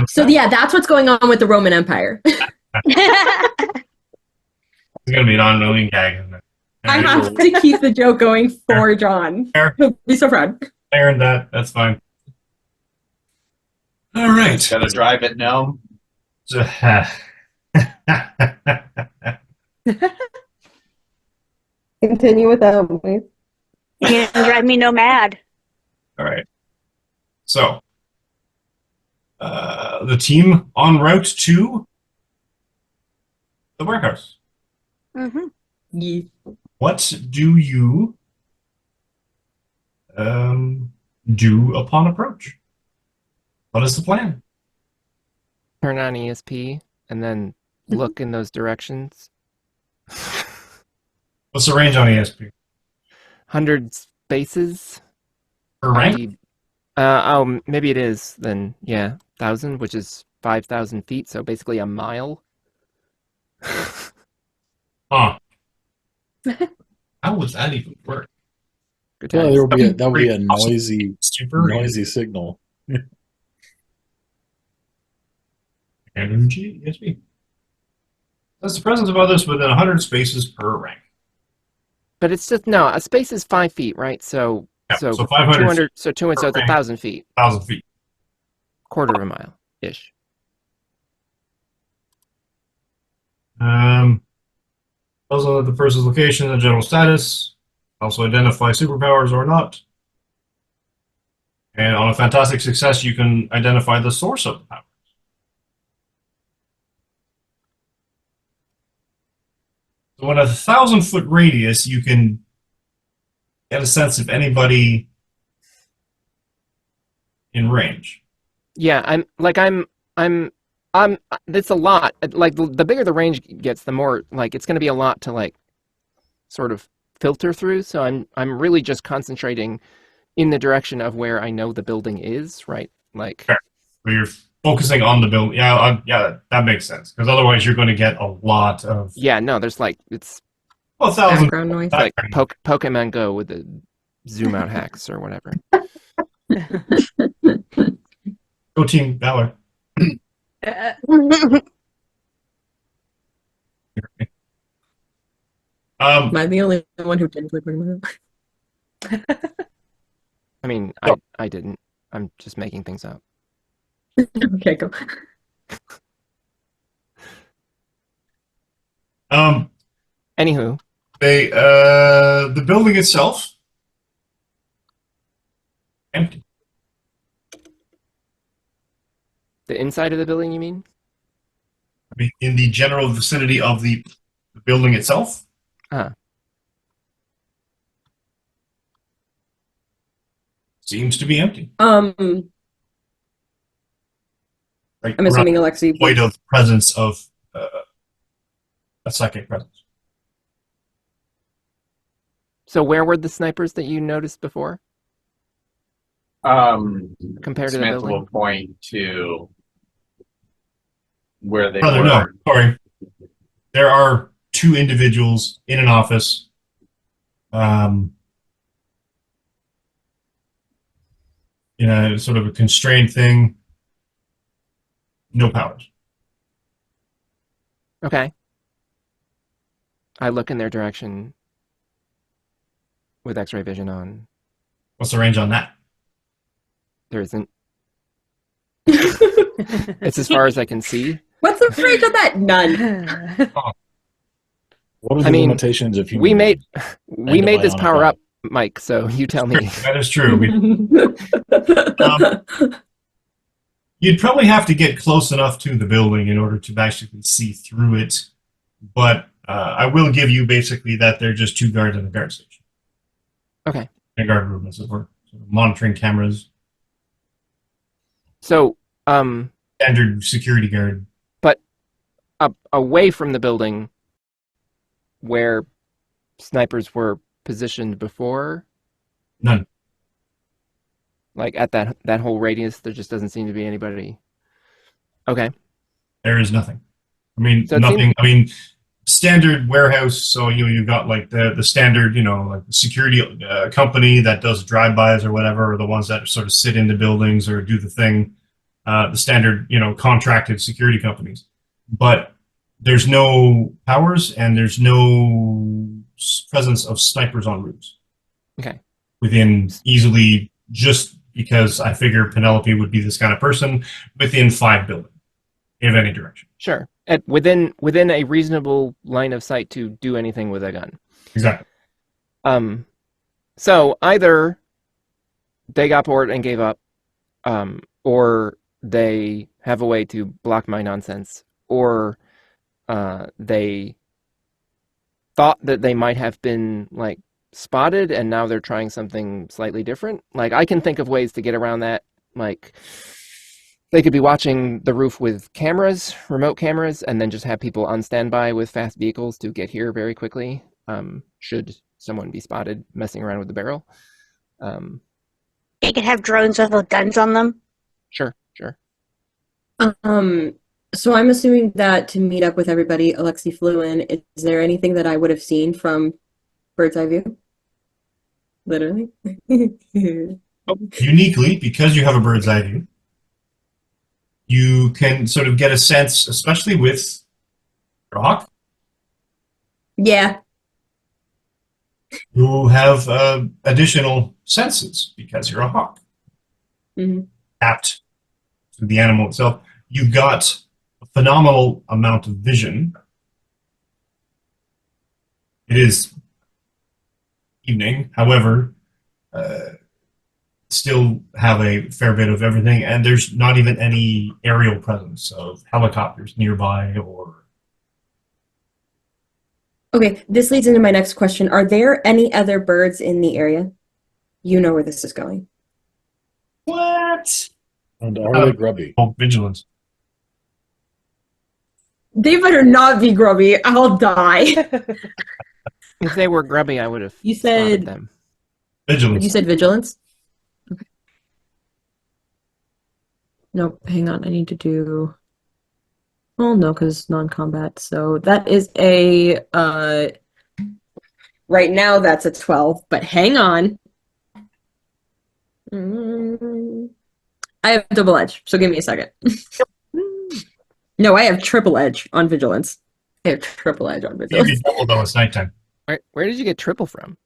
So yeah, that's what's going on with the Roman Empire. It's going to be an ongoing gag, isn't it? I have to keep the joke going for John. He'll be so proud. I earned that. That's fine. All right. Gotta drive it now. Continue without me. You drive me no mad. All right. So, the team en route to the warehouse. Mm-hmm. Yeah. What do you do upon approach? What is the plan? Turn on ESP and then look in those directions. What's the range on ESP? 100 spaces. Per rank? Oh, maybe it is then. Yeah, 1,000, which is 5,000 feet. So basically a mile. Huh. How would that even work? Good Well, times. that would be a noisy signal. Energy ESP. That's the presence of others within 100 spaces per rank. But it's just no. A space is 5 feet, right? So Yeah, so so 500 200. So 200. So it's rank. 1,000 feet. 1,000 feet. Quarter of a mile ish. Also, the person's location and general status. Also, identify superpowers or not. And on a fantastic success, you can identify the source of the power. So, in a 1,000-foot radius, you can get a sense of anybody in range. Yeah, I'm. It's a lot. Like the bigger the range gets, the more like it's going to be a lot to like sort of filter through. So I'm really just concentrating in the direction of where I know the building is. Right, like. Fair. So you're focusing on the building. Yeah, yeah, that makes sense. Because otherwise, you're going to get a lot of. Yeah, no, there's like it's. Well, 1,000 background noise. Like Pokemon Go with the zoom out hacks or whatever. Go Team Valor. Am I the only one who didn't play Pokemon? I mean, I didn't. I'm just making things up. Okay, go. Anywho, the building itself empty. the inside of the building, you mean? I mean, in the general vicinity of the building itself. Ah. Seems to be empty. I'm Like, assuming Alexi. void of presence of a psychic presence. So where were the snipers that you noticed before? Compared to the Samantha building? will point to where they Brother, were. no, sorry. There are two individuals in an office. In a sort of a constrained thing. No powers. Okay. I look in their direction with X-ray vision on. What's the range on that? There isn't. It's as far as I can see. What's the range on that? None. What are the limitations if you we made this power up, Mike, so you tell me. That is true. You'd probably have to get close enough to the building in order to actually see through it. But I will give you basically that they're just two guards in a guard station. Okay. In a guard room, as it were. Sort of monitoring cameras. So, standard security guard. But away from the building where snipers were positioned before? None. Like at that whole radius, there just doesn't seem to be anybody. Okay. There is nothing. I mean, So nothing. I mean, standard warehouse. So you've got like the standard, like the security company that does drive-bys or whatever, or the ones that sort of sit in the buildings or do the thing. the standard, contracted security companies. But there's no powers and there's no presence of snipers on roofs. Okay. Within easily, just because I figure Penelope would be this kind of person, within 5 buildings in any direction. Sure. Within a reasonable line of sight to do anything with a gun. Exactly. So either they got bored and gave up, or they have a way to block my nonsense, or they thought that they might have been like spotted and now they're trying something slightly different. Like, I can think of ways to get around that. Like, they could be watching the roof with cameras, remote cameras, and then just have people on standby with fast vehicles to get here very quickly, should someone be spotted messing around with the barrel. They could have drones with guns on them. Sure. So I'm assuming that to meet up with everybody, Alexi flew in. Is there anything that I would have seen from bird's eye view? Literally. Uniquely, because you have a bird's eye view, you can sort of get a sense, especially with rock, Yeah. you have additional senses because you're a hawk. Mhm. Apt to the animal itself. You've got a phenomenal amount of vision. It is evening, however, still have a fair bit of everything, and there's not even any aerial presence of helicopters nearby or... Okay, this leads into my next question. Are there any other birds in the area? You know where this is going. What? And are they grubby? Oh, vigilance. They better not be grubby. I'll die. If they were grubby, I would have You spotted said them. Vigilance. you said vigilance? Okay. Nope, hang on. I need to do... Well, no, because non-combat. So that is a... Right now, that's a 12, but hang on. I have double edge, so give me a second. No, I have triple edge on vigilance. I have triple edge on You'd vigilance. be double though, it's nighttime. Where did you get triple from?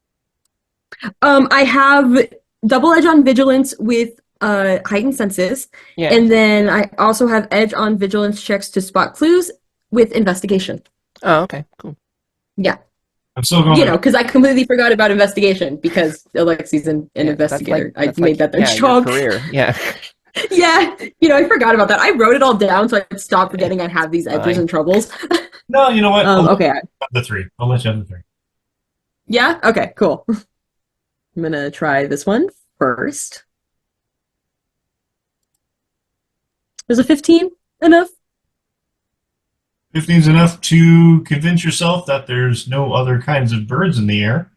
I have double edge on vigilance with heightened senses, Yeah. and then I also have edge on vigilance checks to spot clues with investigation. Oh, okay, cool. Yeah, I'm still going. because I completely forgot about investigation because Alexi's an investigator. That's I made that their your job. career. Yeah. Yeah, I forgot about that. I wrote it all down so I'd stop forgetting I have these edges Fine. and troubles. No, you know what? Okay. The 3. I'll let you have the 3. Yeah? Okay, cool. I'm gonna try this one first. Is a 15 enough? 15's enough to convince yourself that there's no other kinds of birds in the air.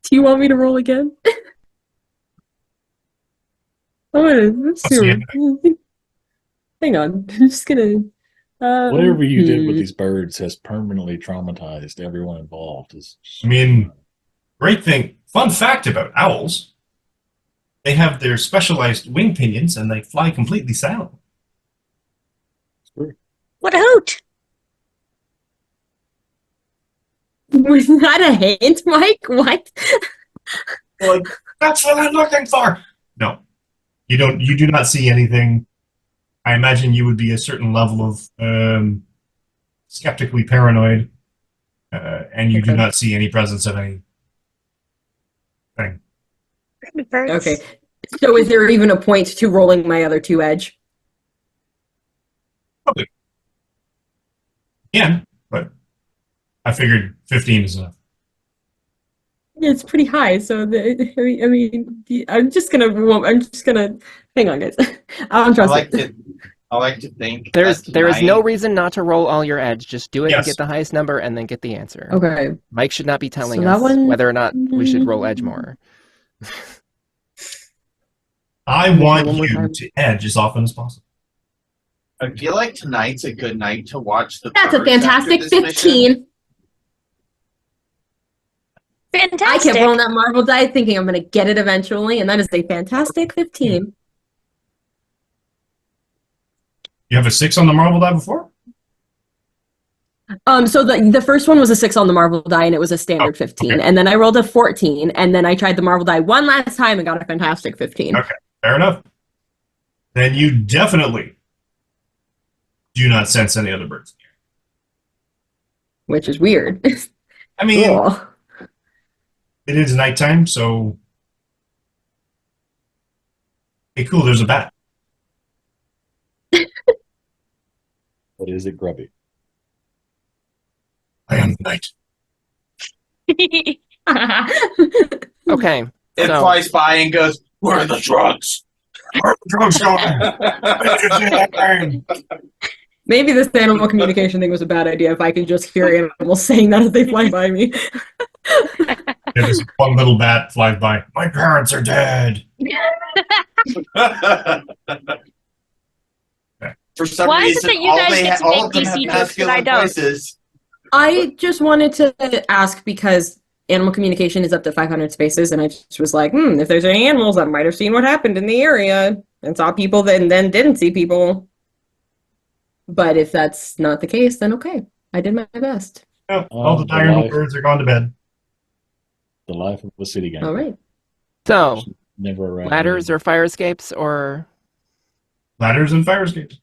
Do you want me to roll again? Let's see. Hang on. I'm just gonna... Whatever you did with these birds has permanently traumatized everyone involved. I mean, great thing. Fun fact about owls. They have their specialized wing pinions and they fly completely silent. What a hoot! Was that a hint, Mike? What? Like, that's what I'm looking for. No, you don't. You do not see anything. I imagine you would be a certain level of skeptically paranoid, and you do not see any presence of any thing. Birds. Okay. So is there even a point to rolling my other 2 edge? Probably. Yeah, but I figured 15 is enough. Yeah, it's pretty high, so I'm just gonna hang on, guys. I don't trust it. I like to think There that is no tonight- reason not to roll all your edge. Just do it and Yes. get the highest number and then get the answer. Okay. Mike should not be telling So that us one- whether or not we should roll edge more. I want one more you time. to edge as often as possible. I feel like tonight's a good night to watch the. That's a birds after fantastic this mission. 15. I Fantastic. kept rolling that Marvel die thinking I'm gonna get it eventually, and that is a fantastic 15. You have a 6 on the marble die before? So the first one was a 6 on the marble die, and it was a standard 15. Okay. And then I rolled a 14, and then I tried the marble die one last time and got a fantastic 15. Okay, fair enough. Then you definitely do not sense any other birds. Which is weird. I mean, Cool. it is nighttime, so... Hey, cool, there's a bat. But is it grubby? I am the night. Okay. It So flies by and goes, "Where are the drugs?" Where are the drugs going? Maybe this animal communication thing was a bad idea if I could just hear animals saying that as they fly by me. There's one little bat flies by. My parents are dead. For some Why is it reason, that you guys get to all make of them have DC jokes and I masculine don't? voices. I just wanted to ask because animal communication is up to 500 spaces, and I just was like, if there's any animals that might have seen what happened in the area and saw people that and then didn't see people. But if that's not the case, then okay. I did my best. No, all the the diurnal life- birds are gone to bed. The life of a city gang. All right. so Never around. ladders or fire escapes or Ladders and fire escapes.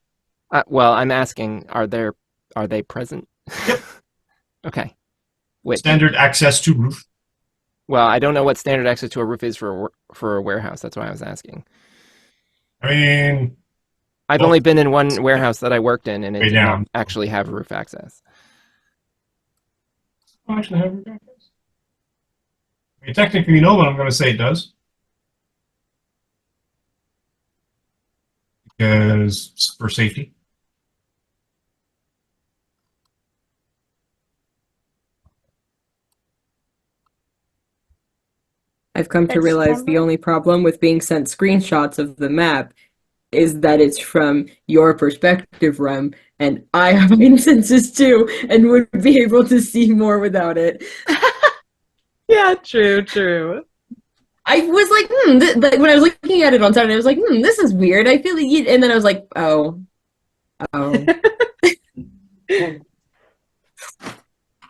well, I'm asking, are they present? Yep. Okay. Wait. Standard access to roof. Well, I don't know what standard access to a roof is for a warehouse. That's why I was asking. I mean, I've Well- only been in one warehouse that I worked in, and it Way did down. not actually have roof access. I actually have roof access. I mean, technically, no, but I'm going to say it does. Because for safety. I've come to That's realize the only problem with being sent screenshots of the map is that it's from your perspective, Rem, and I have heightened senses too, and would be able to see more without it. Yeah, true. I was like, like when I was looking at it on Saturday, I was like, this is weird. I feel like, and then I was like, oh.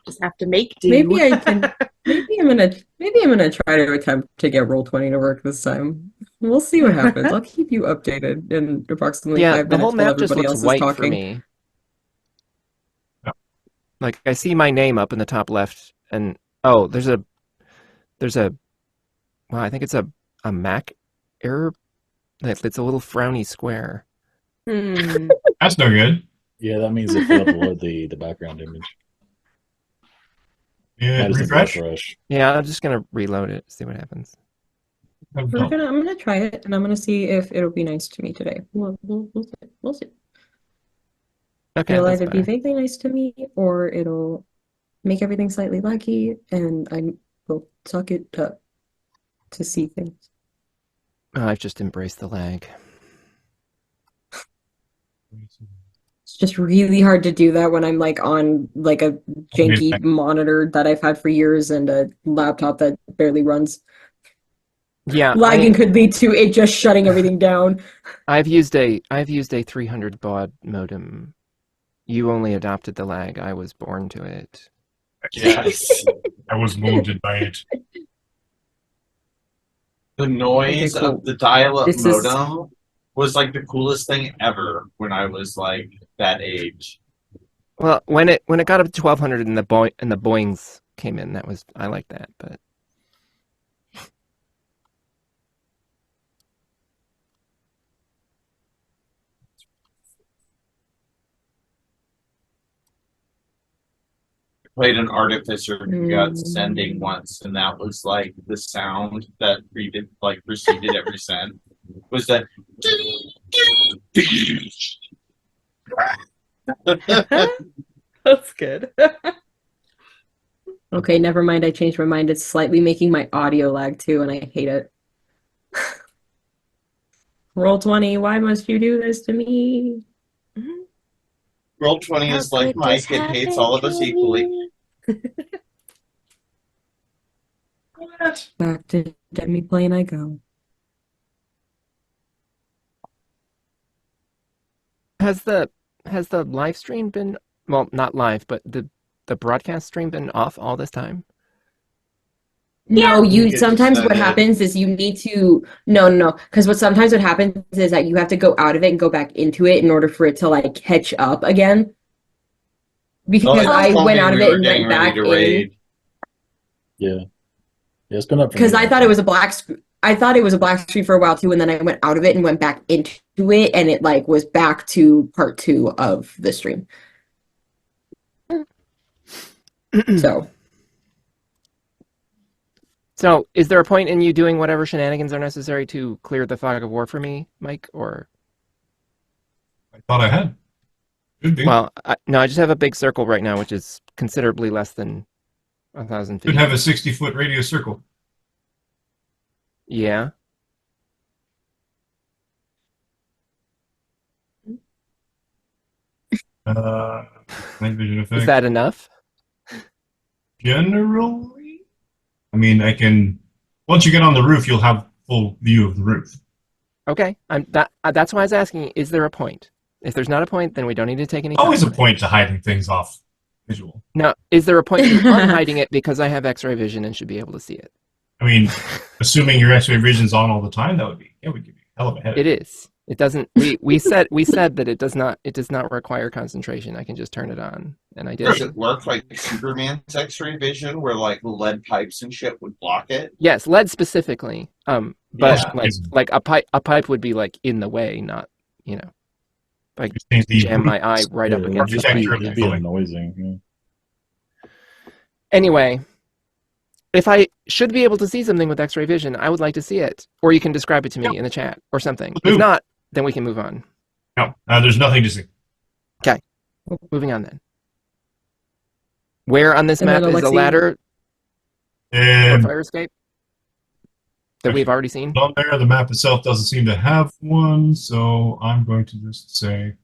Just have to make do. Maybe I can. Maybe I'm gonna try to attempt to get Roll20 to work this time. We'll see what happens. I'll keep you updated in approximately Yeah, 5 the minutes whole while map just everybody looks else is white for talking. me. Yeah. Like I see my name up in the top left, and oh, there's a well, I think it's a Mac error. It's a little frowny square. That's no good. Yeah, that means it failed to load the background image. Yeah, Might as well refresh. refresh. Yeah, I'm just gonna reload it, see what happens. I'm gonna try it, and I'm gonna see if it'll be nice to me today. We'll see. We'll see. Okay, It'll that's either be better. vaguely nice to me, or it'll make everything slightly laggy, and I will suck it up to see things. Oh, I've just embraced the lag. It's just really hard to do that when I'm like on like a janky monitor that I've had for years and a laptop that barely runs. Yeah, Lagging could lead to it just shutting everything down. I've used a 300 baud modem. You only adopted the lag. I was born to it. Yes. I was molded by it. The noise Okay, cool. of the dial-up This is- modem was like the coolest thing ever when I was like that age. Well, when it got up to 1200 and the boings came in, I liked that, but Played an artificer who got Mm. sending once, and that was like the sound that preceded every send. Was that? That's good. Okay, never mind. I changed my mind. It's slightly making my audio lag too, and I hate it. Roll20, why must you do this to me? Roll20 is like Mike and hates all of us equally. Back to Demiplane I go. Has the live stream been, well, not live, but the broadcast stream been off all this time? No, You you get sometimes what descended. happens is you need to no, because what happens is that you have to go out of it and go back into it in order for it to like catch up again. Because Like, I told went me out of we it were and getting went ready back to in raid. Yeah. Yeah, it's been up for because me. I thought it was a I thought it was a black screen for a while too, and then I went out of it and went back into it, and it like was back to part 2 of the stream. So So, is there a point in you doing whatever shenanigans are necessary to clear the fog of war for me, Mike? Or I thought I had. Should be. well, no, I just have a big circle right now, which is considerably less than 1,000 feet. Should have a 60-foot radius circle. Yeah. Night vision effect. Is that enough? Generally, I mean, I can. Once you get on the roof, you'll have full view of the roof. Okay. That's why I was asking, is there a point? If there's not a point, then we don't need to take any time. Always a on it. point to hiding things off visual. Now, is there a point in hiding it because I have X-ray vision and should be able to see it? I mean, assuming your X-ray vision's on all the time, that would be give you a hell of a headache. It is. It doesn't. We said that it does not require concentration. I can just turn it on, and I did. Does it work like Superman's X-ray vision, where like lead pipes and shit would block it? Yes, lead specifically. But Yeah. like a pipe would be like in the way, not like Just change the jam my eye right up Yeah, against the just pipe. be, Detector it'd of be the noising. Yeah. Anyway, if I should be able to see something with X-ray vision, I would like to see it, or you can describe it to me in the chat or something. Will If do. not, then we can move on. No, there's nothing to see. Moving on then. Where on this And map then is the Alexi- ladder or And fire escape that we've already seen? on there, the map itself doesn't seem to have one, so I'm going to just say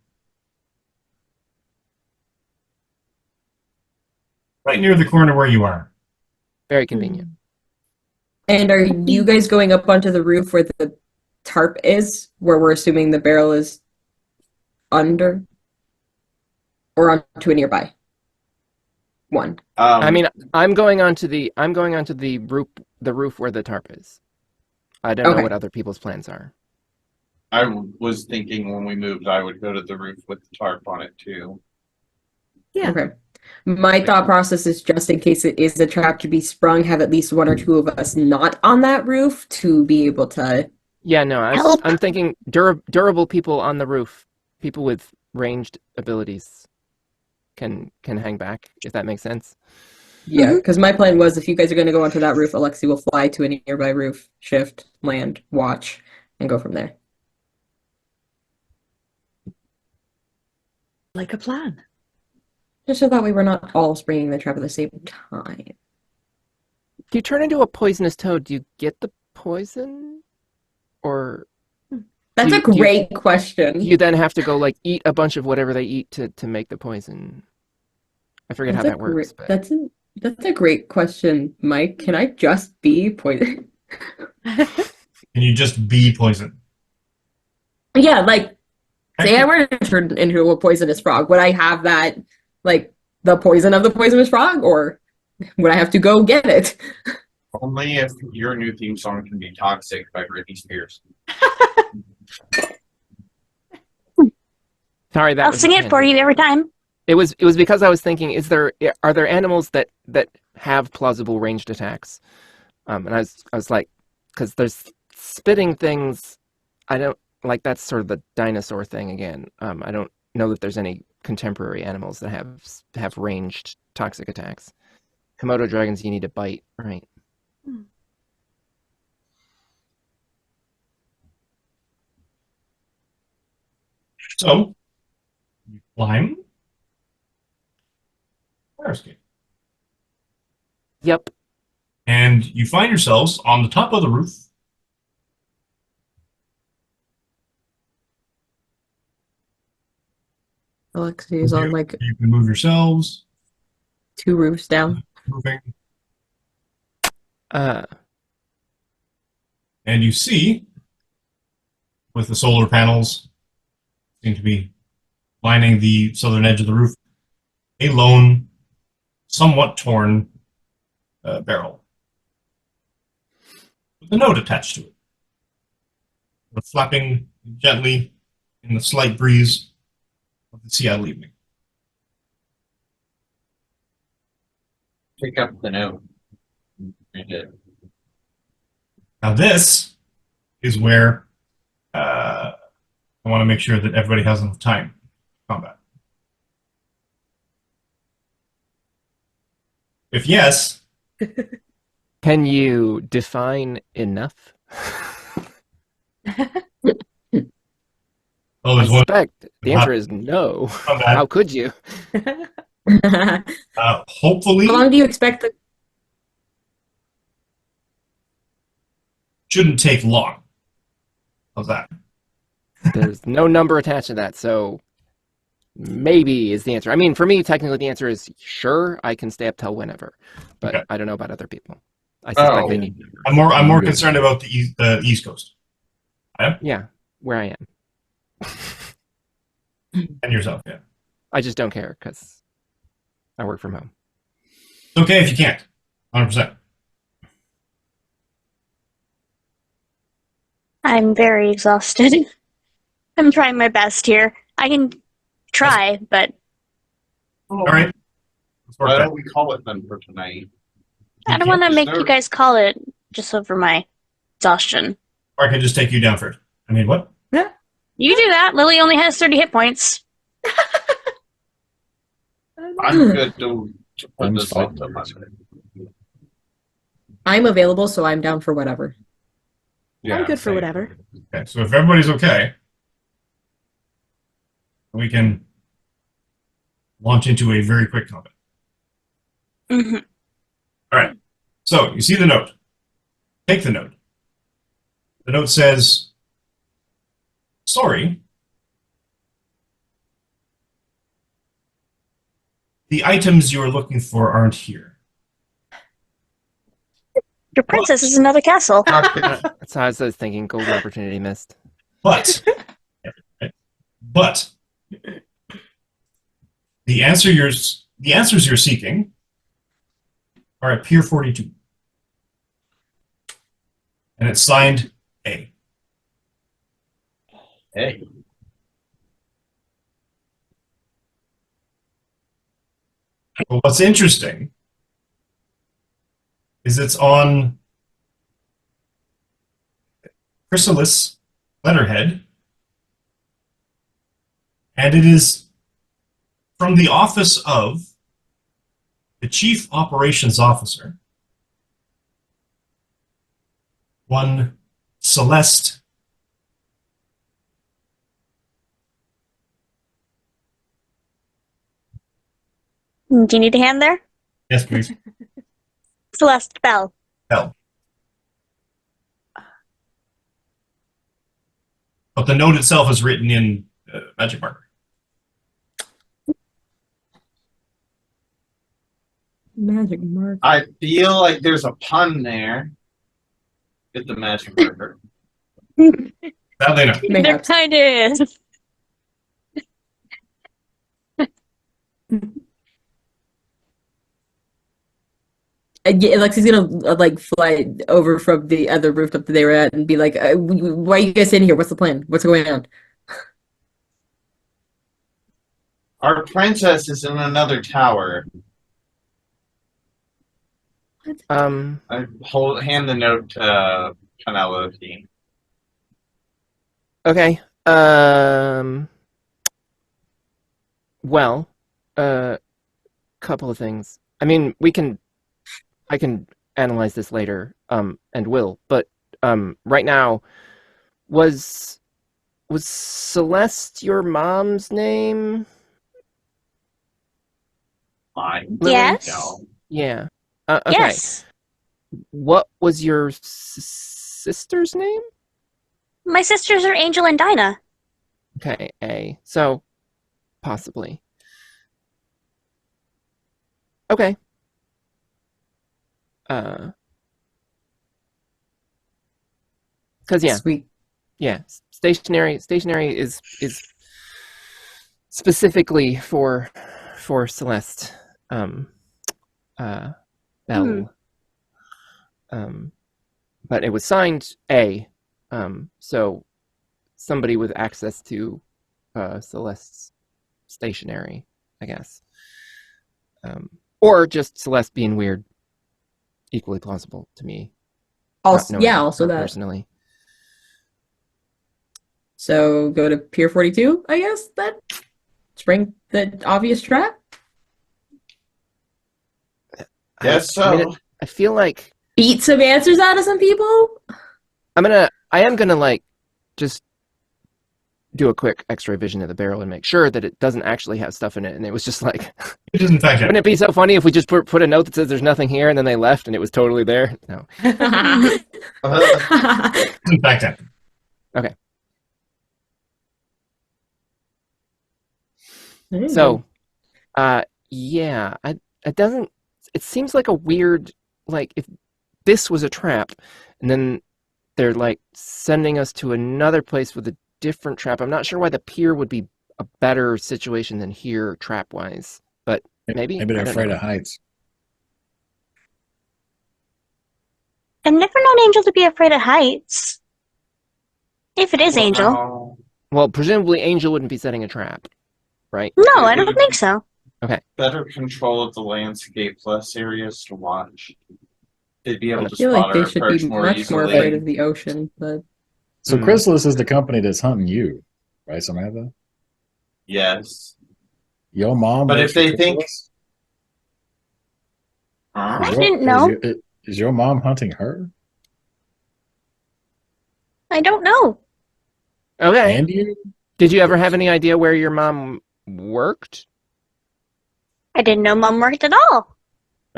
right near the corner where you are. Very convenient. and are you guys going up onto the roof where the tarp is, where we're assuming the barrel is under? Or onto a nearby one? I mean, I'm going onto the roof where the tarp is. I don't know Okay. what other people's plans are. I was thinking when we moved, I would go to the roof with the tarp on it too. Yeah. Okay. My thought process is just in case it is a trap to be sprung, have at least 1 or 2 of us not on that roof to be able to. Yeah, no, Help. I'm thinking durable people on the roof, people with ranged abilities can hang back, if that makes sense. Yeah, because my plan was if you guys are going to go onto that roof, Alexi will fly to a nearby roof, shift, land, watch, and go from there. Like a plan. Just so that way we're not all springing the trap at the same time. If you turn into a poisonous toad, do you get the poison? Or That's Do a you- do you- great question. you then have to go like eat a bunch of whatever they eat to make the poison? I forget how That's a that works. But That's a great question, Mike. Can I just be poison? Can you just be poison? Yeah, like say I were to turn into a poisonous frog, would I have that, like the poison of the poisonous frog, or would I have to go get it? Only if your new theme song can be Toxic by Britney Spears. sorry, that I'll was sing it for you every time. It was because I was thinking, are there animals that have plausible ranged attacks? And I was like, because there's spitting things, I don't like that's sort of the dinosaur thing again. I don't know that there's any contemporary animals that have ranged toxic attacks. Komodo dragons, you need to bite, right? So you climb. Fire escape. Yep. And you find yourselves on the top of the roof. Alexi is on like You can move yourselves. 2 roofs down. Moving. Uh, And you see, with the solar panels, seem to be lining the southern edge of the roof, a lone, somewhat torn barrel with a note attached to it, flapping gently in the slight breeze of the Seattle evening. Pick up the note. Read it. Now this is where I want to make sure that everybody has enough time for combat. If yes, Can you define enough? oh, I there's one suspect the answer is no. combat. How could you? Hopefully, How long do you expect the? shouldn't take long. How's that? There's no number attached to that, so maybe is the answer. I mean, for me, technically the answer is sure, I can stay up till whenever, but Okay. I don't know about other people. I suspect Oh. they need numbers. I'm more concerned about the East Coast Yeah, where I am. and yourself. Yeah, I just don't care because I work from home. it's okay if you can't. 100%. I'm very exhausted. I'm trying my best here. I can try, but All right. Let's work Why that. don't we call it then for tonight? I don't want to make you guys call it just over my exhaustion. Or I can just take you down first. I mean, what? You do that. Lily only has 30 hit points. I'm good to put I'm this fine. up to Monday. I'm available, so I'm down for whatever. I'm good for same. whatever. Okay, so if everybody's okay, we can launch into a very quick combat. hmm All right. So you see the note. Take the note. The note says, "Sorry. The items you are looking for aren't here. Your princess is another castle. That's how I was thinking. Golden opportunity missed. But, but the answers you're seeking are at Pier 42, and it's signed A." Hey, But what's interesting is it's on Krysalis letterhead, and it is from the office of the Chief Operations Officer, one Celeste. Do you need a hand there? Yes, please. Celeste Bell. Hell. But the note itself is written in magic marker. Magic mark. I feel like there's a pun there. Get the magic marker. Sadly, no. There Mayhaps. kind of is. Yeah, Alexi's gonna like fly over from the other rooftop that they were at and be like, "Why are you guys sitting here? What's the plan? What's going on?" Our princess is in another tower. I hand the note to Penelope. Okay. Well, couple of things. I mean, I can analyze this later, and will, but right now, was Celeste your mom's name? Fine. Lily? Yes. No. Yeah. Okay. Yes. What was your sister's name? My sisters are Angel and Dinah. Okay, A. So, possibly. Okay. Because yeah, Sweet. yeah, stationary is specifically for Celeste Bell. But it was signed A, so somebody with access to Celeste's stationery, I guess. Or just Celeste being weird. Equally plausible to me. Also, yeah, also that. Personally. So go to Pier 42, I guess, that spring the obvious trap. Yes, so. I mean, I feel like Beat some answers out of some people. I am gonna like just do a quick X-ray vision of the barrel and make sure that it doesn't actually have stuff in it. And it was just like, It doesn't fact check. wouldn't it be so funny if we just put a note that says there's nothing here and then they left and it was totally there? No. It doesn't fact check. Okay. So, yeah, it doesn't. It seems like a weird, like if this was a trap, and then they're like sending us to another place with a different trap. I'm not sure why the pier would be a better situation than here trap wise, but maybe they're afraid of heights. I've never known Angel to be afraid of heights. If it is Angel. Wow. Well, presumably Angel wouldn't be setting a trap, right? No, I don't think so. Better control of the landscape, less areas to watch. They'd be able I to feel spot like they our should approach be more much easily. more afraid of the ocean, but So Krysalis is the company that's hunting you, right, Samantha? Yes. Your mom. But works if they for think- Krysalis? Huh? I didn't know. Is your mom hunting her? I don't know. Okay. And you? Did you ever have any idea where your mom worked? I didn't know Mom worked at all.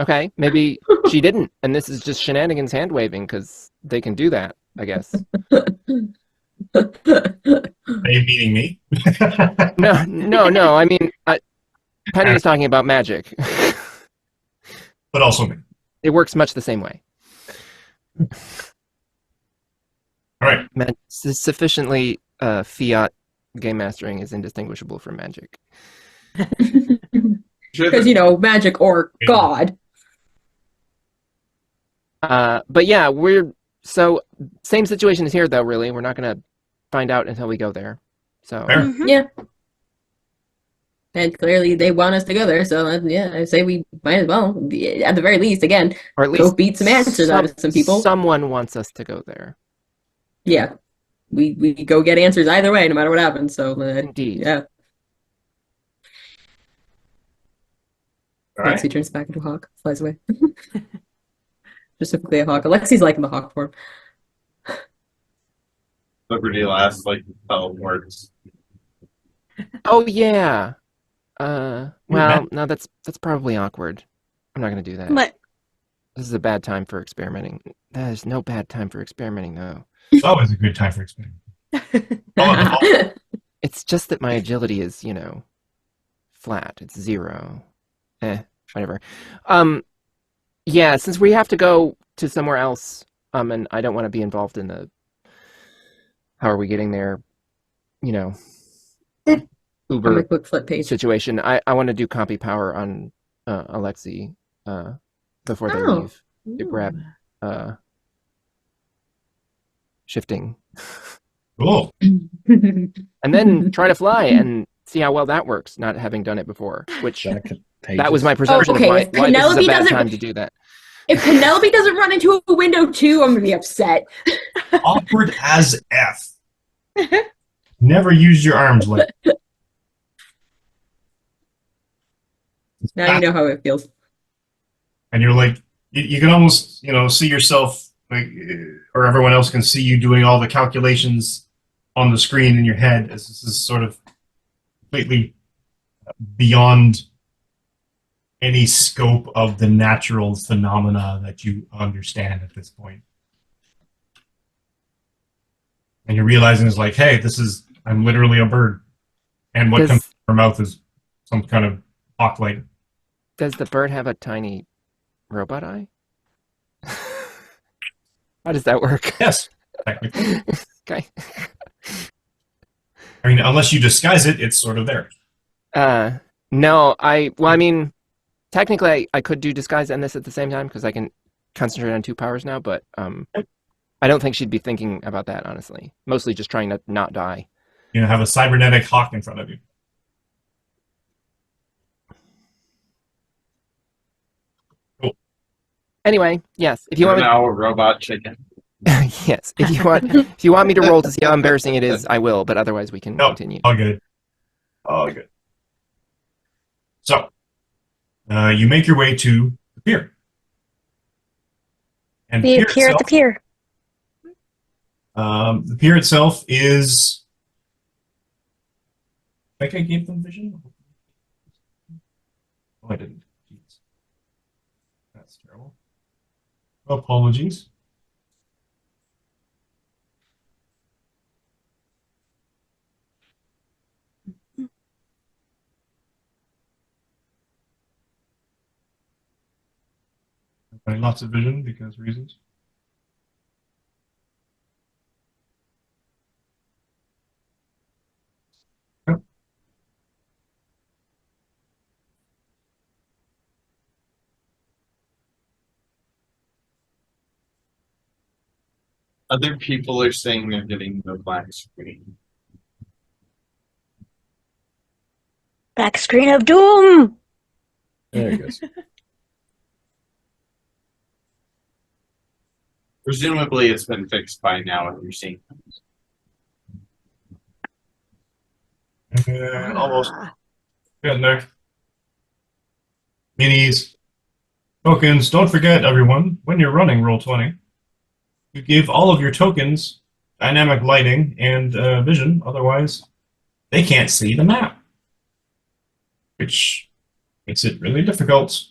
Okay, maybe she didn't, and this is just shenanigans hand waving because they can do that, I guess. Are you beating me? No. I mean, Penny was talking about magic. But also me. It works much the same way. All right. Sufficiently fiat game mastering is indistinguishable from magic. because magic or God. But yeah, so same situation as here though. Really, we're not gonna find out until we go there. So Fair. Yeah. And clearly they want us to go there, so yeah, I say we might as well, at the very least, again, or at go least beat some answers out of some people. Someone wants us to go there. Yeah. We go get answers either way, no matter what happens, so Indeed. yeah. All right. Alexi turns back into a hawk, flies away. Specifically a hawk. Alexi's liking the hawk form. Liberty lasts like 12 words. Oh yeah. Well, no, that's probably awkward. I'm not gonna do that. But This is a bad time for experimenting. That is no bad time for experimenting, though. It's always a good time for experimenting. It's just that my agility is, flat. It's 0. Whatever. Yeah, since we have to go to somewhere else, and I don't want to be involved in the how are we getting there, I'm a Uber quick flip page. situation. I want to do copy power on Alexi before they Oh. leave to grab shifting. Cool. And then try to fly and see how well that works, not having done it before, which that was my presumption okay, of if why this is Penelope a bad doesn't- time to do that. If Penelope doesn't run into a window too, I'm gonna be upset. Awkward as F. Never use your arms like Now you know how it feels. and you're like you can almost see yourself like or everyone else can see you doing all the calculations on the screen in your head as this is sort of completely beyond any scope of the natural phenomena that you understand at this point. And you're realizing it's like, hey, I'm literally a bird. And what comes from her mouth is some kind of hawk light. Does the bird have a tiny robot eye? How does that work? Yes, technically. Okay. I mean, unless you disguise it, it's sort of there. No, I mean, technically I could do disguise and this at the same time because I can concentrate on 2 powers now, but I don't think she'd be thinking about that, honestly. Mostly just trying to not die. You know, have a cybernetic hawk in front of you. Cool. Anyway, yes, if you want now a robot chicken. yes, if you want me to roll to see how embarrassing it is, I will, but otherwise we can continue. All good. All good. So, you make your way to the pier. And We appear at the pier. The pier itself is... I think I gave them vision? Oh, I didn't. Jeez. That's terrible. Apologies. Lots of vision because reasons. Yep. Other people are saying they're getting the black screen. Black screen of doom! There it goes. Presumably it's been fixed by now if you're seeing Almost. Getting there. Minis. Tokens. Don't forget, everyone, when you're running Roll20, you give all of your tokens dynamic lighting and vision, otherwise they can't see the map. Which makes it really difficult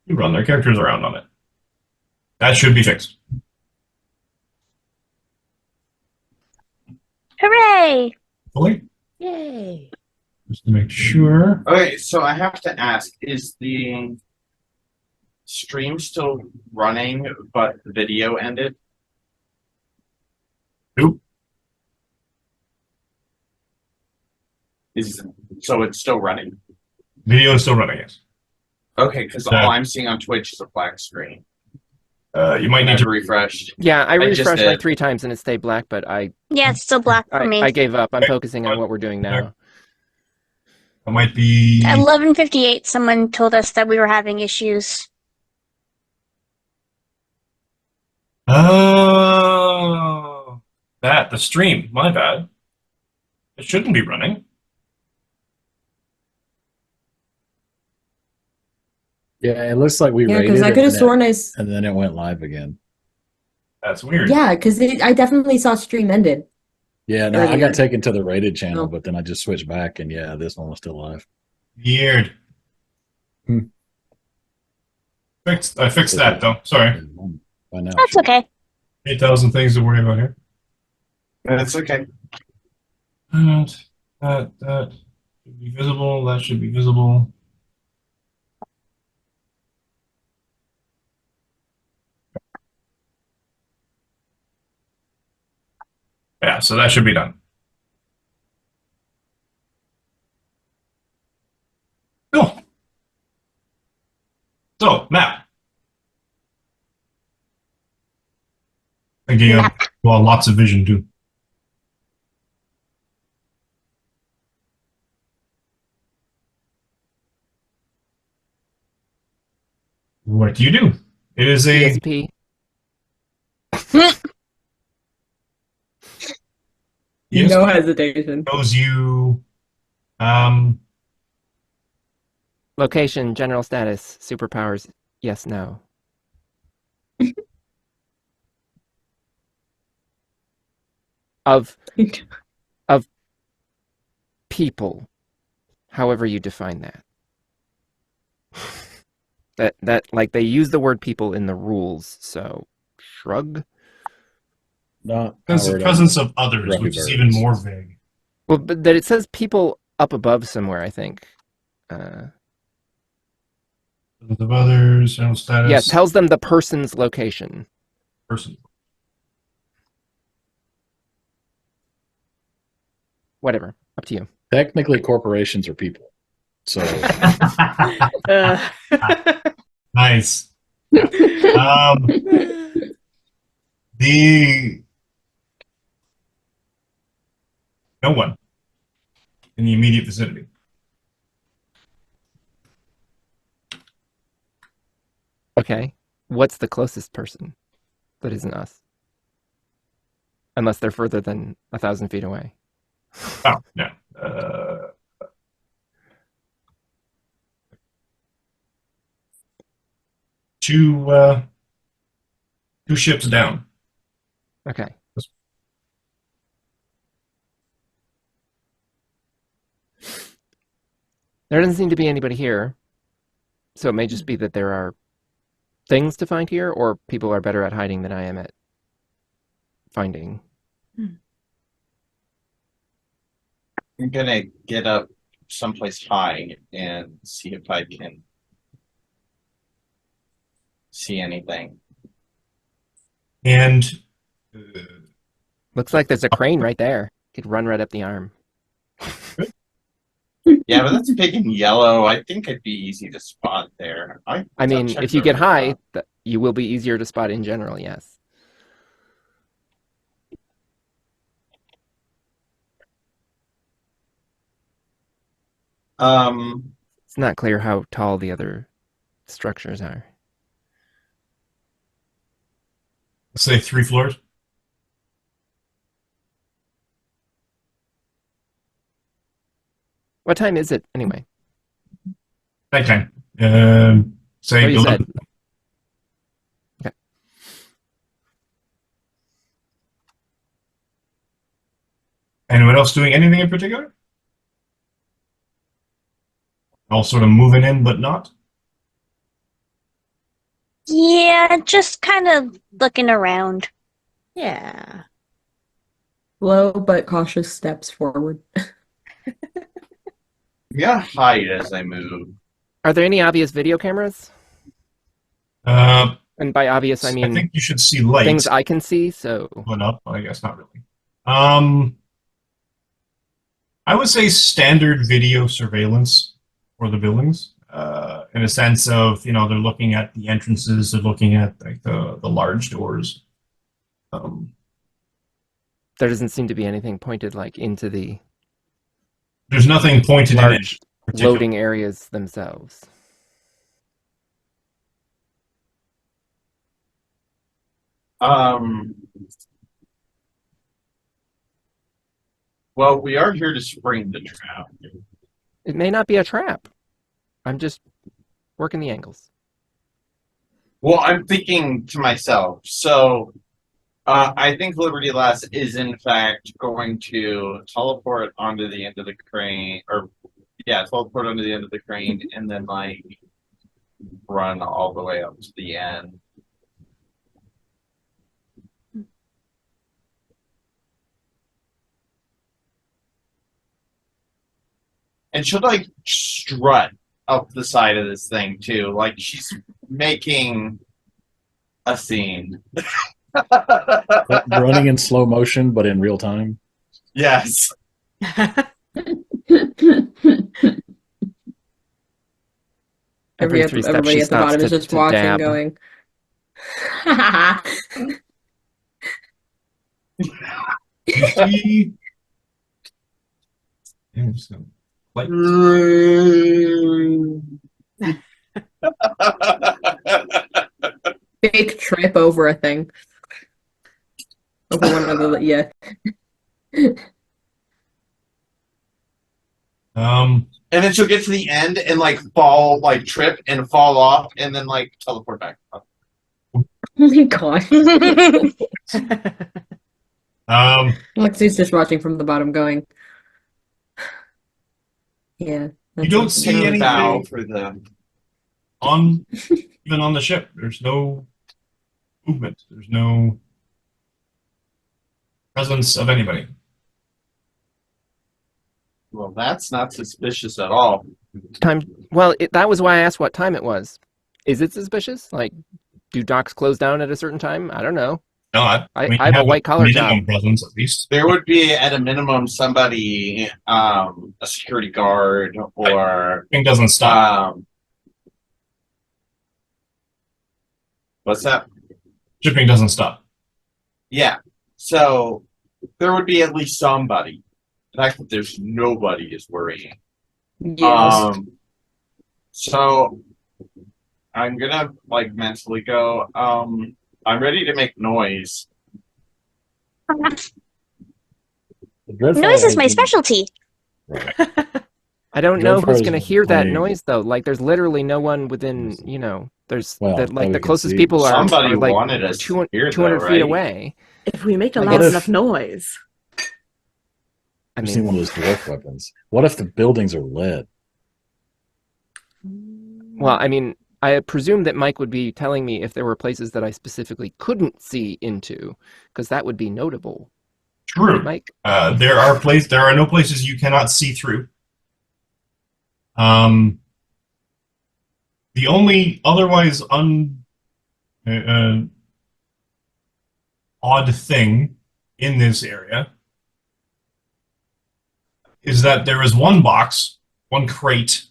to run their characters around on it. That should be fixed. Hooray! Fully? Yay. Just to make sure. Okay, so I have to ask, is the stream still running, but the video ended? Nope. So it's still running? Video is still running, yes. Okay, because all I'm seeing on Twitch is a black screen. You might need to refresh. Yeah, I just refreshed did. like 3 times and it stayed black, but Yeah, it's still black for me. I gave up. I'm focusing on what we're doing now. It might be... At 11:58, someone told us that we were having issues. Oh, the stream. My bad. It shouldn't be running. Yeah, it looks like we rated because I it could have and sworn and then it went live again. That's weird. Yeah, because I definitely saw stream ended. Yeah, no, I Earlier. got taken to the rated channel, Oh. but then I just switched back, and yeah, this one was still live. Weird. Hmm. I fixed that, though. Sorry. By now, That's okay. 8,000 things to worry about here. That's okay. And that should be visible. That should be visible. Yeah, so that should be done. Cool. So, map. Again, well, lots of vision too. What do you do? It is a ESP. No hesitation. shows you Location, general status, superpowers, yes, no. of people, however you define that. That like they use the word people in the rules, so shrug. not presence of others, Ruffy which is birds. even more vague. Well, but that it says people up above somewhere, I think. Presence of others, general status. Yeah, it tells them the person's location. person. Whatever. Up to you. Technically, corporations are people. So Nice. Yeah. No one in the immediate vicinity. Okay. What's the closest person that isn't us? Unless they're further than 1,000 feet away. Oh, no. Two ships down. Okay. There doesn't seem to be anybody here. So it may just be that there are things to find here, or people are better at hiding than I am at finding. I'm gonna get up someplace high and see if I can see anything. And Looks like there's a crane right there. Could run right up the arm. Yeah, but that's big and yellow. I think it'd be easy to spot there. I mean, if you get high, you will be easier to spot in general, yes. It's not clear how tall the other structures are. let's say 3 floors. What time is it anyway? Nighttime. Say Oh, you said. 11. Okay. Anyone else doing anything in particular? All sort of moving in, but not? Yeah, just kind of looking around. Yeah. Slow but cautious steps forward. I'm gonna hide as I move. Are there any obvious video cameras? And by obvious, I I mean think you should see lights. things I can see, so... Going up, I guess not really. I would say standard video surveillance for the buildings, in a sense of, you know, they're looking at the entrances, they're looking at like the large doors. There doesn't seem to be anything pointed like into the There's nothing pointed in large it. particular. loading areas themselves. Well, we are here to spring the trap. It may not be a trap. I'm just working the angles. Well, I'm thinking to myself, so I think Liberty Lass is in fact going to teleport onto the end of the crane, teleport onto the end of the crane and then like run all the way up to the end. And she'll like strut up the side of this thing too, like she's making a scene. running in slow motion, but in real time. Yes. Every 3 steps Everybody she at the bottom stops is just to watching, dab. going. You see... Yeah, just gonna light. Fake trip over a thing. Over one of the And then she'll get to the end and like fall, like trip and fall off, and then like teleport back up. Oh my god. Lexi's just watching from the bottom, going. Yeah. You don't see Take a bow anything for the even on the ship. There's no movement. There's no presence of anybody. Well, that's not suspicious at all. Time. Well, that was why I asked what time it was. Is it suspicious? Like, do docks close down at a certain time? I don't know. No, I mean, I have a white collar minimum job. presence at least. There would be at a minimum somebody, a security guard or Shipping doesn't stop. What's that? Shipping doesn't stop. Yeah. So there would be at least somebody. The fact that there's nobody is worrying. Yes. So I'm gonna like mentally go, I'm ready to make noise. Noise is my specialty. Right. I don't know who's Dreadfire's going to hear that playing- noise though. Like, there's literally no one within. You know, there's Well, like we the can closest see. people are Somebody like wanted us to hear 200 that, feet right? away. If we make a Like, loud what if- enough noise. I I've seen mean, one of those dwarf weapons. What if the buildings are lead? well, I mean, I presume that Mike would be telling me if there were places that I specifically couldn't see into, because that would be notable. True. Mike, There are no places you cannot see through. The only otherwise odd thing in this area is that there is one box, one crate,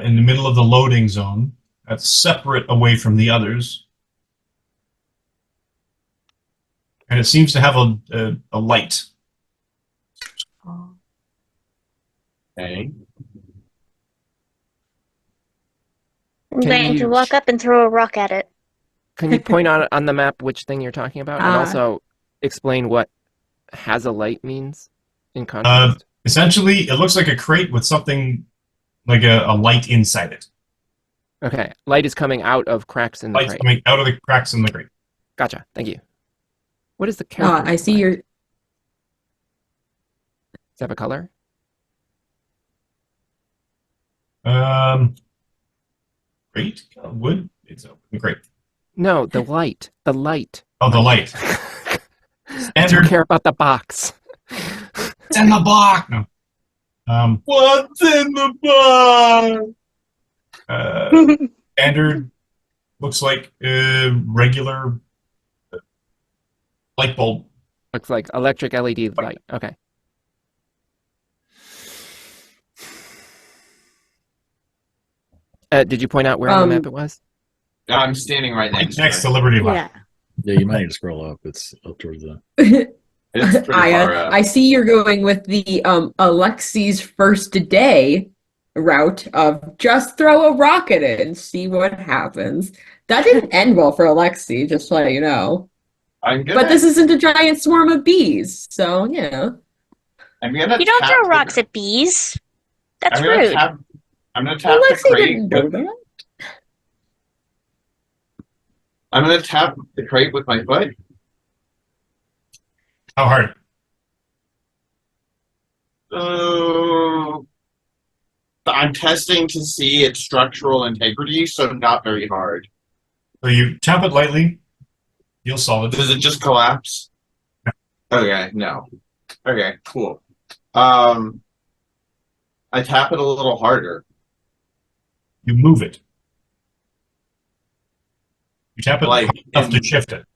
in the middle of the loading zone that's separate away from the others. And it seems to have a light. Okay. I'm Can going to you- walk up and throw a rock at it. can you point out on the map which thing you're talking about, and also explain what "has a light" means in context? Essentially, it looks like a crate with something like a light inside it. Okay, light is coming out of cracks in the Light's crate. coming out of the cracks in the crate. Gotcha. Thank you. What is the character? I see design? your. Does it have a color? Crate? Wood? It's open. Great. No, the light. The light. Oh, the light. I don't Standard. care about the box. It's in the box. No. What's in the box? Standard looks like a regular light bulb. Looks like electric LED light. Okay. Did you point out where on the map it was? I'm standing right Right next, next to to Liberty Lab. Yeah. Yeah, you might need to scroll up. It's up towards the. it. It's pretty far up. I see you're going with the Alexi's first day route of just throw a rock at it and see what happens. That didn't end well for Alexi, just to let you know. I'm gonna, But this isn't a giant swarm of bees, so you know. I'm gonna You don't tap throw the- rocks at bees. That's I'm gonna rude. tap. I'm gonna tap the Alexi crate. didn't know With, that. I'm gonna tap the crate with my foot. How hard? I'm testing to see its structural integrity, so not very hard. So you tap it lightly, you'll solve it. Does it just collapse? Okay, no. Okay, cool. I tap it a little harder. You move it. You tap it Like, enough to shift it.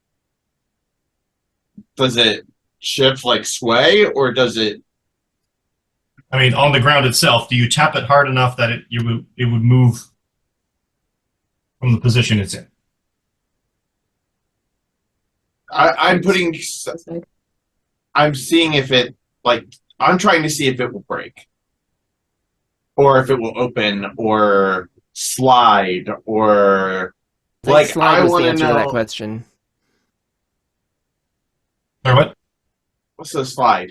Does it shift like sway, or does it? I mean, on the ground itself, do you tap it hard enough that it would move from the position it's in? I'm putting. I'm seeing if it I'm trying to see if it will break, or if it will open, or slide, or Like, slide I was the want to answer to that know question. Or what? what's the slide.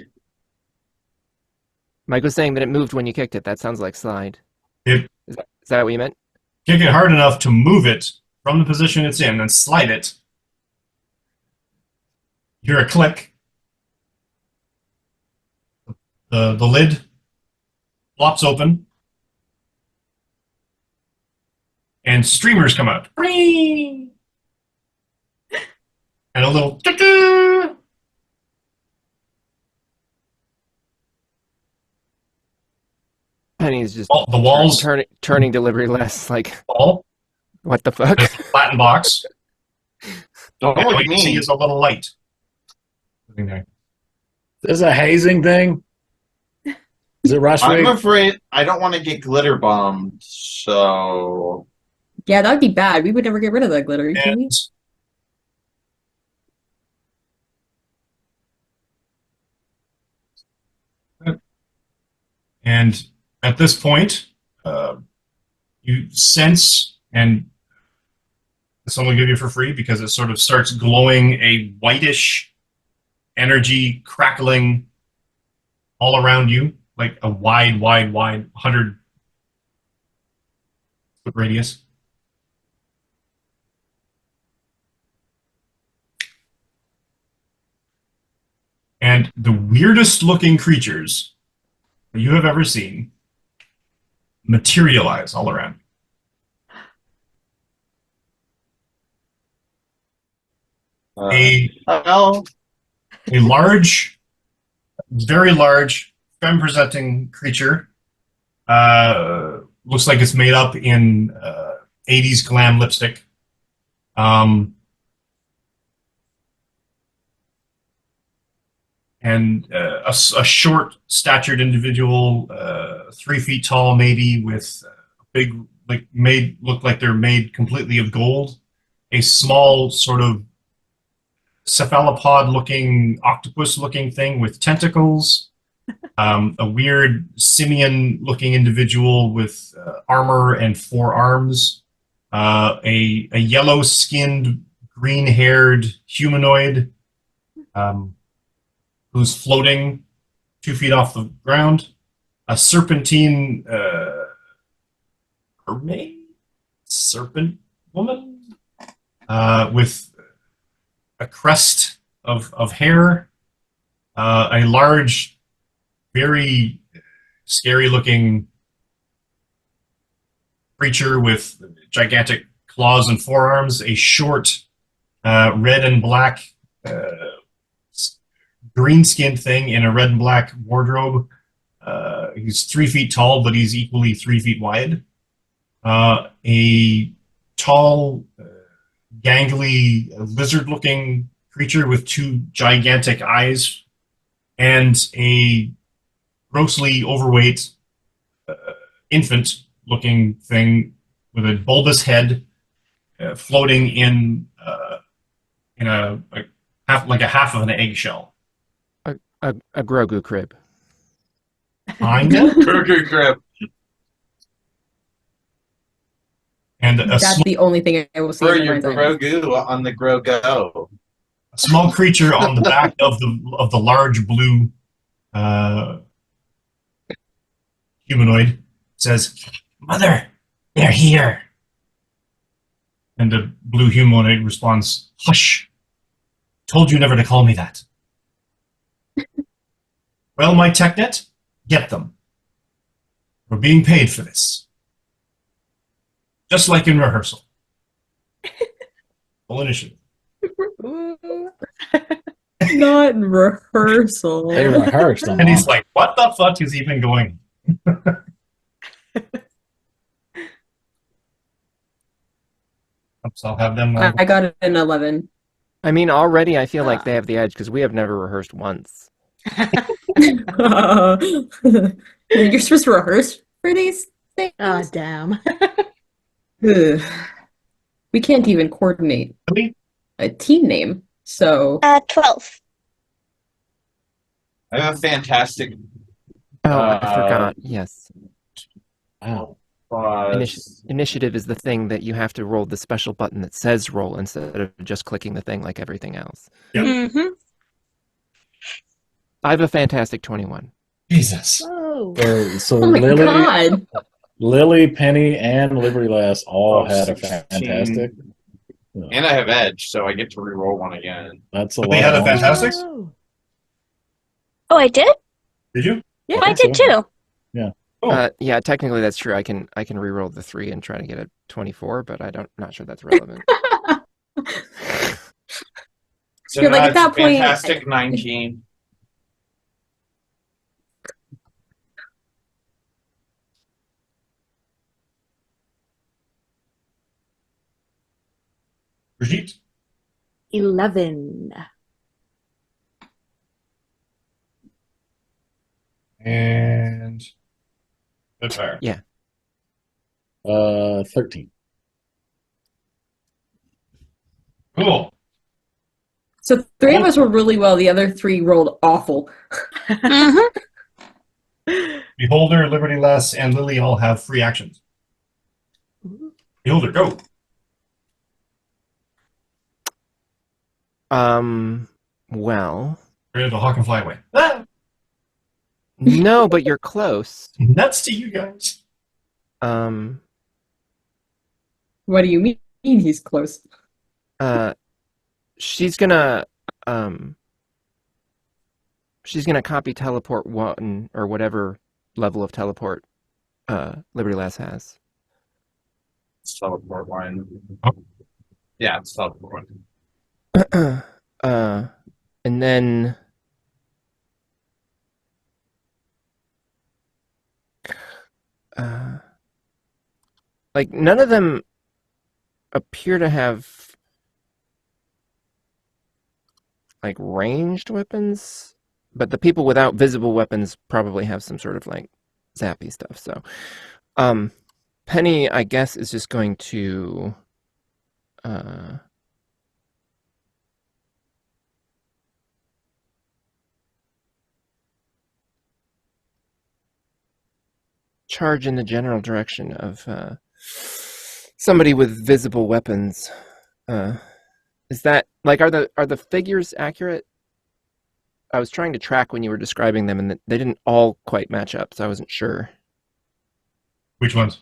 Mike was saying that it moved when you kicked it. That sounds like slide. It- Is that what you meant? Kick it hard enough to move it from the position it's in and slide it. You hear a click. The lid flops open. And streamers come out. And a little tick-a. Penny's just The walls turning delivery less. Like, fall. what the fuck? Flattened box. Don't And look what at you see me. is a little light sitting there. This is a hazing thing. Is it rush I'm week? afraid I don't want to get glitter bombed, so Yeah, that'd be bad. We would never get rid of that glitter, can we? And at this point, you sense, and this one will give you for free because it sort of starts glowing a whitish energy crackling all around you, like a wide 100-foot radius. And the weirdest looking creatures that you have ever seen materialize all around. well, A large, very large, femme-presenting creature. Looks like it's made up in 80s glam lipstick. And a short-statured individual, 3 feet tall, maybe, with big, look like they're made completely of gold. A small, sort of cephalopod-looking, octopus-looking thing with tentacles. A weird simian-looking individual with armor and 4 arms. A yellow-skinned, green-haired humanoid. Who's floating 2 feet off the ground, a serpentine mermaid, serpent woman, with a crest of hair, a large, very scary-looking creature with gigantic claws and forearms, a short, red and black green-skinned thing in a red and black wardrobe. He's 3 feet tall, but he's equally 3 feet wide. A tall, gangly, lizard-looking creature with 2 gigantic eyes, and a grossly overweight infant-looking thing with a bulbous head, floating in a half of an eggshell. A Grogu crib. Kinda. Burger Grip. And That's the only thing I will see Throw in my your mind's eye. Grogu on the Grogo. a small creature on the back of the large blue humanoid says, "Mother, they're here." And the blue humanoid responds, "Hush! Told you never to call me that." Well, my TECHNET, get them. We're being paid for this. Just like in rehearsal. Full initiative. Not in rehearsal. They rehearsed them. And he's like, what the fuck is even going on? So I'll have them. I got an 11. I mean, already I feel like they have the edge because we have never rehearsed once. You're supposed to rehearse for these things? Oh, damn. Ugh. We can't even coordinate a team name, so... 12. I have a fantastic. I forgot. Yes. Wow. Initiative is the thing that you have to roll the special button that says roll instead of just clicking the thing like everything else. Yep. Mm-hmm. I have a fantastic 21. Jesus. Oh. So Oh my god! Lily, Penny, and Liberty Lass all had a 16. fantastic. And I have edge, so I get to re-roll one again. That's a lot. They had a of fantastic? Oh. Oh, I did? Did you? Yeah, I did too. Oh. Yeah, technically that's true. I can re-roll the 3 and try to get a 24, but not sure that's relevant. So You're now like, at it's that point- fantastic 19. Brigitte? 11. And Dreadfire. Yeah. 13. Cool. So 3 of us were really well. The other 3 rolled awful. Beholder, Liberty Less, and Lily all have free actions. Beholder, go. Well, Ready to hawk and fly away. Ah! no, but you're close. Nuts to you guys. Um, What do you mean he's close? she's gonna copy teleport 1 or whatever level of teleport Liberty Lass has. It's teleport one. Oh. Yeah, it's teleport one. And then like none of them appear to have like ranged weapons, but the people without visible weapons probably have some sort of like zappy stuff. So Penny, I guess, is just going to charge in the general direction of somebody with visible weapons. Is that like are the figures accurate? I was trying to track when you were describing them, and they didn't all quite match up, so I wasn't sure. Which ones?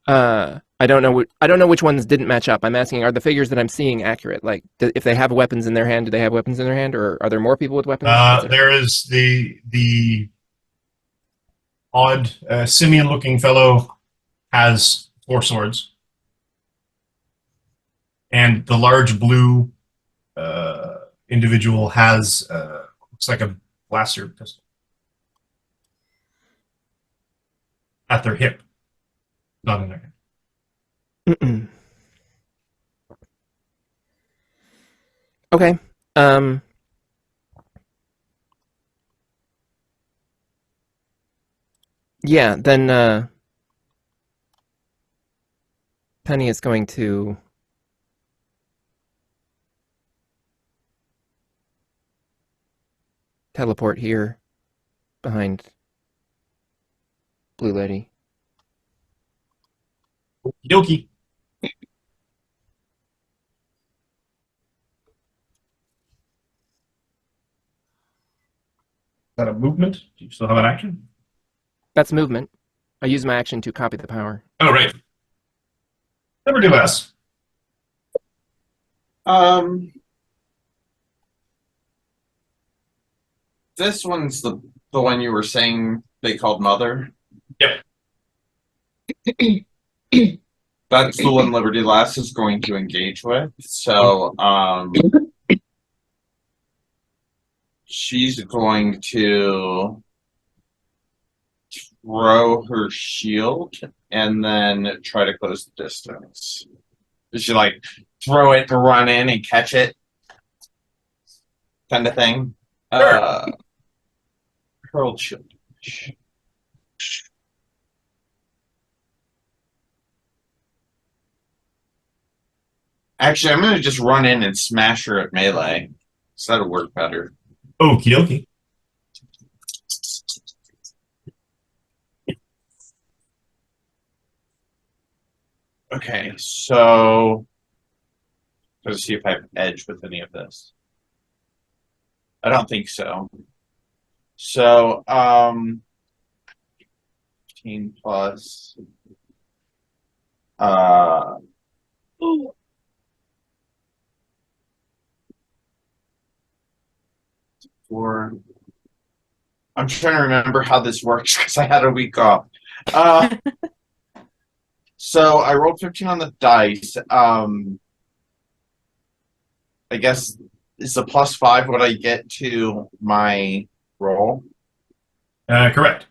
I don't know which ones didn't match up. I'm asking, are the figures that I'm seeing accurate? Like, if they have weapons in their hand, do they have weapons in their hand, or are there more people with weapons? There is the odd simian-looking fellow has 4 swords, and the large blue individual has looks like a blaster pistol at their hip, not in their hand. Okay. Yeah, then Penny is going to teleport here behind Blue Lady. Okie dokie. Is that a movement? Do you still have an action? That's movement. I use my action to copy the power. Oh, right. Liberty Less. This one's the one you were saying they called Mother. Yep. That's the one Liberty Lass is going to engage with. So, she's going to throw her shield and then try to close the distance. Does she like throw it to run in and catch it? Kind of thing. Hurled shield. Actually, I'm going to just run in and smash her at melee. So that'll work better. Okie dokie. Okay, so let's see if I have edge with any of this. I don't think so. So, 15 plus. Four. I'm trying to remember how this works because I had a week off. So I rolled 15 on the dice. I guess is the +5 what I get to my roll? Correct.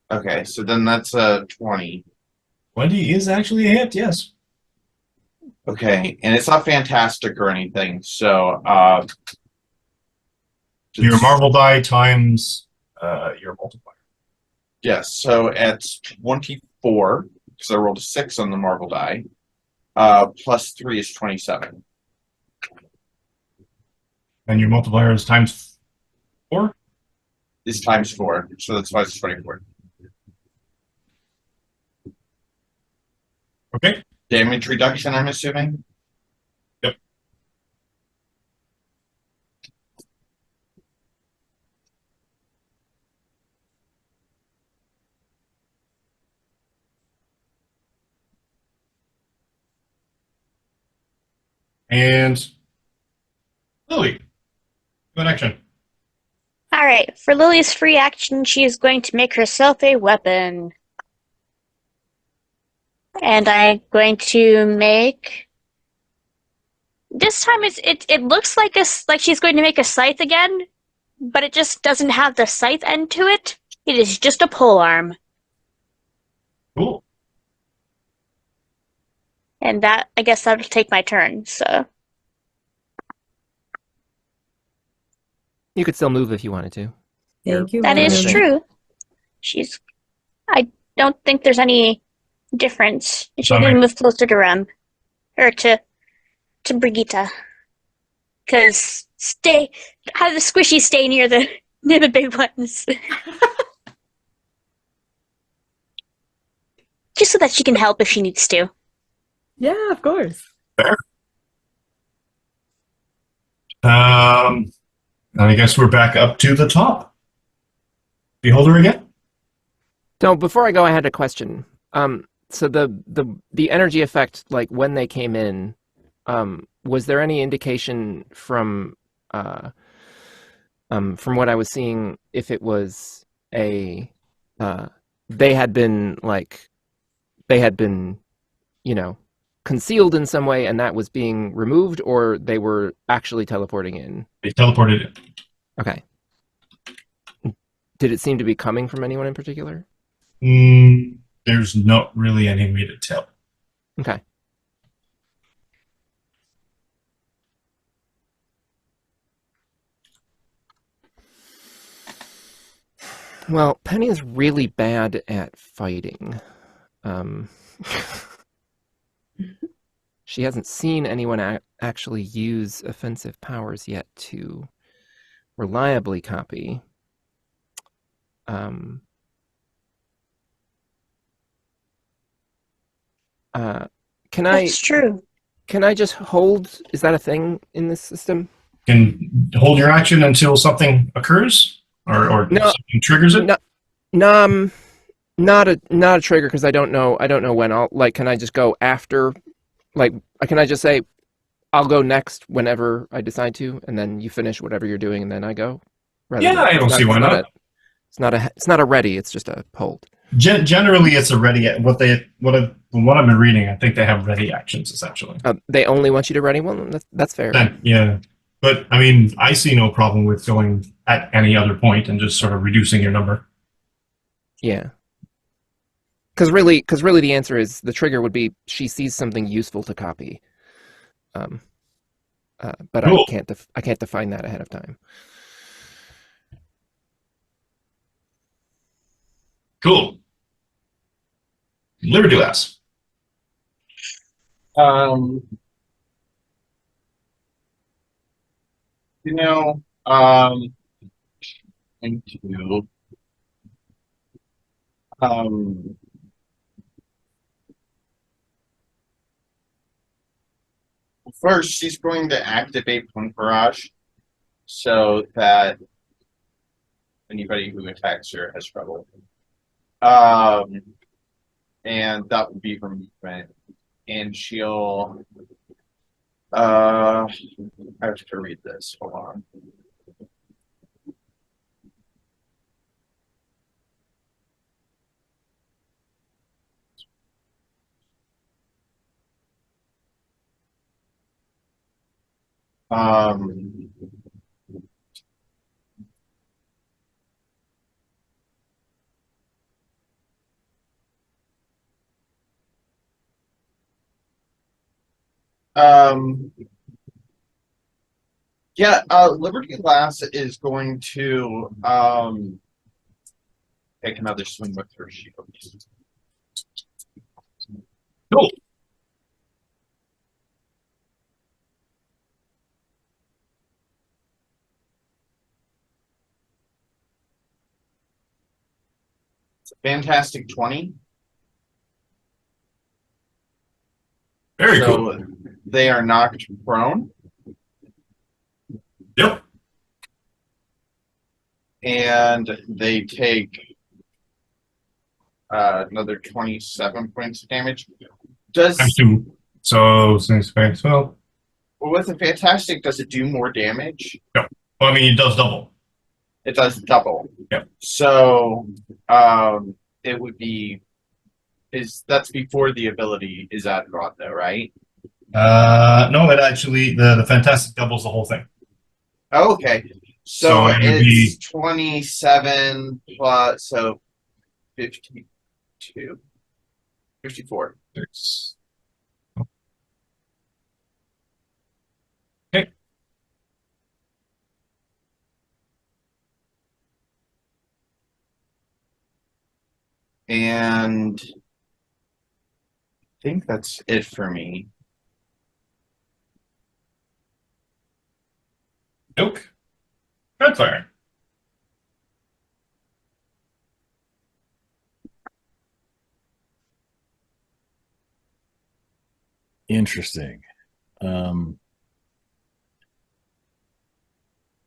Okay, so then that's a 20. 20 is actually a hit, yes. Okay, and it's not fantastic or anything, so Your marble die times your multiplier. yes, so at 24, because I rolled a 6 on the marble die, plus 3 is 27. And your multiplier is times 4? Is times 4, so that's why it's 24. Okay. Damage reduction, I'm assuming? Yep. And Lily, good action. Alright, for Lily's free action, she is going to make herself a weapon. And I'm going to make. This time it looks like she's going to make a scythe again, but it just doesn't have the scythe end to it. It is just a pole arm. Cool. And that, I guess that'll take my turn, so. You could still move if you wanted to. Thank you. That is Amazing. true. I don't think there's any difference. She's Bummer. gonna move closer to Rem. Or to Brigitte. Because have the squishy stay near the big ones. Just so that she can help if she needs to. Yeah, of course. Fair. I guess we're back up to the top. Beholder again? No, before I go, I had a question. So the energy effect, like when they came in, was there any indication from what I was seeing if it was they had been, concealed in some way and that was being removed, or they were actually teleporting in? They teleported in. Okay. Did it seem to be coming from anyone in particular? There's not really any way to tell. Okay. Well, Penny is really bad at fighting. She hasn't seen anyone actually use offensive powers yet to reliably copy. That's true. Can I just hold? Is that a thing in this system? Can hold your action until something occurs, or No. something triggers it. Not a trigger, because I don't know when I'll, can I just go after, can I just say I'll go next whenever I decide to, and then you finish whatever you're doing and then I go? Yeah, I don't see why not. It's not a ready, it's just a hold. Generally, it's a ready. From what I've been reading, I think they have ready actions essentially. They only want you to ready one. That's fair. Yeah, but I mean, I see no problem with going at any other point and just sort of reducing your number. Yeah. Because really, the answer is the trigger would be she sees something useful to copy. But cool. I can't define that ahead of time. Cool. Liberty-Lass. Into first, she's going to activate Point Barrage so that anybody who attacks her has trouble. And that would be her movement. And she'll I have to read this. Hold on. Yeah, Liberty Lass is going to take another swing with her shield. Cool. It's a fantastic 20. Very so cool. They are knocked prone. Yep. And they take another 27 points of damage. Times 2. So, since well, with a fantastic, does it do more damage? no. Well, I mean, it does double. It does double. Yep. So, it would be that's before the ability is added on, though, right? No, it actually the fantastic doubles the whole thing. Oh, okay. So it would it's be 27 plus 52, 54. Okay. And I think that's it for me. Nope. Dreadfire. Interesting.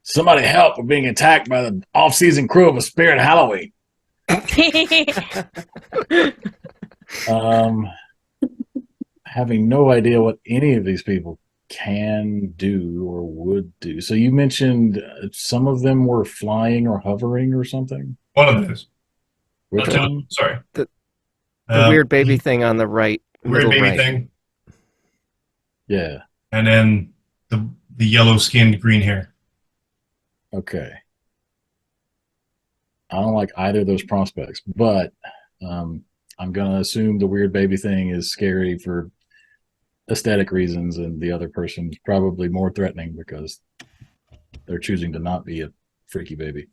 Somebody help! We're being attacked by the off-season crew of a Spirit Halloween. Having no idea what any of these people can do or would do. So you mentioned some of them were flying or hovering or something? One of those. Which one? Sorry. The weird baby thing on the right. Weird baby right. thing. Yeah. And then the yellow-skinned green hair. Okay. I don't like either of those prospects, but I'm going to assume the weird baby thing is scary for aesthetic reasons, and the other person's probably more threatening because they're choosing to not be a freaky baby.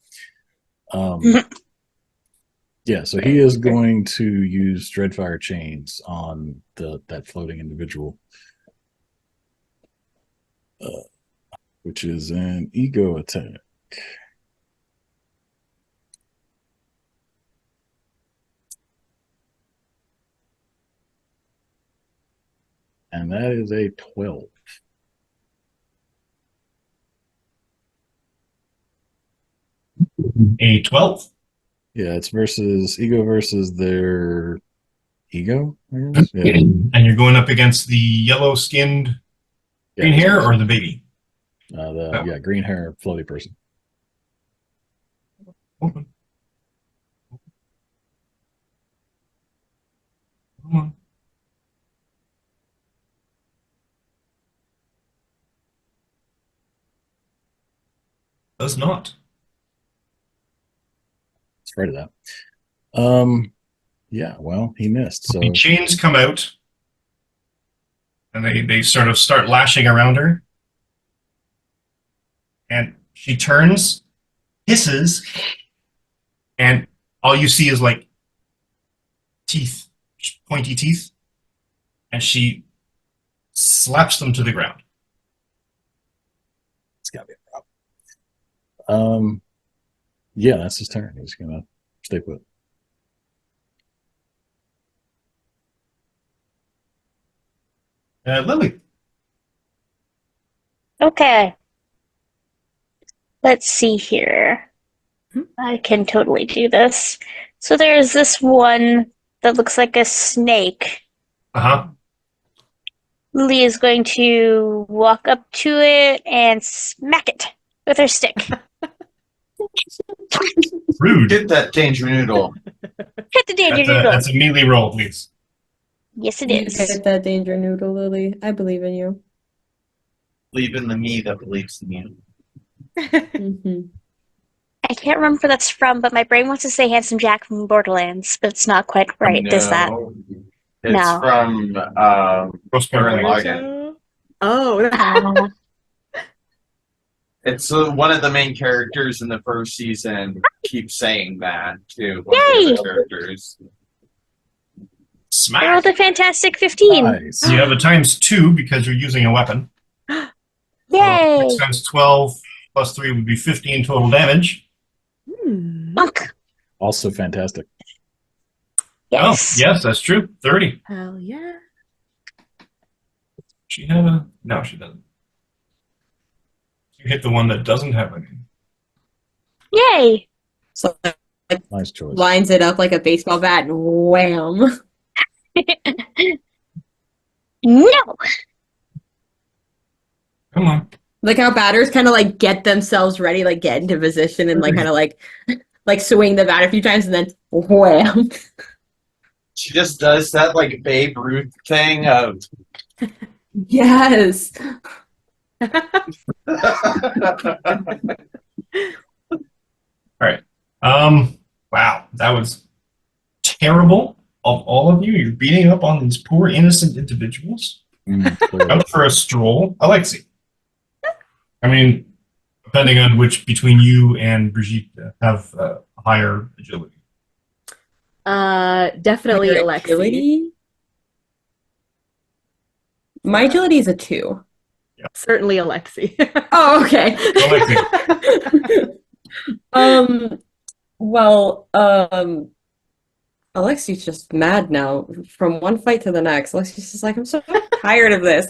Yeah, so he is going to use Dreadfire chains on that floating individual, which is an ego attack. And that is a 12. A 12? Yeah, it's ego versus their ego, I guess? Yeah. And you're going up against the yellow-skinned green hair or the baby? Yeah, green hair floaty person. Open. Come on. Does not. Afraid of that. Yeah, well, he missed. So the chains come out, and they sort of start lashing around her, and she turns, hisses, and all you see is like teeth, pointy teeth, and she slaps them to the ground. it's gotta be a problem. Yeah, that's his turn. He's gonna stay put. Lily. Okay. Let's see here. I can totally do this. So there's this one that looks like a snake. Uh-huh. Lily is going to walk up to it and smack it with her stick. Rude. Hit that danger noodle. Hit the danger noodle. That's a melee roll, please. Yes, it You is. hit that danger noodle, Lily. I believe in you. Believe in the me that believes in you. Mm-hmm. I can't remember where that's from, but my brain wants to say Handsome Jack from Borderlands, but it's not quite right. Does that? It's No. from Gross Aaron Point. Logan. Oh, It's one of the main characters in the first season keeps saying that to one Yay! of the other characters. They're all Smack! the Fantastic 15. Nice. You have a ×2 because you're using a weapon. Yay! 6 times 12 plus 3 would be 15 total damage. Monk. Also fantastic. Yes. Oh, yes, that's true. 30. hell yeah. She had a... No, she doesn't. You hit the one that doesn't have any. Yay! So Nice choice. lines it up like a baseball bat and wham. No! Come on. Like how batters kind of like get themselves ready, like get into position and like kind of like swing the bat a few times and then wham. She just does that like Babe Ruth thing of Yes. Wow, that was terrible of all of you. You're beating up on these poor innocent individuals. Clearly. Out for a stroll. Alexi. I mean, depending on which between you and Brigitte have higher agility. Definitely Higher Alexi. agility? My agility is a 2. Certainly Alexi. Oh, okay. Alexi. Well, Alexi's just mad now from one fight to the next. Alexi's just like, I'm so tired of this.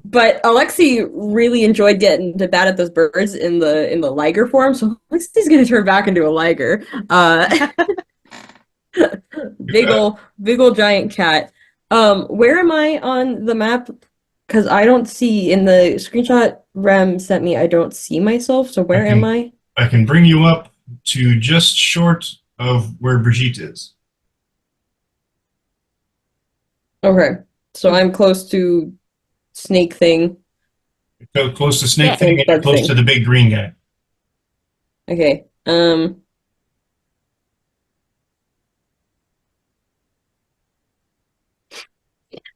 But Alexi really enjoyed getting to bat at those birds in the liger form, so Alexi's gonna turn back into a liger. Big ol' giant cat. Where am I on the map? Because I don't see in the screenshot Rem sent me, I don't see myself, so where am I? I can bring you up to just short of where Brigitte is. Okay. So I'm close to snake thing. Go close to Snake Yeah, Thing and bug close thing. to the big green guy. Okay.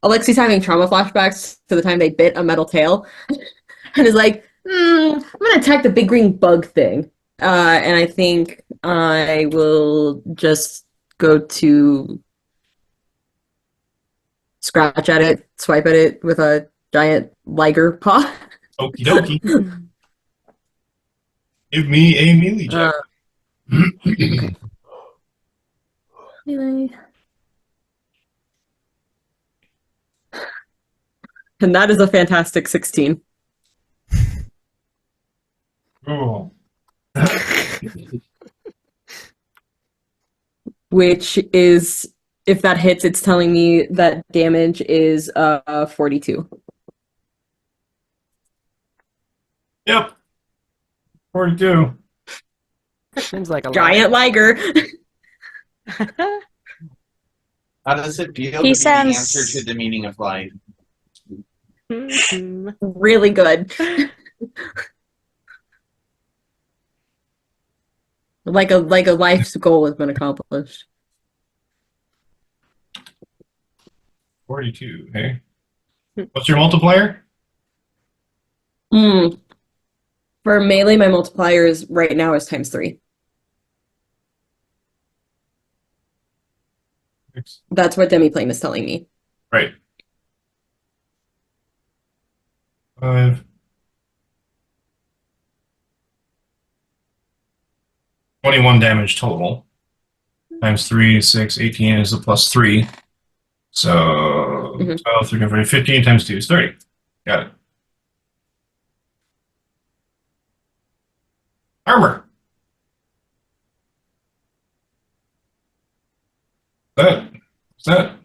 Alexi's having trauma flashbacks to the time they bit a metal tail and is like, I'm gonna attack the big green bug thing. And I think I will just go to scratch at it, swipe at it with a giant liger paw. Okie dokie. Give me a melee check. And that is a fantastic 16. Oh. Which is, if that hits, it's telling me that damage is 42. Yep. 42. Seems like a lot. Giant liger. how does it feel to He be the sounds- answer to the meaning of life? Really good. Like a life's goal has been accomplished. 42, hey? What's your multiplier? For melee, my multiplier is right now is ×3. That's what Demiplane is telling me. Right. 5. 21 damage total. ×3, 6, 18 is the +3. So, 12, 13, 14, 15 times 2 is 30. Got it. Armor. What's that?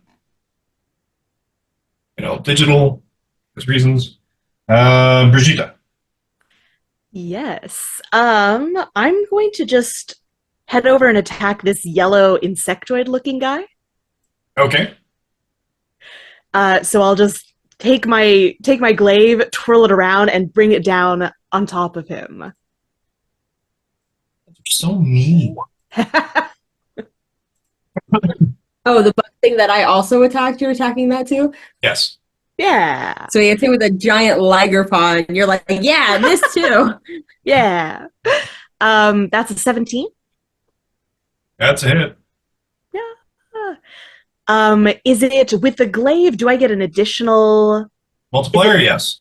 Digital. There's reasons. Brigitte. Yes. I'm going to just head over and attack this yellow insectoid looking guy. Okay. So I'll just take my glaive, twirl it around, and bring it down on top of him. You're so mean. Oh, the bug thing that I also attacked, you're attacking that too? Yes. Yeah. So he hits it with a giant liger paw, and you're like, yeah, this too. Yeah. That's a 17. That's a hit. Is it with the glaive? Do I get an additional? Multiplier, yes.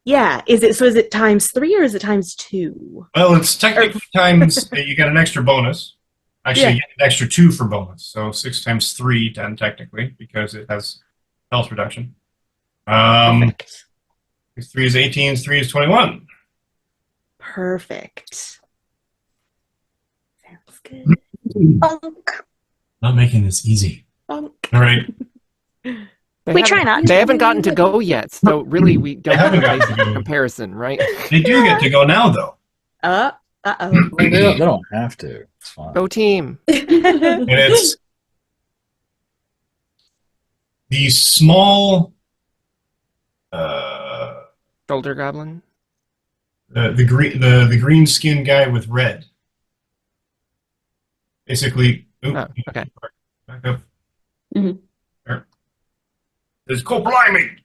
Yeah. Is it times 3 or is it times 2? Well, it's technically times, you get an extra bonus. Actually, Yeah. you get an extra 2 for bonus. So 6 times 3, 10 technically, because it has health reduction. Perfect. 3 is 18, 3 is 21. Perfect. Sounds good. Not making this easy. Bonk. All right. We try not They to. haven't gotten to go yet, so really we don't have haven't a gotten basic to go. comparison, right? They do get to go now, though. Uh-oh. They don't have to. It's fine. Go team. And it's the small, Shoulder goblin. the green skinned guy with red. Basically, Oh, okay. back up. Mhm. There. There's blimey!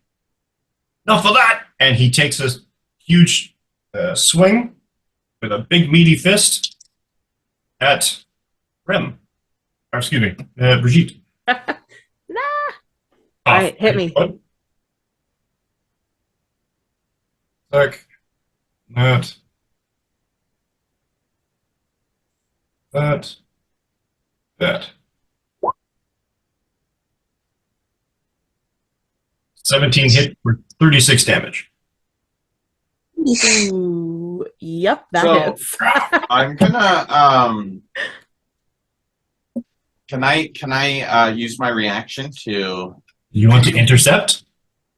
Enough of that! And he takes a huge swing with a big meaty fist at Rem. Or excuse me, Brigitte. Nah. All right, hit me. Like that. That. That. 17 hit for 36 damage. Ooh, yep, that So- hits. I'm gonna Can I use my reaction to? You want to intercept?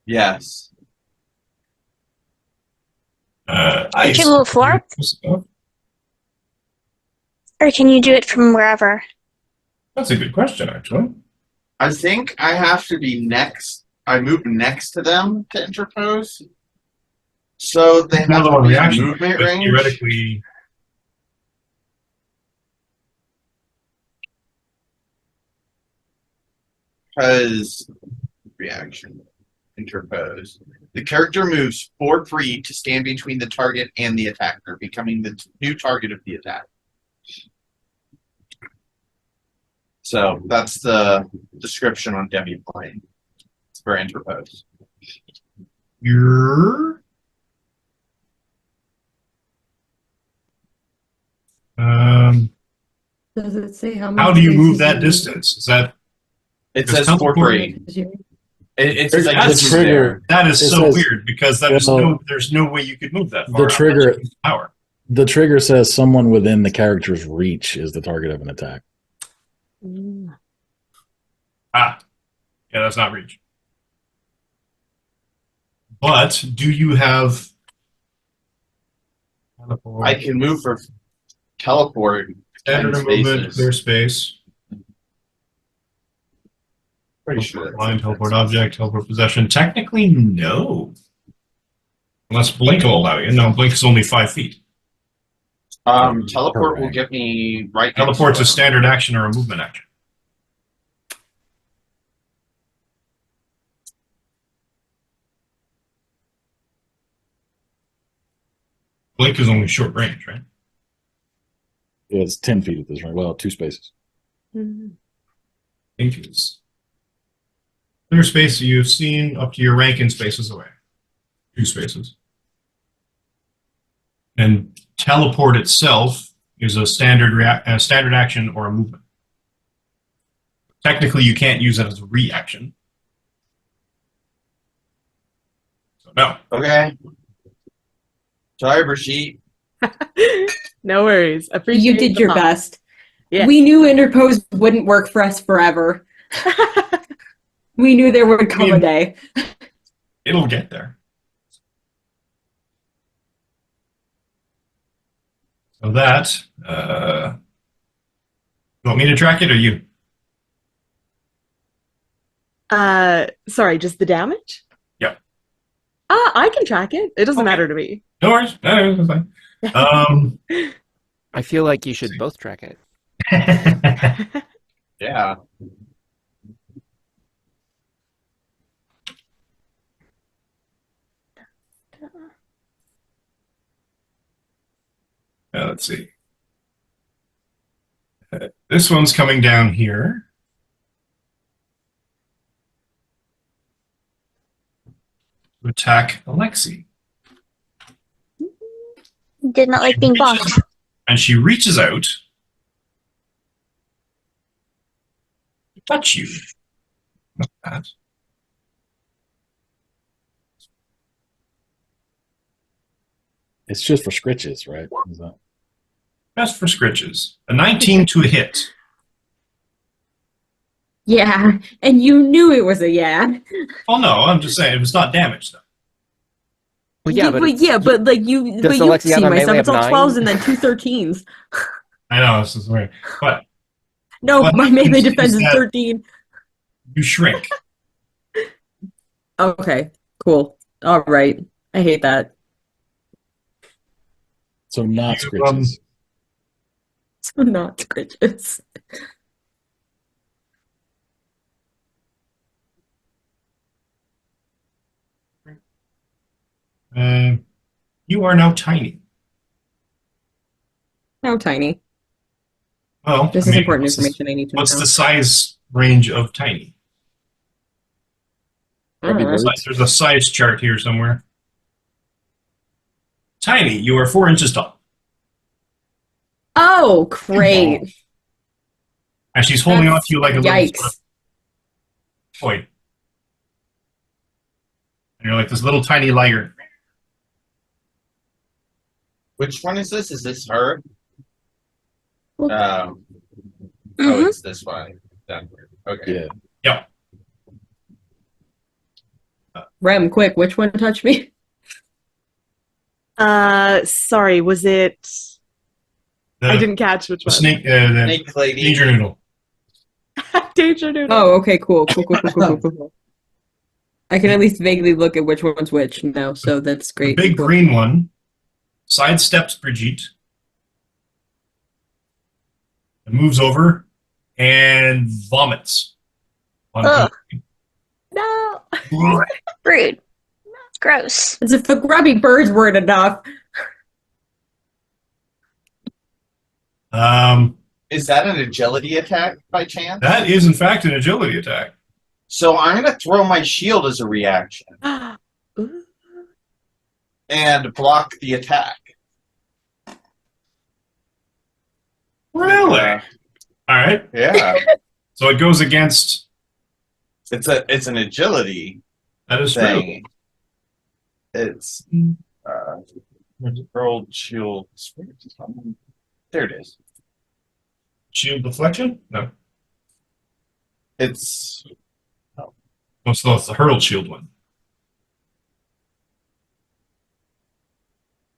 Yes. Did you move forward? Or can you do it from wherever? That's a good question, actually. I think I have to be next. I move next to them to interpose. So they have Another to one be reaction, in movement but range. theoretically, Because reaction, interpose. The character moves 4 free to stand between the target and the attacker, becoming the new target of the attack. So that's the description on Demiplane. It's for interpose. you're. Does it say how How much do you space move is that in- distance? Is that It Does says 4 teleport free. It says I That's just trigger. that is It so says- weird because there's no way you could move that far. The trigger- unless you use power. The trigger says someone within the character's reach is the target of an attack. Ah, yeah, that's not reach. But do you have? I can move for teleport. Standard 10 movement, spaces. clear space. Pretty sure that's Line, teleport object, teleport possession. Technically, no. Unless Blink will allow you. No, Blink is only 5 feet. Teleport will Correct. get me right. next Teleport's to a them. standard action or a movement action. Blink is only short range, right? It's 10 feet at this rate. Well, 2 spaces. Blink is clear space you've seen up to your rank in spaces away. 2 spaces. And teleport itself is a standard action or a movement. Technically, you can't use it as a reaction. So no. Okay. Sorry, Brigitte. No worries. Appreciate You did the your pop. best. Yeah. We knew interpose wouldn't work for us forever. We knew there would come a day. It'll get there. So that, you want me to track it or you? Sorry, just the damage? Yep. I can track it. It doesn't Okay. matter to me. No worries. No, that's fine. I feel like you should both track it. Yeah. Let's see. This one's coming down here. To attack Alexi. Did not like being bonked. And she reaches out to touch you. Not that. It's just for scritches, right? Is that... Best for scritches. A 19 to a hit. Yeah, and you knew it was a yeah. Well, no, I'm just saying, it's not damage, though. Well, yeah, but like you, Does but you Alexi see have a my stuff. melee It's of all 9? 12s and then 2 13s. I know, this is weird. But No, what my melee happens defense is is that 13. you shrink. Okay, cool. All right. I hate that. So not You, scritches. So not scritches. You are now tiny. How tiny. Well, This I is mean, important what's information I need to What's know. the size range of tiny? Probably Uh, birds. There's a size chart here somewhere. Tiny, you are 4 inches tall. Oh, great. And she's holding on to you like a little sort Yikes. of toy. And you're like this little tiny liger. Which one is this? Is this her? Well- Oh, Mhm. it's this one. Down here. Okay. Yeah. Rem, quick, which one touched me? Sorry, was it? The, I didn't catch which the one. snake, the Snake lady. danger noodle. Danger Noodle. Oh, okay, cool. Cool. I can at least vaguely look at which one's which now, so that's The great. big Cool. green one sidesteps Brigitte. And moves over and vomits. On Ugh. No. Rude. Gross. As if the grubby birds weren't enough. Is that an agility attack by chance? That is, in fact, an agility attack. So I'm going to throw my shield as a reaction Ooh. and block the attack. Really? Uh, All right. yeah. So it goes against. It's an agility That is true. thing. It's rolled shield. There it is. Shield deflection? No. It's Oh, so it's the hurled shield one.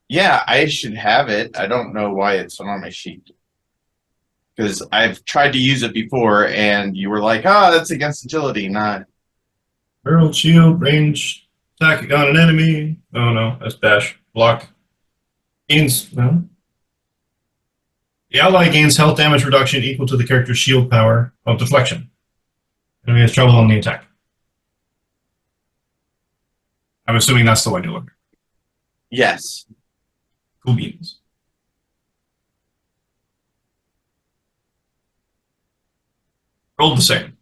yeah. I should have it. I don't know why it's not on my sheet because I've tried to use it before, and you were like, "Ah, that's against agility, not." Hurled shield, range, attack on an enemy. Oh no, that's dash. Block. Gains. No. The ally gains health damage reduction equal to the character's shield power of deflection. Enemy has trouble on the attack. I'm assuming that's the one you're looking. Yes. Cool beans. Rolled the same.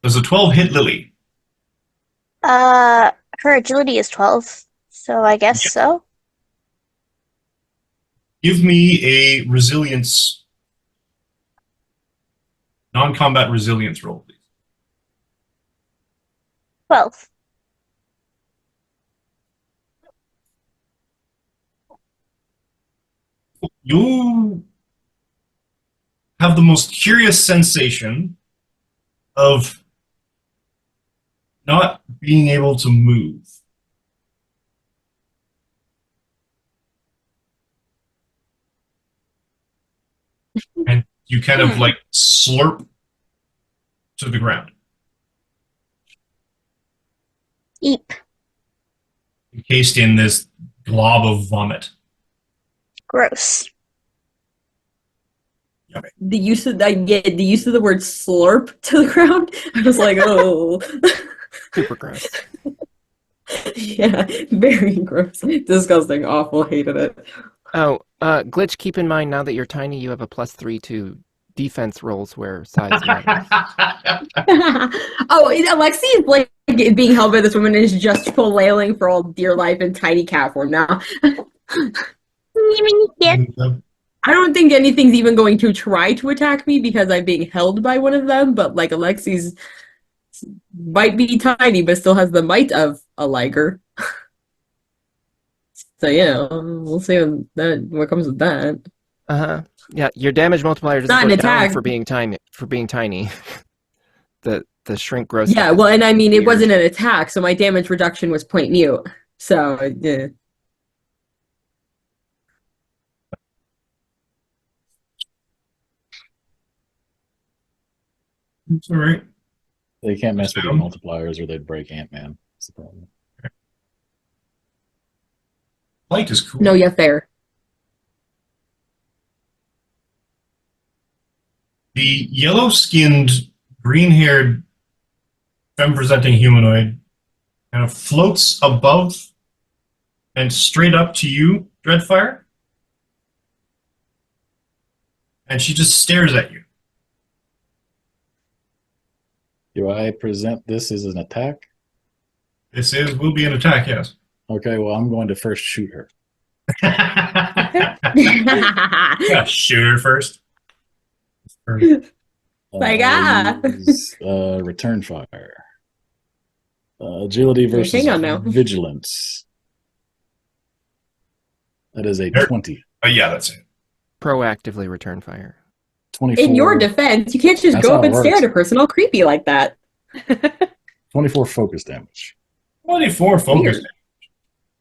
Does a 12 hit Lily? Her agility is 12, so I guess Yep. so. Give me a resilience, non-combat resilience roll, please. 12. You have the most curious sensation of not being able to move. And you kind of like slurp to the ground, Eep. encased in this glob of vomit. Gross. The use of the word slurp to the ground. I was like, oh. Super gross. Yeah, very gross. Disgusting, awful, hated it. Oh, Glitch, keep in mind now that you're tiny, you have a +3 to defense rolls where size matters. Oh, Alexi is like being held by this woman and is just flailing for all dear life in tiny cat form now. I don't think anything's even going to try to attack me because I'm being held by one of them, but like Alexi's might be tiny but still has the might of a liger. So yeah, we'll see what comes with that. Uh-huh. Yeah, your damage multiplier doesn't Not go an down attack. for being tiny. the shrink grows. Yeah, well, and I mean, it Weird. wasn't an attack, so my damage reduction was point mute. So, yeah. It's all right. They can't mess with your multipliers or they'd break Ant-Man. That's the problem. Light is cool. No, yeah, fair. The yellow-skinned, green-haired, femme-presenting humanoid kind of floats above and straight up to you, Dreadfire. And she just stares at you. Do I present this as an attack? Will be an attack, yes. Okay, well, I'm going to first shoot her. Yeah, shoot her first. Like, return fire. Agility versus Hang on now. vigilance. That is a There- 20. Yeah, that's it. Proactively return fire. 24, In your defense, you can't just That's go how up it and stare works. at a person all creepy like that. 24 focus damage. 24 focus. Weird.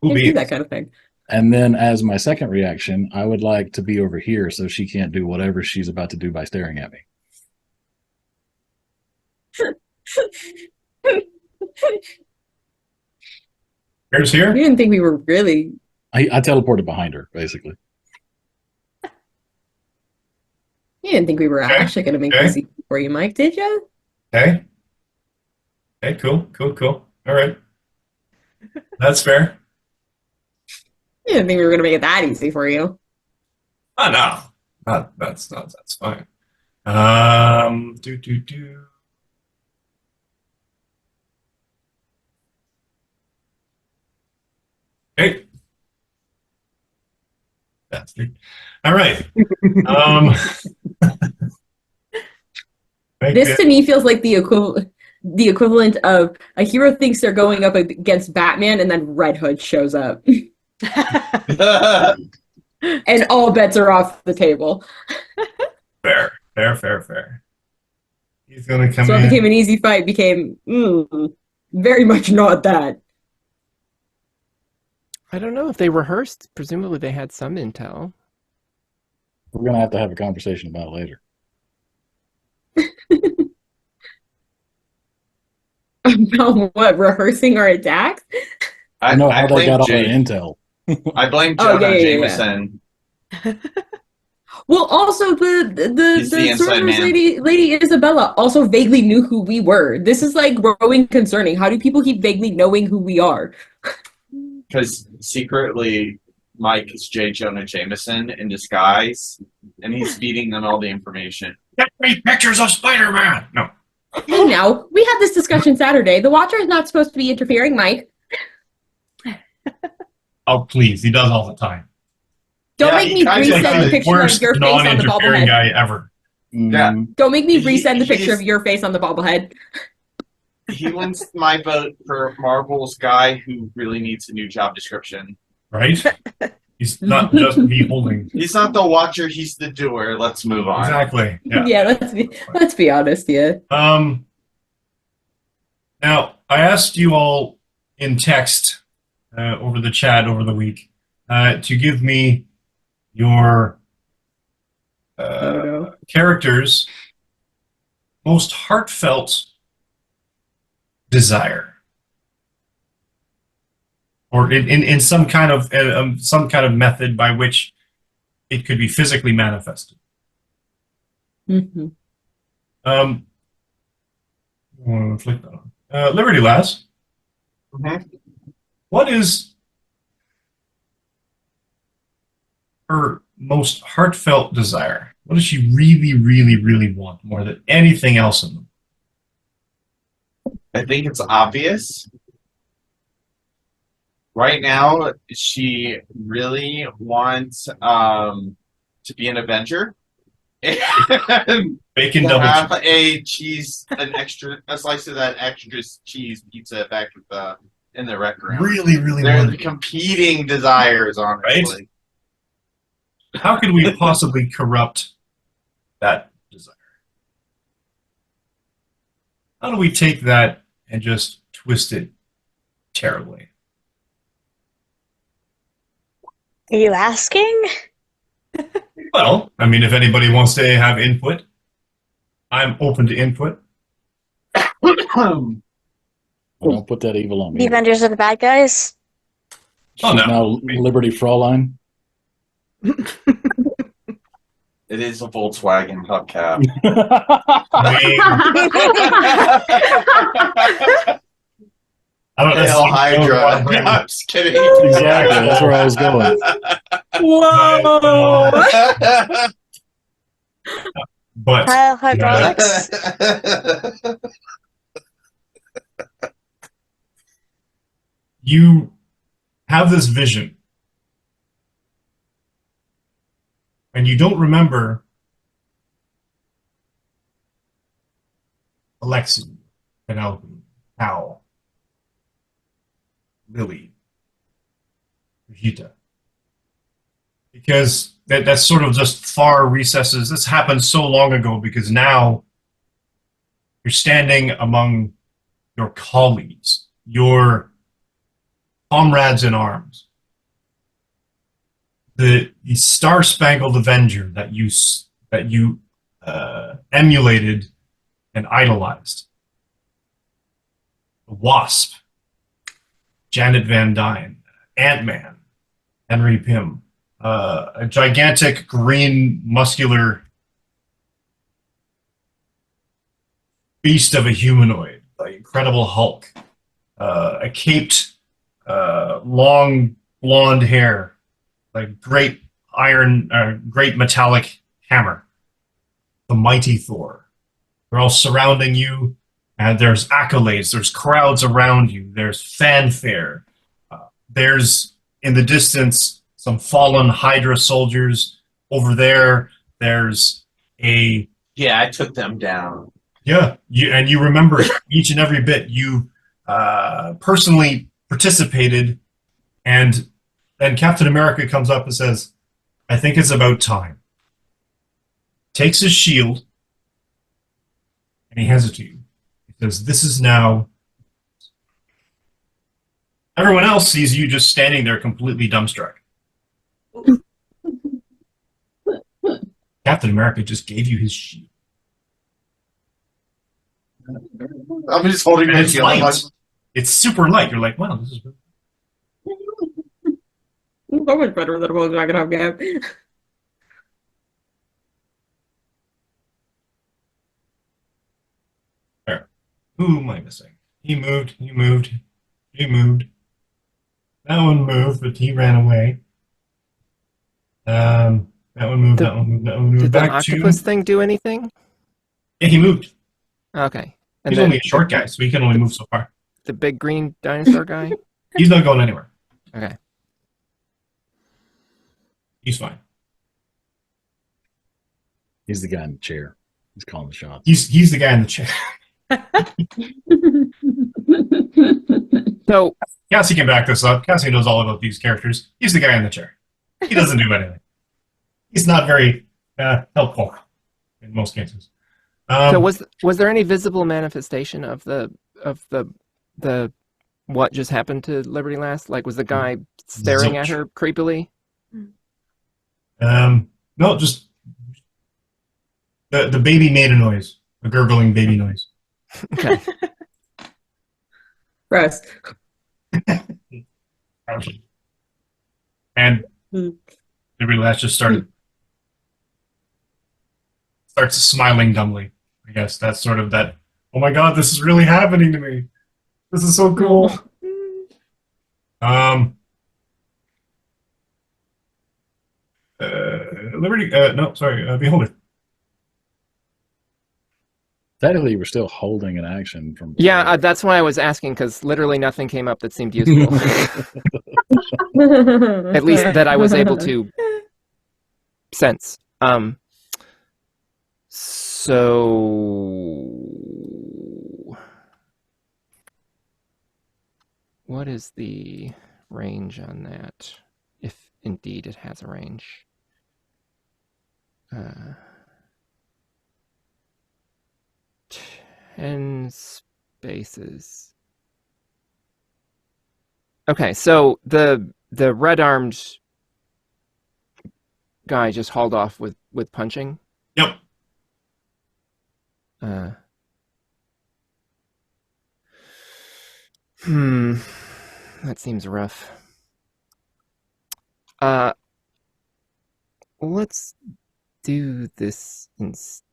Will Can't be do it. that kind of thing. And then as my second reaction, I would like to be over here so she can't do whatever she's about to do by staring at me. Here's You here. didn't think we were really... I teleported behind her, basically. You didn't think we were Okay. actually going to make Okay. this easy for you, Mike, did you? Okay. Okay, cool. All right. That's fair. You didn't think we were going to make it that easy for you. Oh, no. That's fine. Do. Okay. That's it. All right. This to me feels like the equivalent of a hero thinks they're going up against Batman and then Red Hood shows up. And all bets are off the table. Fair. He's gonna come So in. what became an easy fight became very much not that. I don't know if they rehearsed. Presumably they had some intel. We're going to have a conversation about it later. About what, rehearsing our attacks? I know how they blame got all Jay- that intel. I blame Oh, Jonah yeah. Jameson. Well, also the He's the inside sorceress man. lady Isabella also vaguely knew who we were. This is like growing concerning. How do people keep vaguely knowing who we are? Because secretly, Mike is J. Jonah Jameson in disguise, and he's feeding them all the information. Get me pictures of Spider-Man. No. Hey, now we had this discussion Saturday. The Watcher is not supposed to be interfering, Mike. Oh, please. He does all the time. Don't Yeah, make he me kinda resend does. the picture Worst of your face on the non-interfering bobblehead. guy ever. Yeah. Don't make me He- resend the picture he's- of your face on the bobblehead. He wins my vote for Marvel's guy who really needs a new job description. Right? He's not just beholding. He's not the watcher, he's the doer. Let's move on. Exactly. Yeah. Yeah, let's be honest, yeah. Now, I asked you all in text over the chat over the week to give me your character's most heartfelt desire, or in some kind of method by which it could be physically manifested. Mm-hmm. I want to flick that on. Liberty Lass, Mhm. what is her most heartfelt desire? What does she really, really, really want more than anything else in them? I think it's obvious. Right now, she really wants to be an Avenger. And Bacon to double have cheese. a slice of that extra cheese pizza back in the rec room. Really, really They're want the it. competing desires, honestly. How could we possibly corrupt that desire? How do we take that and just twist it terribly? Are you asking? Well, I mean, if anybody wants to have input, I'm open to input. Well, don't put that evil on The me. Avengers are the bad guys? Oh, She's no. now Liberty Fraulein. It is a Volkswagen hubcap. I don't Hail know. Hydra. No, I'm just kidding. Exactly, that's where I was going. Whoa! But Kyle Hydraulics? you have this vision, and you don't remember Alexi, Penelope, Hal, Lily, Brigitte. Because that's sort of just far recesses. This happened so long ago because now you're standing among your colleagues, your comrades in arms. The Star-Spangled Avenger that you emulated and idolized. The Wasp, Janet Van Dyne, Ant-Man, Henry Pym, a gigantic green muscular beast of a humanoid, the Incredible Hulk, a caped, long blonde hair, like great metallic hammer, the mighty Thor. They're all surrounding you, and there's accolades, there's crowds around you, there's fanfare, there's in the distance some fallen Hydra soldiers. Over there, there's a... Yeah, I took them down. Yeah, you remember each and every bit. You personally participated, and then Captain America comes up and says, I think it's about time. Takes his shield, and he hands it to you. He says, this is now... Everyone else sees you just standing there completely dumbstruck. Captain America just gave you his shield. I'm just holding And my it's shield. I'm light. like, It's super light. You're like, wow, this is... So much better than a Volkswagen hubcap. There. Who am I missing? He moved. He moved. He moved. That one moved, but he ran away. That one moved. That one moved. That one moved. Did the Back octopus to... thing do anything? Yeah, he moved. Okay. And He's then only a short guy, so he can only move so far. the big green dinosaur guy? He's not going anywhere. Okay. He's fine. He's the guy in the chair. He's calling the shots. He's the guy in the chair. So Cassie can back this up. Cassie knows all about these characters. He's the guy in the chair. He doesn't do anything. He's not very helpful in most cases. so was there any visible manifestation of the what just happened to Liberty Last? Like, was the guy staring at her creepily? No, just the baby made a noise, a gurgling baby noise. Okay. Gross. And Liberty Last just starts smiling dumbly. I guess that's sort of that. Oh my God, this is really happening to me. This is so cool. Liberty. No, sorry. Beholder. Technically, you were still holding an action from. Yeah, that's why I was asking, because literally nothing came up that seemed useful. At least that I was able to sense. So what is the range on that? If indeed it has a range. 10 spaces. Okay, so the red-armed guy just hauled off with punching. Yep. That seems rough. Let's do this instead.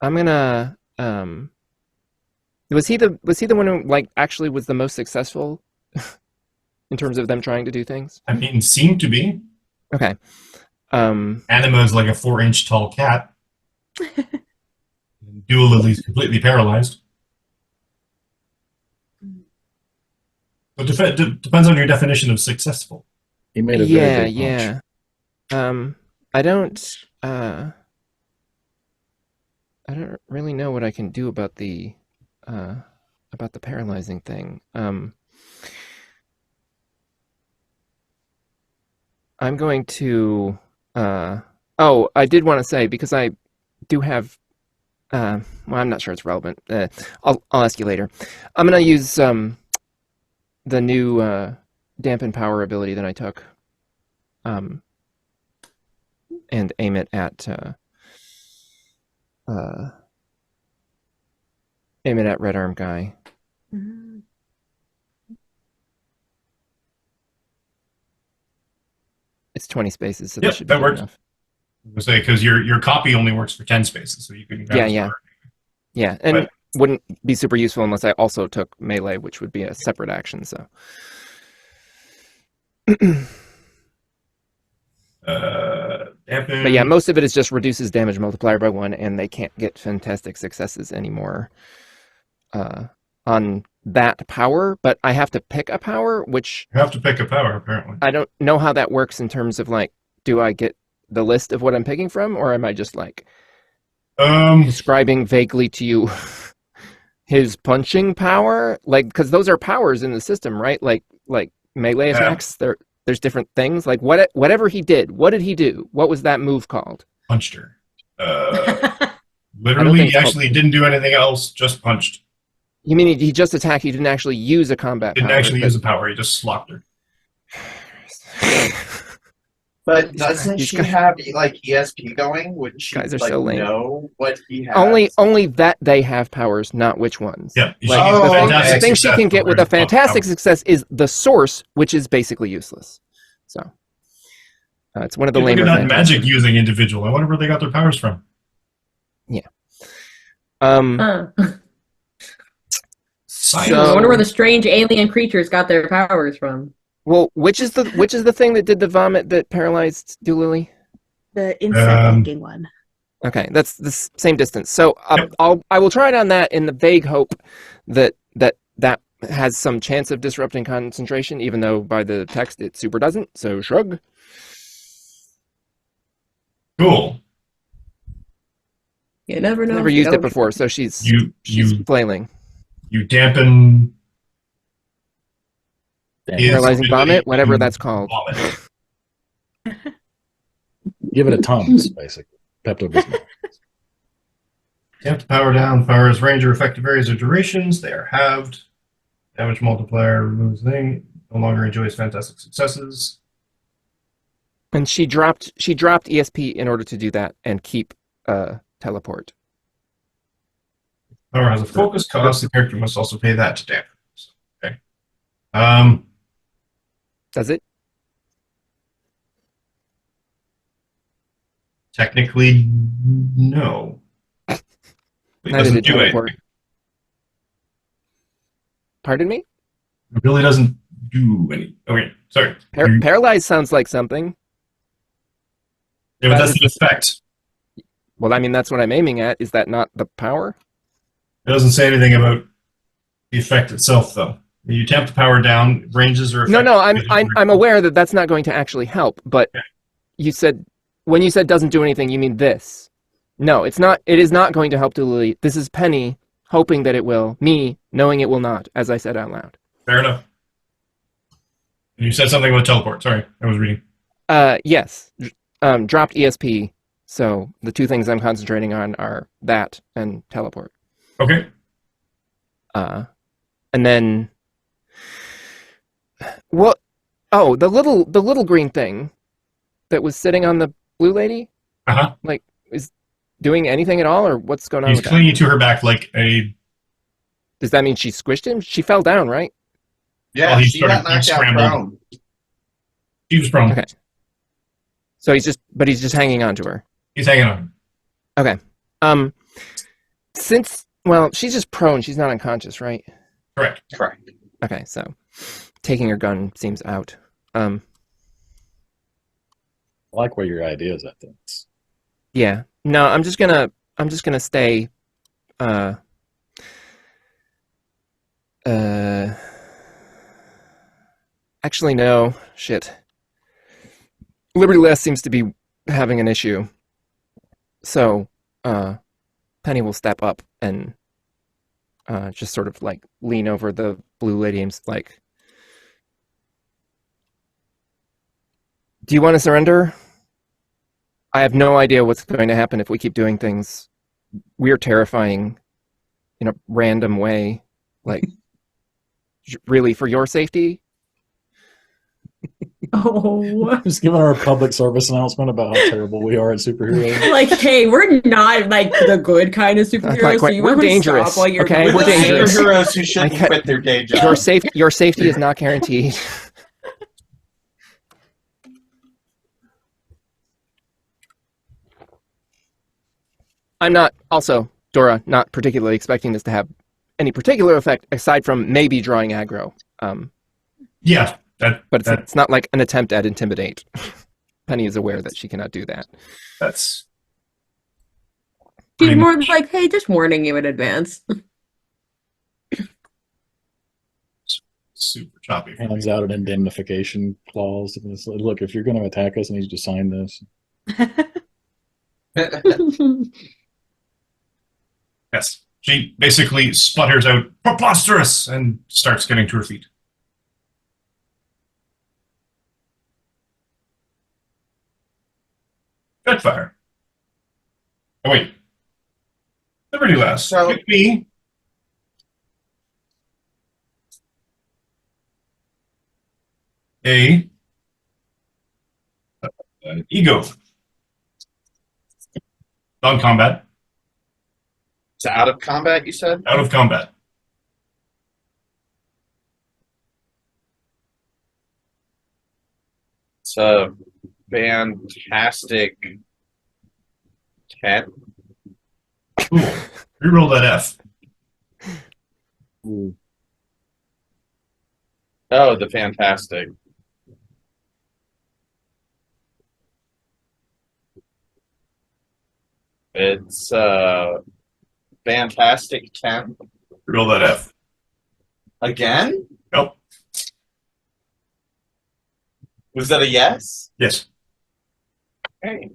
I'm gonna was he the one who like actually was the most successful in terms of them trying to do things? I mean, seemed to be. Okay. Anima is like a 4-inch tall cat. Dualily's completely paralyzed. But depends on your definition of successful. He made a very big punch. I don't really know what I can do about the paralyzing thing. I'm going to oh, I did want to say, because I do have well, I'm not sure it's relevant. I'll ask you later. I'm going to use the new dampen power ability that I took and aim it at red arm guy. Mm-hmm. It's 20 spaces, so Yep, that should be that good works. enough. I was say, because your copy only works for 10 spaces, so you can Yeah, and But- wouldn't be super useful unless I also took melee, which would be a separate action. So dampen. but yeah, most of it is just reduces damage multiplier by 1, and they can't get fantastic successes anymore on that power. But I have to pick a power, which You have to pick a power, apparently. I don't know how that works in terms of like, do I get the list of what I'm picking from, or am I just like describing vaguely to you his punching power? Like, because those are powers in the system, right? Like melee attacks. There's different things. Like whatever he did, what did he do? What was that move called? Punched her. I don't Literally, think he it's actually didn't do anything else, just punched. You mean he just attacked? He didn't actually use a combat Didn't power? actually use a power, he just slopped her. But doesn't These she guys- have like ESP going? Would she Guys are like so lame. know what he has? Only that they have powers, not which ones. Yeah, she Like, used the the fantastic thing she success can get with a for her fantastic power. success is the source, which is basically useless. So it's one of the Look at lamer that fantastic. magic using individual. I wonder where they got their powers from. Huh. Science. I wonder where the So, strange alien creatures got their powers from. well, which is the thing that did the vomit that paralyzed Dualily? The insect-looking one. Okay, that's the same distance. So Yep. I will try it on that in the vague hope that has some chance of disrupting concentration, even though by the text it super doesn't. So shrug. Cool. You never know. Never used it before, so she's You flailing. dampen Damn. his Paralyzing ability vomit, whatever to that's called. vomit. Give it a Tums, basically. Pepto-Bismol. You have to power down. Powers, range, or effective areas or durations. They are halved. Damage multiplier removes thing. No longer enjoys fantastic successes. And she dropped ESP in order to do that and keep teleport. Power has a focus cost. The character must also pay that to dampen. Okay. Does it? Technically, no. It Neither doesn't did do teleport. anything. Pardon me? It really doesn't do any. Okay, sorry. Paralyzed sounds like something. Yeah, but that's the effect. Well, I mean, that's what I'm aiming at. Is that not the power? It doesn't say anything about the effect itself, though. When you tamp the power down, ranges are No, I'm aware that that's not going to actually help. But you said when you said doesn't do anything, you mean this. No, it's not. It is not going to help Dualily. This is Penny hoping that it will. Me knowing it will not, as I said out loud. Fair enough. And you said something about teleport. Sorry, I was reading. Yes. Dropped ESP. So the two things I'm concentrating on are that and teleport. Okay. And then what? Oh, the little green thing that was sitting on the blue lady. Like, is doing anything at all, or what's going on? He's with clinging to her back like a. Does that mean she squished him? She fell down, right? Yeah, he she got knocked out scrambled. prone. He was prone. Okay. So he's just hanging on to her. He's hanging on. Okay. She's just prone. She's not unconscious, right? Correct. Okay, so taking her gun seems out. I like where your idea is at things. Yeah. No, I'm just gonna stay. Actually, no. Shit. Liberty Last seems to be having an issue. So, Penny will step up and just sort of like lean over the blue lady and like, do you want to surrender? I have no idea what's going to happen if we keep doing things we're terrifying in a random way. Like, really, for your safety? Oh. Just giving our public service announcement about how terrible we are at superheroes. Like, hey, we're not like the good kind of superheroes. So you we're want to dangerous. stop while you're Okay, doing we're this? dangerous. Superheroes who shouldn't quit their day job. Your safety is not guaranteed. I'm not, also, Dora, not particularly expecting this to have any particular effect aside from maybe drawing aggro. Yeah. But it's not like an attempt at intimidate. Penny is aware that she cannot do that. That's. She's more like, hey, just warning you in advance. Super choppy. Hands out an indemnification clause. And it's like, look, if you're going to attack us, I need you to sign this. Yes. She basically sputters out, preposterous, and starts getting to her feet. Dreadfire. Oh, wait. Liberty Last. So- Pick me. An ego. Non-combat. It's out of combat, you said? Out of combat. It's a fantastic 10. Cool. Reroll that F. Ooh. Oh, the fantastic. It's fantastic 10. Reroll that F. Again? Nope. Was that a yes? Yes. Okay.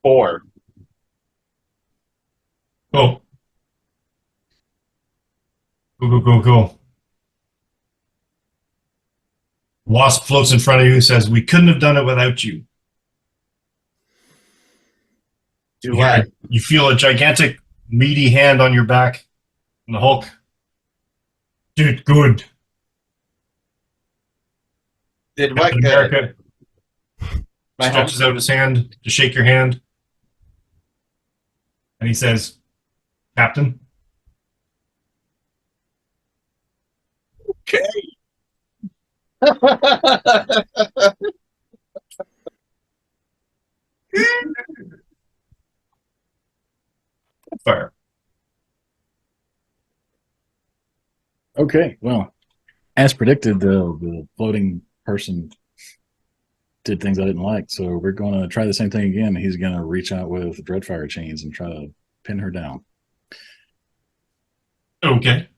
Four. Cool. Cool. Wasp floats in front of you and says, "We couldn't have done it without you." Do what? You feel a gigantic, meaty hand on your back, and the Hulk. Did good. Did what Captain good? America My stretches out his hand to shake your hand, and he says, "Captain." Okay. Dreadfire. Okay, well, as predicted, the floating person did things I didn't like, so we're going to try the same thing again. He's going to reach out with Dreadfire chains and try to pin her down. Okay.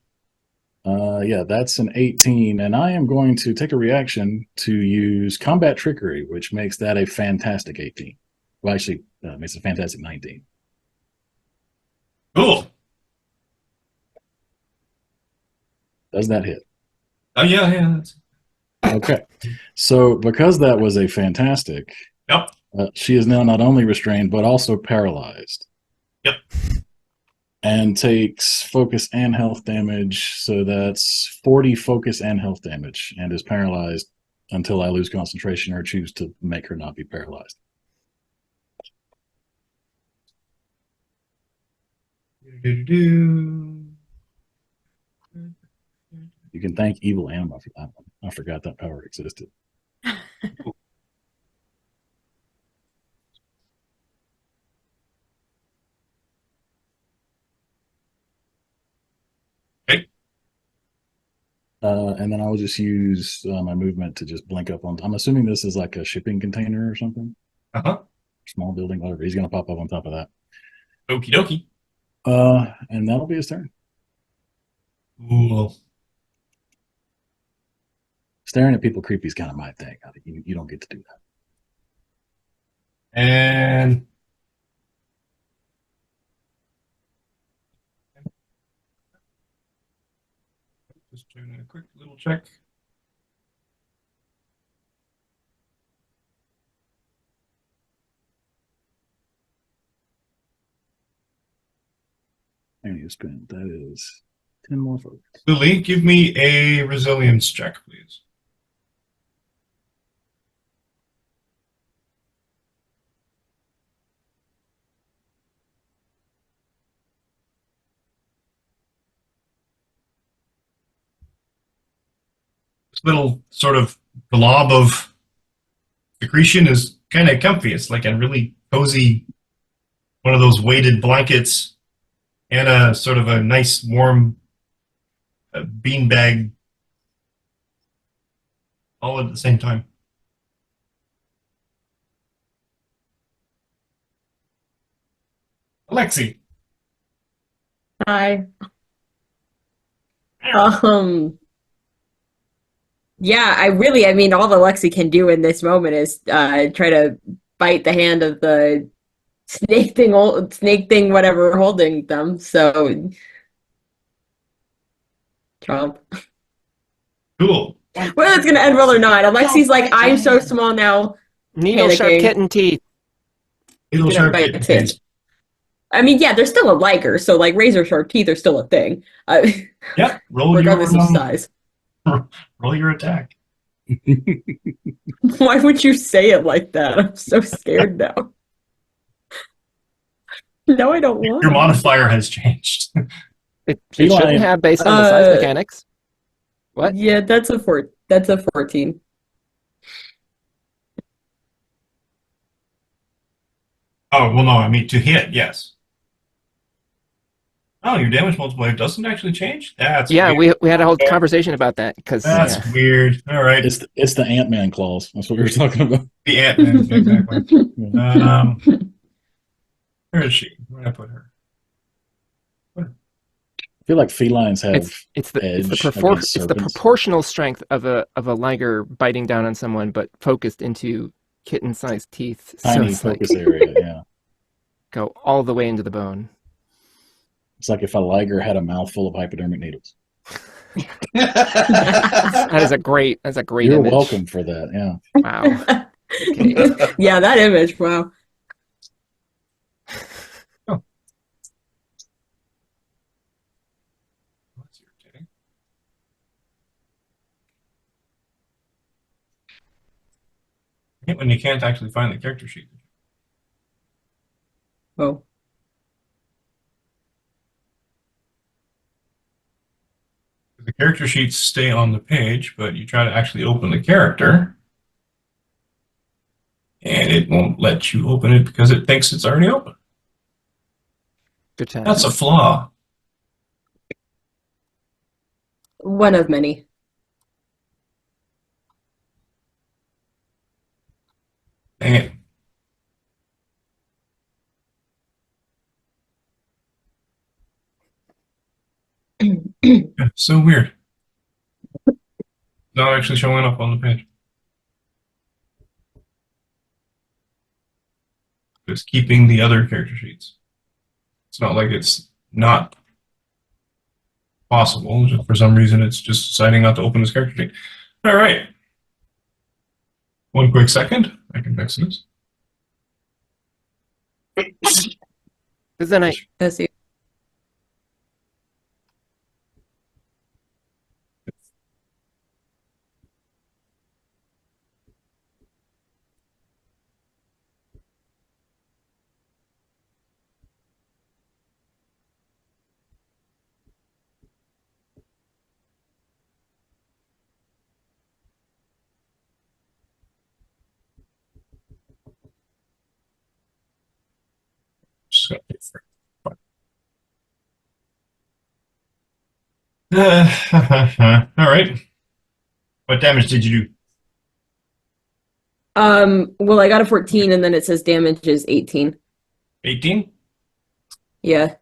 Yeah, that's an 18, and I am going to take a reaction to use combat trickery, which makes that a fantastic 18. Well, actually, makes it a fantastic 19. Cool. Does that hit? Oh, yeah. Okay. So because that was a fantastic, Yep. she is now not only restrained, but also paralyzed. Yep. And takes focus and health damage. So that's 40 focus and health damage, and is paralyzed until I lose concentration or choose to make her not be paralyzed. You can thank evil Anima for that one. I forgot that power existed. Okay. And then I will just use my movement to just blink up on. I'm assuming this is like a shipping container or something. Uh-huh. Small building, whatever. He's going to pop up on top of that. Okie dokie. And that'll be his turn. Cool. Staring at people creepy is kind of my thing. You don't get to do that. And just doing a quick little check. And you spend, that is 10 more focus. Lily, give me a resilience check, please. This little sort of glob of secretion is kind of comfy. It's like a really cozy, one of those weighted blankets, and a sort of a nice warm beanbag all at the same time. Alexi. Hi. Yeah, I mean, all the Lexi can do in this moment is try to bite the hand of the snake thing, whatever, holding them. So, Trump. Cool. Whether it's gonna end well or not, Alexi's like, I'm so small now. Needle sharp Panicking. kitten teeth. It'll You know, sharp bite kitten its hand. teeth. I mean, yeah, there's still a liger, so like razor sharp teeth are still a thing, Yep. Roll regardless your of size. roll your attack. Why would you say it like that? I'm so scared now. No, I don't want Your it. modifier has changed. It Eli, shouldn't have based on the size mechanics. What? Yeah, that's a 14. Oh, well, no, I mean, to hit, yes. Oh, your damage multiplier doesn't actually change? That's Yeah, weird. we had a whole Okay. conversation about that because That's weird. All right. It's the Ant-Man clause. That's what we were talking about. The Ant-Man, exactly. Where is she? Where did I put her? I feel like felines have it's the edge against it's the serpents. proportional strength of a liger biting down on someone, but focused into kitten-sized teeth. So Tiny it's like focus area, yeah. go all the way into the bone. It's like if a liger had a mouthful of hypodermic needles. That's a great You're image. welcome for that, yeah. Wow. Okay. Yeah, that image, wow. That's irritating. I hate when you can't actually find the character sheet. Oh. The character sheets stay on the page, but you try to actually open the character, and it won't let you open it because it thinks it's already open. Good time. That's a flaw. One of many. Dang it. Yeah, so weird. Not actually showing up on the page. It's keeping the other character sheets. It's not like it's not possible. Just for some reason, it's just deciding not to open this character sheet. All right. One quick second. I can fix this. Because then That's you. Just gotta wait for it. All right. What damage did you do? Well, I got a 14 and then it says damage is 18. 18? Yeah.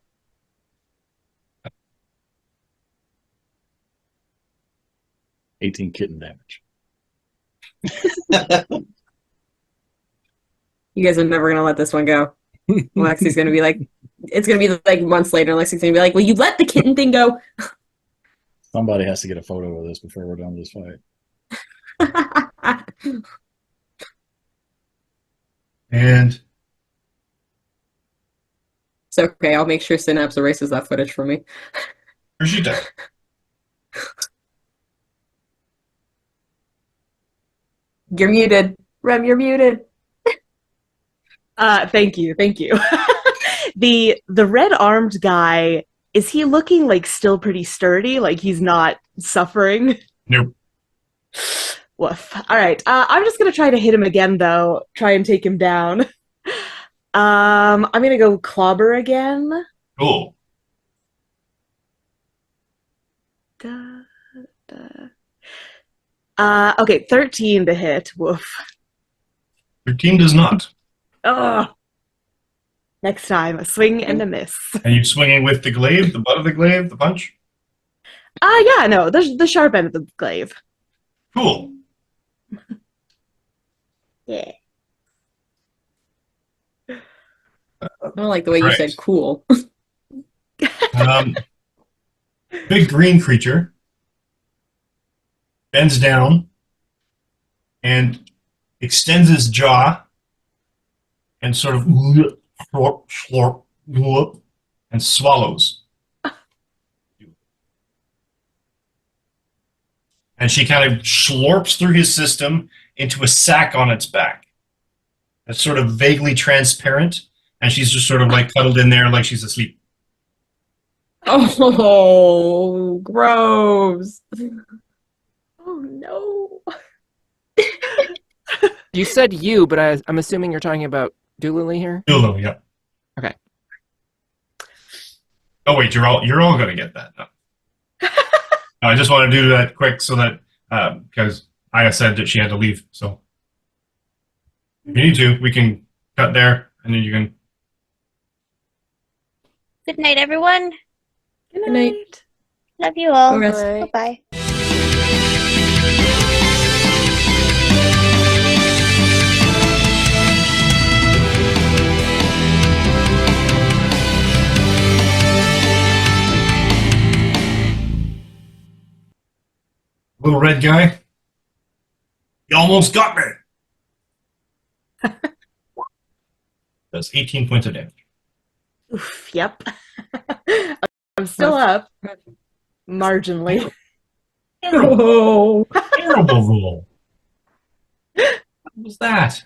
$18 kitten damage. You guys are never gonna let this one go. Lexi's gonna be like, it's gonna be like months later, and Lexi's gonna be like, will you let the kitten thing go? Somebody has to get a photo of this before we're done with this fight. And It's okay, I'll make sure Synapse erases that footage for me. where's she done? You're muted. Rem, you're muted. Thank you. The red armed guy, is he looking like still pretty sturdy? Like he's not suffering? Nope. Woof. All right. I'm just gonna try to hit him again, though. Try and take him down. I'm gonna go clobber again. Cool. Da, okay, 13 to hit. Woof. 13 does not. Ugh. Next time, a swing and a miss. Are you swinging with the glaive, the butt of the glaive, the punch? Yeah, no, the sharp end of the glaive. Cool. Yeah. I don't like the way you Right. said cool. Big green creature bends down and extends his jaw and sort of slurp, slurp, slurp, and swallows. And she kind of slurps through his system into a sack on its back. It's sort of vaguely transparent, and she's just sort of like cuddled in there like she's asleep. Oh, gross. Oh no. you said you, but I'm assuming you're talking about Dualily here. Dualily, yeah. Okay. Oh wait, you're all gonna get that. No. I just want to do that quick so that because Aya said that she had to leave. So if you need to, we can cut there, and then you can. Good night, everyone. Good night. night. Love you all. Go rest. Bye. Bye. Little red guy. You almost got me. That's 18 points of damage. Oof, yep. I'm still up. Marginally. Terrible, terrible roll. What was that?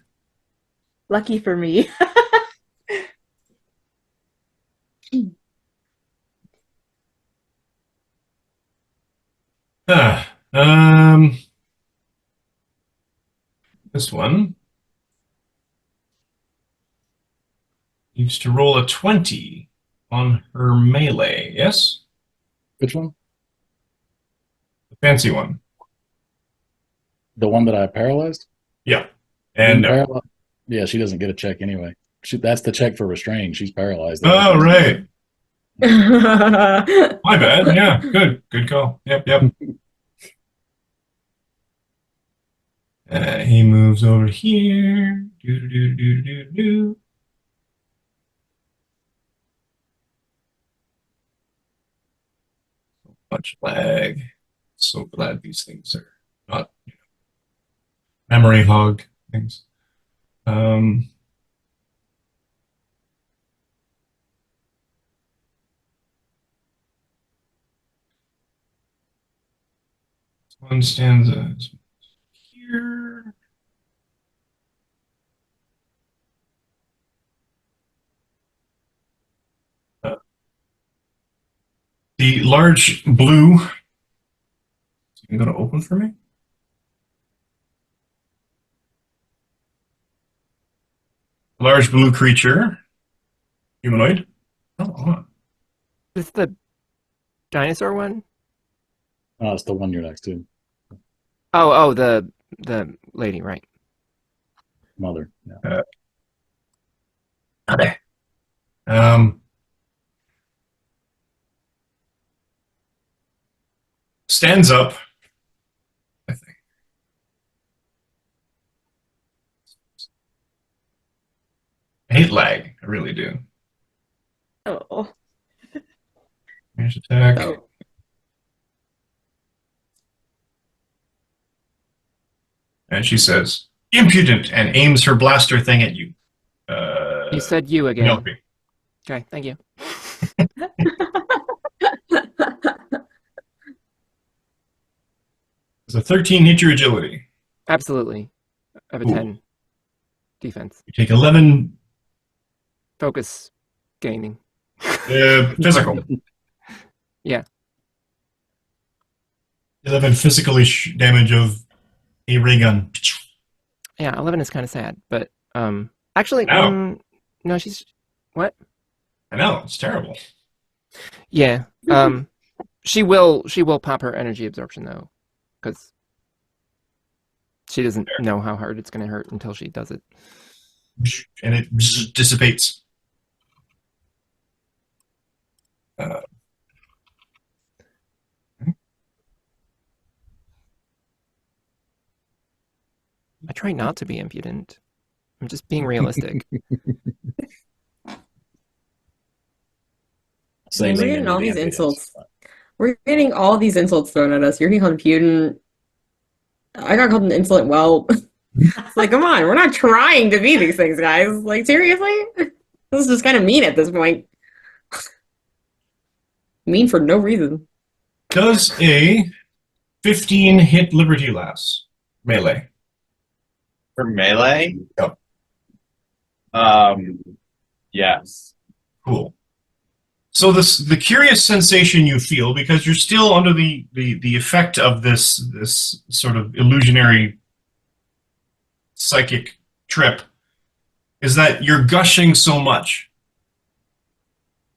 Lucky for me. This one needs to roll a 20 on her melee. Yes, Which one? the fancy one. The one that I paralyzed? Yeah, and no. Yeah, she doesn't get a check anyway. That's the check for restraint. She's paralyzed. Oh, right. I My bad. Yeah, good call. Yep. He moves over here. Do. Much lag. So glad these things are not memory hog things. One stanza is here. The large blue. You going to open for me? Large blue creature. Humanoid. Oh, hold on. Is this the dinosaur one? Oh, it's the one you're next to. Oh, the lady, right? Mother. Yeah. Okay. Stands up. I think. I hate lag. I really do. Oh. Here's attack. Oh. And she says, "Impudent," and aims her blaster thing at you. You said you again. Milk me. Okay, thank you. It's a 13 hit your agility. Absolutely. I have a Ooh. 10 defense. You take 11 Focus gaining. physical. Yeah. 11 physical damage of a ray gun. Yeah, 11 is kind of sad, but actually, No. no, she's what? I know, it's terrible. Yeah. She will pop her energy absorption though, because she doesn't know how hard it's going to hurt until she does it. And it dissipates. I try not to be impudent. I'm just being realistic. We're getting all these insults. We're getting all these insults thrown at us. You're being called impudent. I got called an insolent whelp. It's like, come on, we're not trying to be these things, guys. Like, seriously? This is just kind of mean at this point. Mean for no reason. Does a 15 hit Liberty Lass melee? For melee? Yep. Yes. Cool. So the curious sensation you feel, because you're still under the effect of this sort of illusionary psychic trip, is that you're gushing so much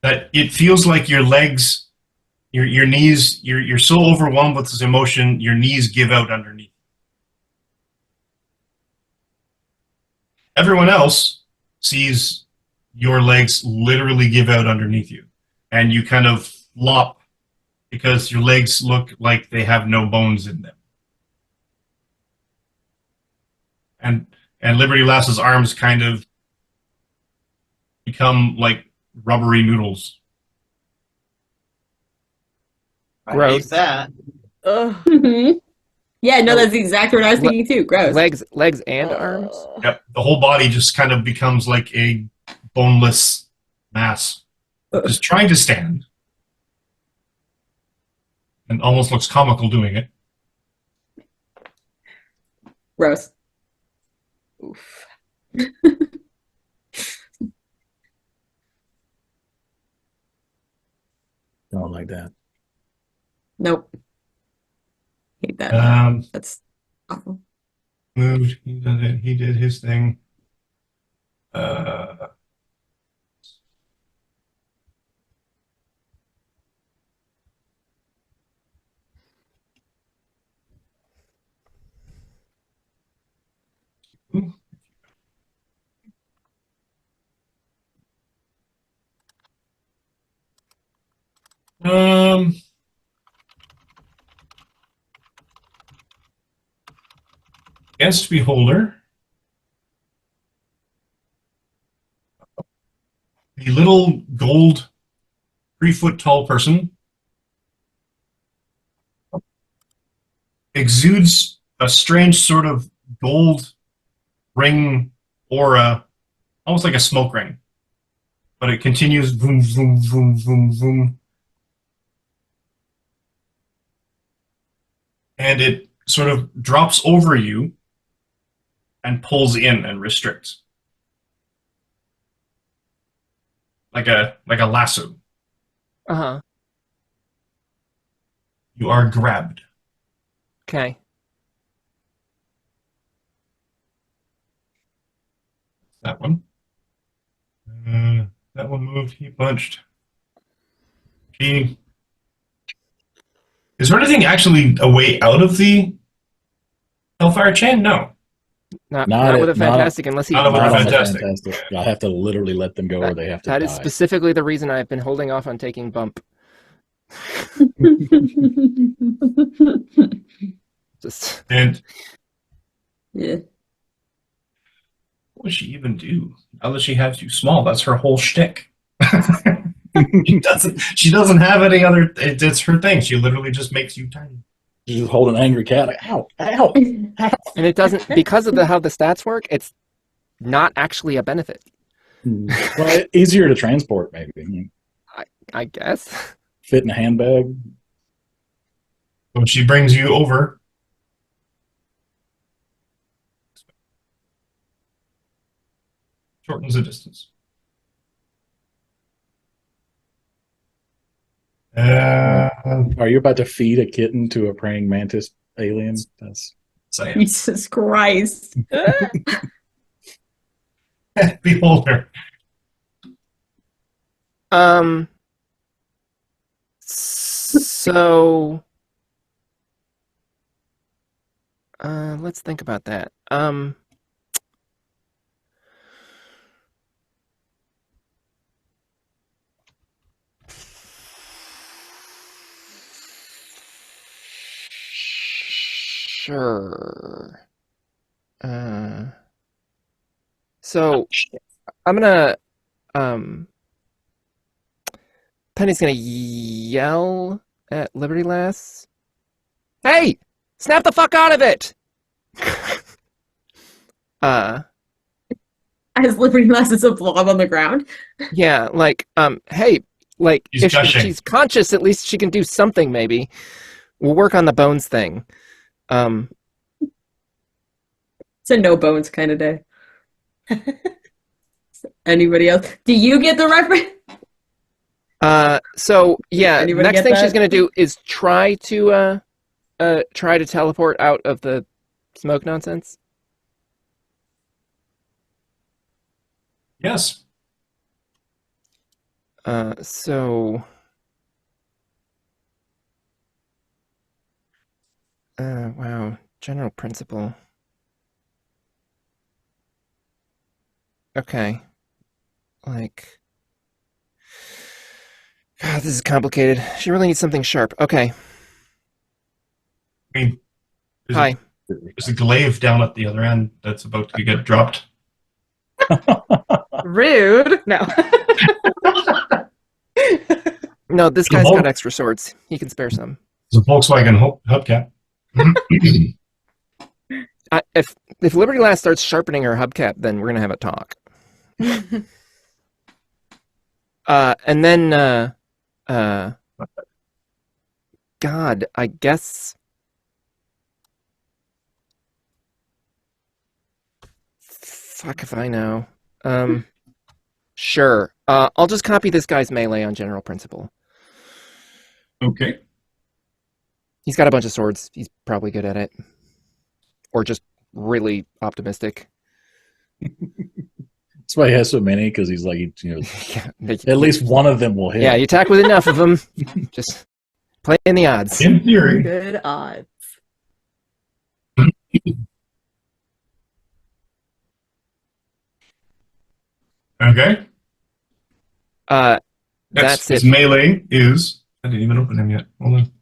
that it feels like your legs, your knees, you're so overwhelmed with this emotion, your knees give out underneath. Everyone else sees your legs literally give out underneath you, and you kind of flop because your legs look like they have no bones in them. And Liberty Lass's arms kind of become like rubbery noodles. I Gross. hate that. Ugh. Yeah, no, that's the exact word I was thinking too. Gross. Legs and arms. Yep, the whole body just kind of becomes like a boneless mass, just trying to stand, and almost looks comical doing it. Gross. Oof. Don't like that. Nope. Hate that. That's awful. Moved. He did it. He did his thing. Um, Guest beholder. The little gold 3-foot tall person exudes a strange sort of gold ring aura, almost like a smoke ring. But it continues boom, boom, boom, boom, boom. And it sort of drops over you and pulls in and restricts. Like a lasso. Uh-huh. You are grabbed. Okay. That one. That one moved. He punched. He. Is there anything actually a way out of the Hellfire chain? No. Not with a fantastic, unless he. Not with a Not on the fantastic. fantastic. I have to literally let them go, or they have to That die. is specifically the reason I've been holding off on taking bump. Just And Yeah. what would she even do? Now that she has you small, that's her whole shtick. She doesn't have any other. It's her thing. She literally just makes you tiny. You just hold an angry cat, like, ow, ow, ow. and it doesn't because of how the stats work. It's not actually a benefit. Well, easier to transport, maybe. I guess. Fit in a handbag. When she brings you over, shortens the distance. Are you about to feed a kitten to a praying mantis alien? That's Jesus Christ. Beholder. So let's think about that. Sure. So I'm gonna Penny's gonna yell at Liberty Lass. Hey! Snap the fuck out of it! As Liberty Lass is a blob on the ground. Yeah, like, hey, like, She's if gushing. she's conscious, at least she can do something, maybe. We'll work on the bones thing. It's a no bones kind of day. Anybody else? Do you get the reference? So yeah, Anybody next get thing that? she's gonna do is try to teleport out of the smoke nonsense. Yes. Wow, general principle. Okay. Like, God, this is complicated. She really needs something sharp. Okay. I mean, Hi. There's a glaive down at the other end that's about to get dropped. Rude. No. No, this guy's got extra swords. He can spare some. It's a Volkswagen hubcap. If Liberty Lass starts sharpening her hubcap, then we're gonna have a talk. And then, God, I guess. Fuck if I know. Sure. I'll just copy this guy's melee on general principle. Okay. He's got a bunch of swords. He's probably good at it. Or just really optimistic. That's why he has so many, because he's like, you know, Yeah, at least one of them will hit. yeah, you attack with enough of them. Just play in the odds. In theory. Good odds. Okay. That's His it. melee is. I didn't even open him yet. Hold on.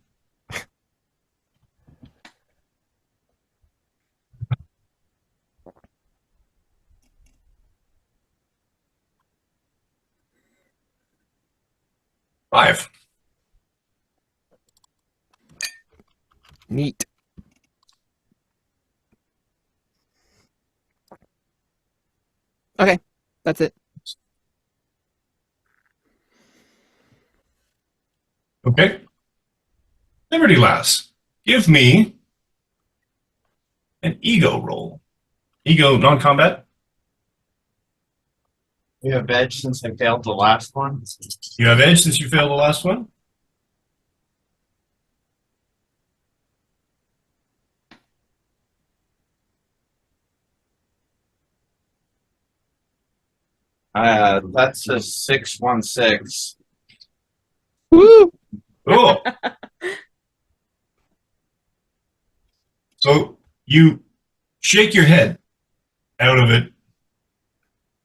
Five. Neat. Okay, that's it. Okay. Liberty Lass, give me an ego roll. Ego non-combat. You have edge since I failed the last one. You have edge since you failed the last one. That's a 616. Woo! Cool. So you shake your head out of it,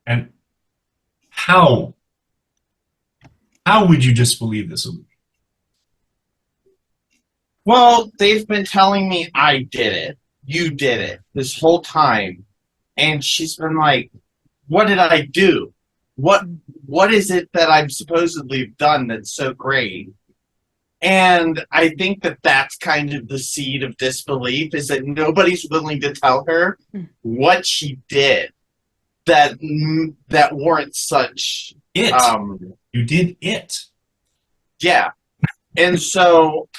and how would you disbelieve this illusion? Well, they've been telling me I did it. You did it this whole time. And she's been like, what did I do? What is it that I've supposedly done that's so great? And I think that that's kind of the seed of disbelief, is that nobody's willing to tell her what she did that warrants such It. You did it. yeah. And so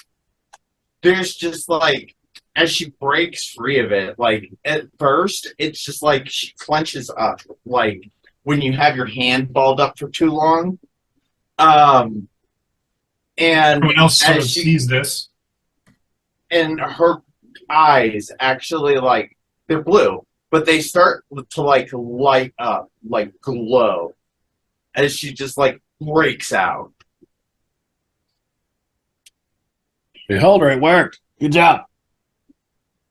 there's just like, as she breaks free of it, like at first it's just like she clenches up, like when you have your hand balled up for too long. And Everyone else sort of as she, sees this. and her eyes actually, like, they're blue, but they start to like light up, like glow, as she just like breaks out. Beholder, it worked. Good job.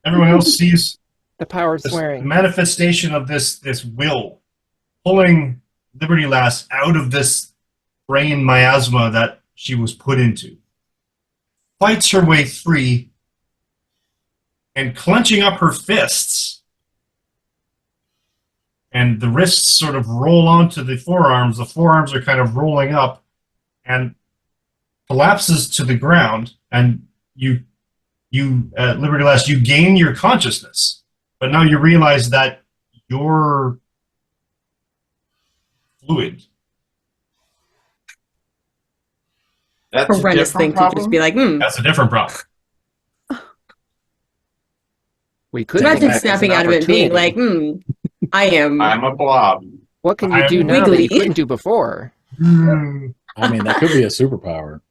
Everyone else sees The power of the swearing. manifestation of this will pulling Liberty Lass out of this brain miasma that she was put into. Fights her way free and clenching up her fists. And the wrists sort of roll onto the forearms. The forearms are kind of rolling up and collapses to the ground. And you Liberty Lass, you gain your consciousness. But now you realize that you're fluid. That's a Horrendous different thing to just be problem. like, That's a different problem. We could Imagine think that as an snapping out of it and being like, opportunity. I am. I'm a blob. What can you do I'm now that you wiggly. couldn't do before? I mean, that could be a superpower.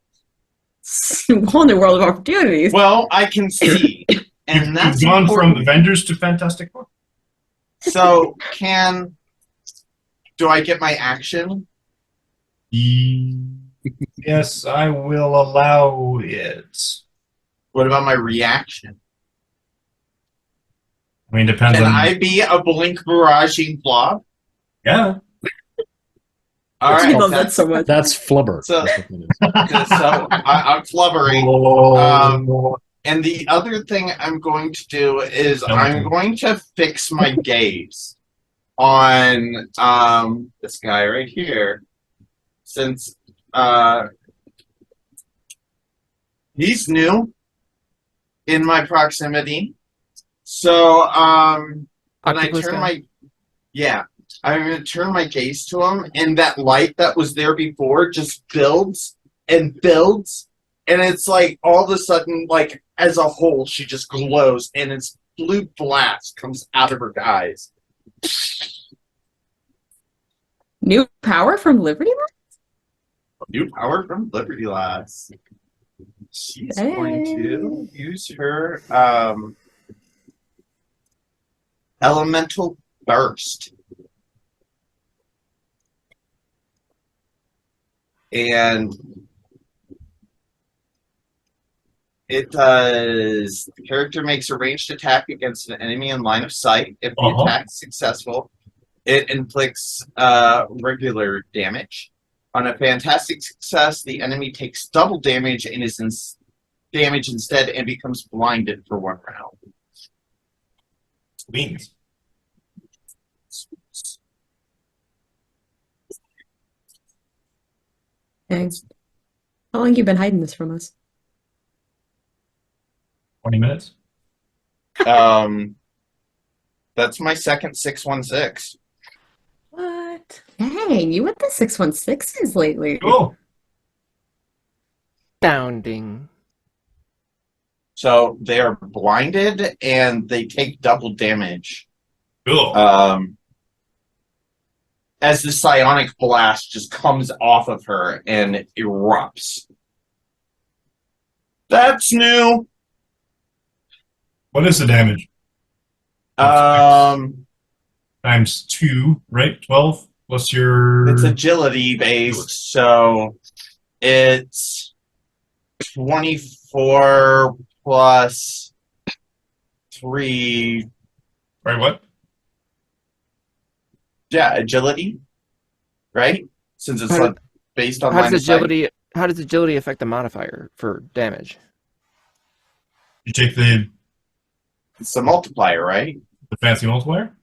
Whole new world of opportunities. Well, I can see, and You've that's gone important. from Avengers to Fantastic Four. So, do I get my action? Yes, I will allow it. What about my reaction? I mean, depends Can on. I be a blink barraging blob? Yeah. All I right, love that so much. That's flubber. So- That's what it is. so I'm flubbering. And the other thing I'm going to do is I'm going to fix my gaze on this guy right here, since he's new in my proximity. So when I Octopus turn guy? I'm going to turn my gaze to him, and that light that was there before just builds and builds, and it's like all of a sudden, like as a whole, she just glows, and it's blue blast comes out of her eyes. New power from Liberty Lass? New power from Liberty Lass. She's going to use her elemental burst. And it does. The character makes a ranged attack against an enemy in line of sight. If the attack is successful, It inflicts regular damage. On a fantastic success, the enemy takes double damage and is damaged instead and becomes blinded for 1 round. Beans. Thanks. How long you been hiding this from us? 20 minutes. That's my second 616. What? Dang, you with the 616s lately. Cool. Astounding. So they are blinded and they take double damage. Cool. As the psionic blast just comes off of her and erupts. That's new. What is the damage? Times 2, right? 12 plus your... It's agility based, so it's 24 plus 3. Right, what? Yeah, agility, right? Since it's How- based on How line does of sight. agility? How does agility affect the modifier for damage? You take the It's the multiplier, right? fancy multiplier?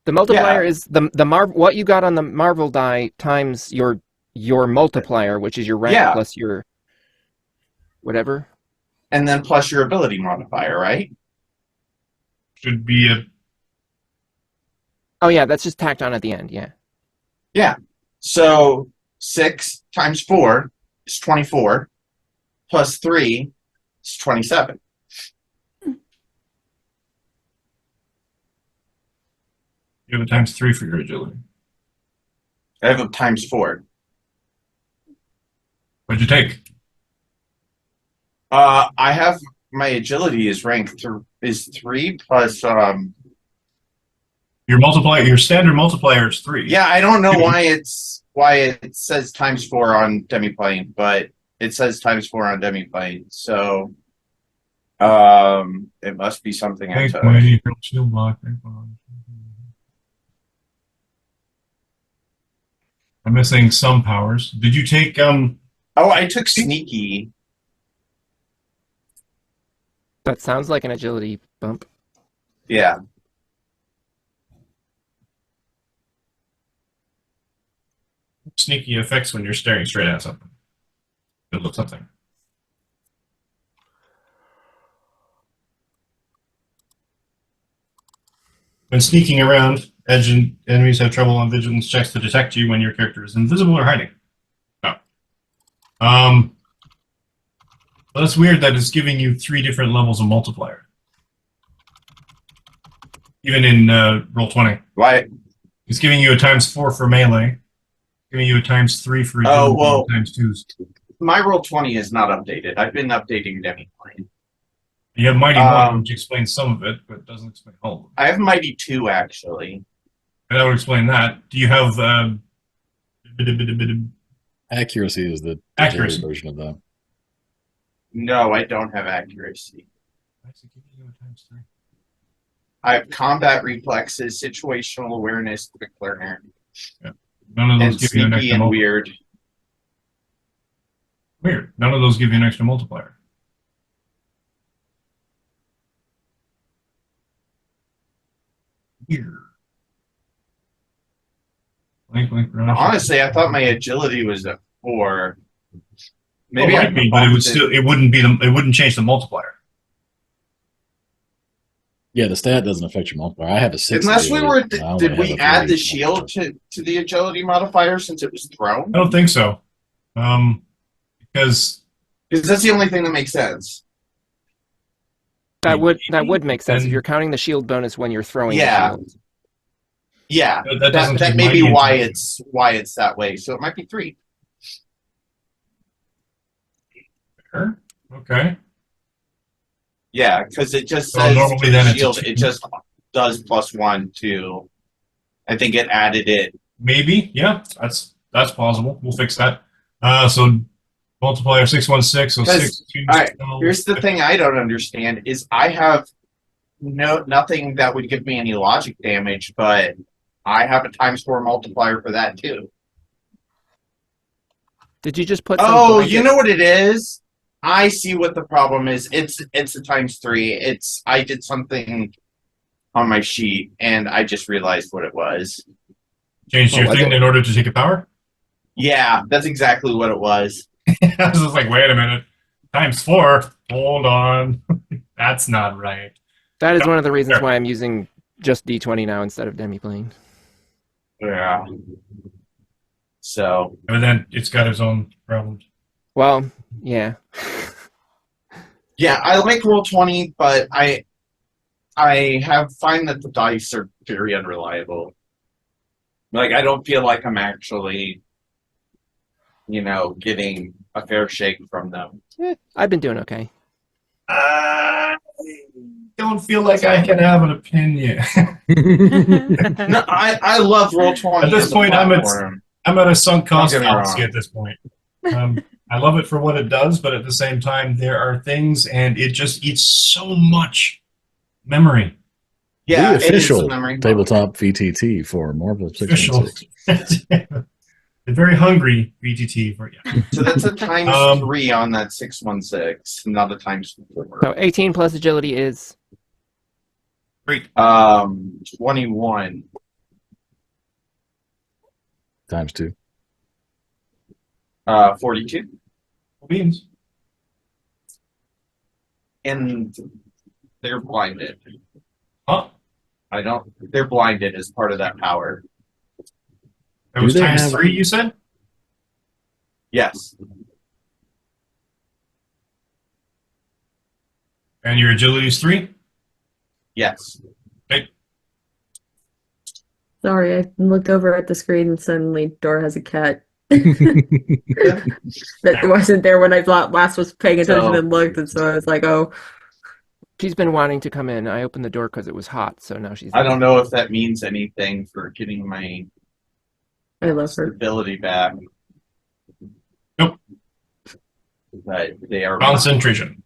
The multiplier is what you got on the Marvel die times your multiplier, which is your rank Yeah. plus your whatever. And then plus your ability modifier, right? Should be a... Oh yeah, that's just tacked on at the end. Yeah. So 6 times 4 is 24, plus 3 is 27. You have a times 3 for your agility. I have a times 4. What'd you take? I have my agility is ranked is 3 plus Your multiplier, your standard multiplier is 3. yeah, I don't know why it says times 4 on demiplane, but it says times 4 on demiplane. So it must be something I Thanks, took. Mighty. Shield block. I'm missing some powers. Did you take Oh, I took sneaky. That sounds like an agility bump. Yeah. sneaky effects when you're staring straight at something? It looks something. When sneaking around, edge and enemies have trouble on vigilance checks to detect you when your character is invisible or hiding. No. Well, that's weird that it's giving you 3 different levels of multiplier. Even in Roll20. Why? It's giving you a ×4 for melee, giving you a ×3 for Oh, agility, well. and ×2s. My Roll20 is not updated. I've been updating Demiplane. You have Mighty 1, which explains some of it, but doesn't explain all of it. I have Mighty 2, actually. And that would explain that. Do you have Accuracy is the Accuracy. version of that. No, I don't have accuracy. I have combat reflexes, situational awareness, quick learner, None of those and give you an sneaky extra and multiplier. weird. Weird. None of those give you an extra multiplier. Weird. Honestly, I thought my agility was a 4. Maybe Maybe it might be, but it would still it wouldn't change the multiplier. Yeah, the stat doesn't affect your multiplier. I have a 6. Unless we were, I only did have we a add 3 the shield to the agility modifier since it was thrown? I don't think so. Because Because that's the only thing that makes sense. That would make sense Then- if you're counting the shield bonus when you're throwing Yeah. the shield. Yeah, that doesn't that take may be mighty why into- it's that way. So it might be 3. Sure. Okay. Yeah, because it just So says normally to then the it's a shield. 2. It just does +1 to. I think it added it. Maybe. Yeah. That's plausible. We'll fix that. So multiplier 616. So 'Cause- 6 2. all right, Here's the thing I don't understand is I have no, nothing that would give me any logic damage, but I have a ×4 multiplier for that too. Did you just put some Oh, blanket? you know what it is? I see what the problem is. It's a ×3. I did something on my sheet and I just realized what it was. Changed your I thing thought- in order to take a power? Yeah, that's exactly what it was. I was just like, wait a minute. ×4? Hold on. That's not right. That is Yep. one of the reasons Sure. why I'm using just D20 now instead of demiplane. Yeah. So But then it's got its own problems. Well, yeah. yeah, I like Roll20, but I find that the dice are very unreliable. Like I don't feel like I'm actually, getting a fair shake from them. I've been doing okay. I don't feel like I can have an opinion. No, I love Roll20. At this as a point, platform. I'm at a sunk cost Don't get me fallacy wrong. at this point. I love it for what it does, but at the same time, there are things, and it just eats so much memory. Yeah, the it is official a memory. tabletop VTT for Marvel Official. 616. A very hungry VTT for you. So that's a Um, ×3 on that 616, not a ×4. So 18 plus agility is 21. ×2. 42. Beans. And they're blinded. Huh? They're blinded as part of that power. It was Do they ×3, have- you said? Yes. And your agility is 3? Yes. Sorry, I looked over at the screen and suddenly Dora has a cat. That wasn't there when I last was paying attention So- and looked, and so I was like, oh. she's been wanting to come in. I opened the door because it was hot, so now she's. I don't know if that means anything for getting my I love her. stability back. Nope. But they are Concentration.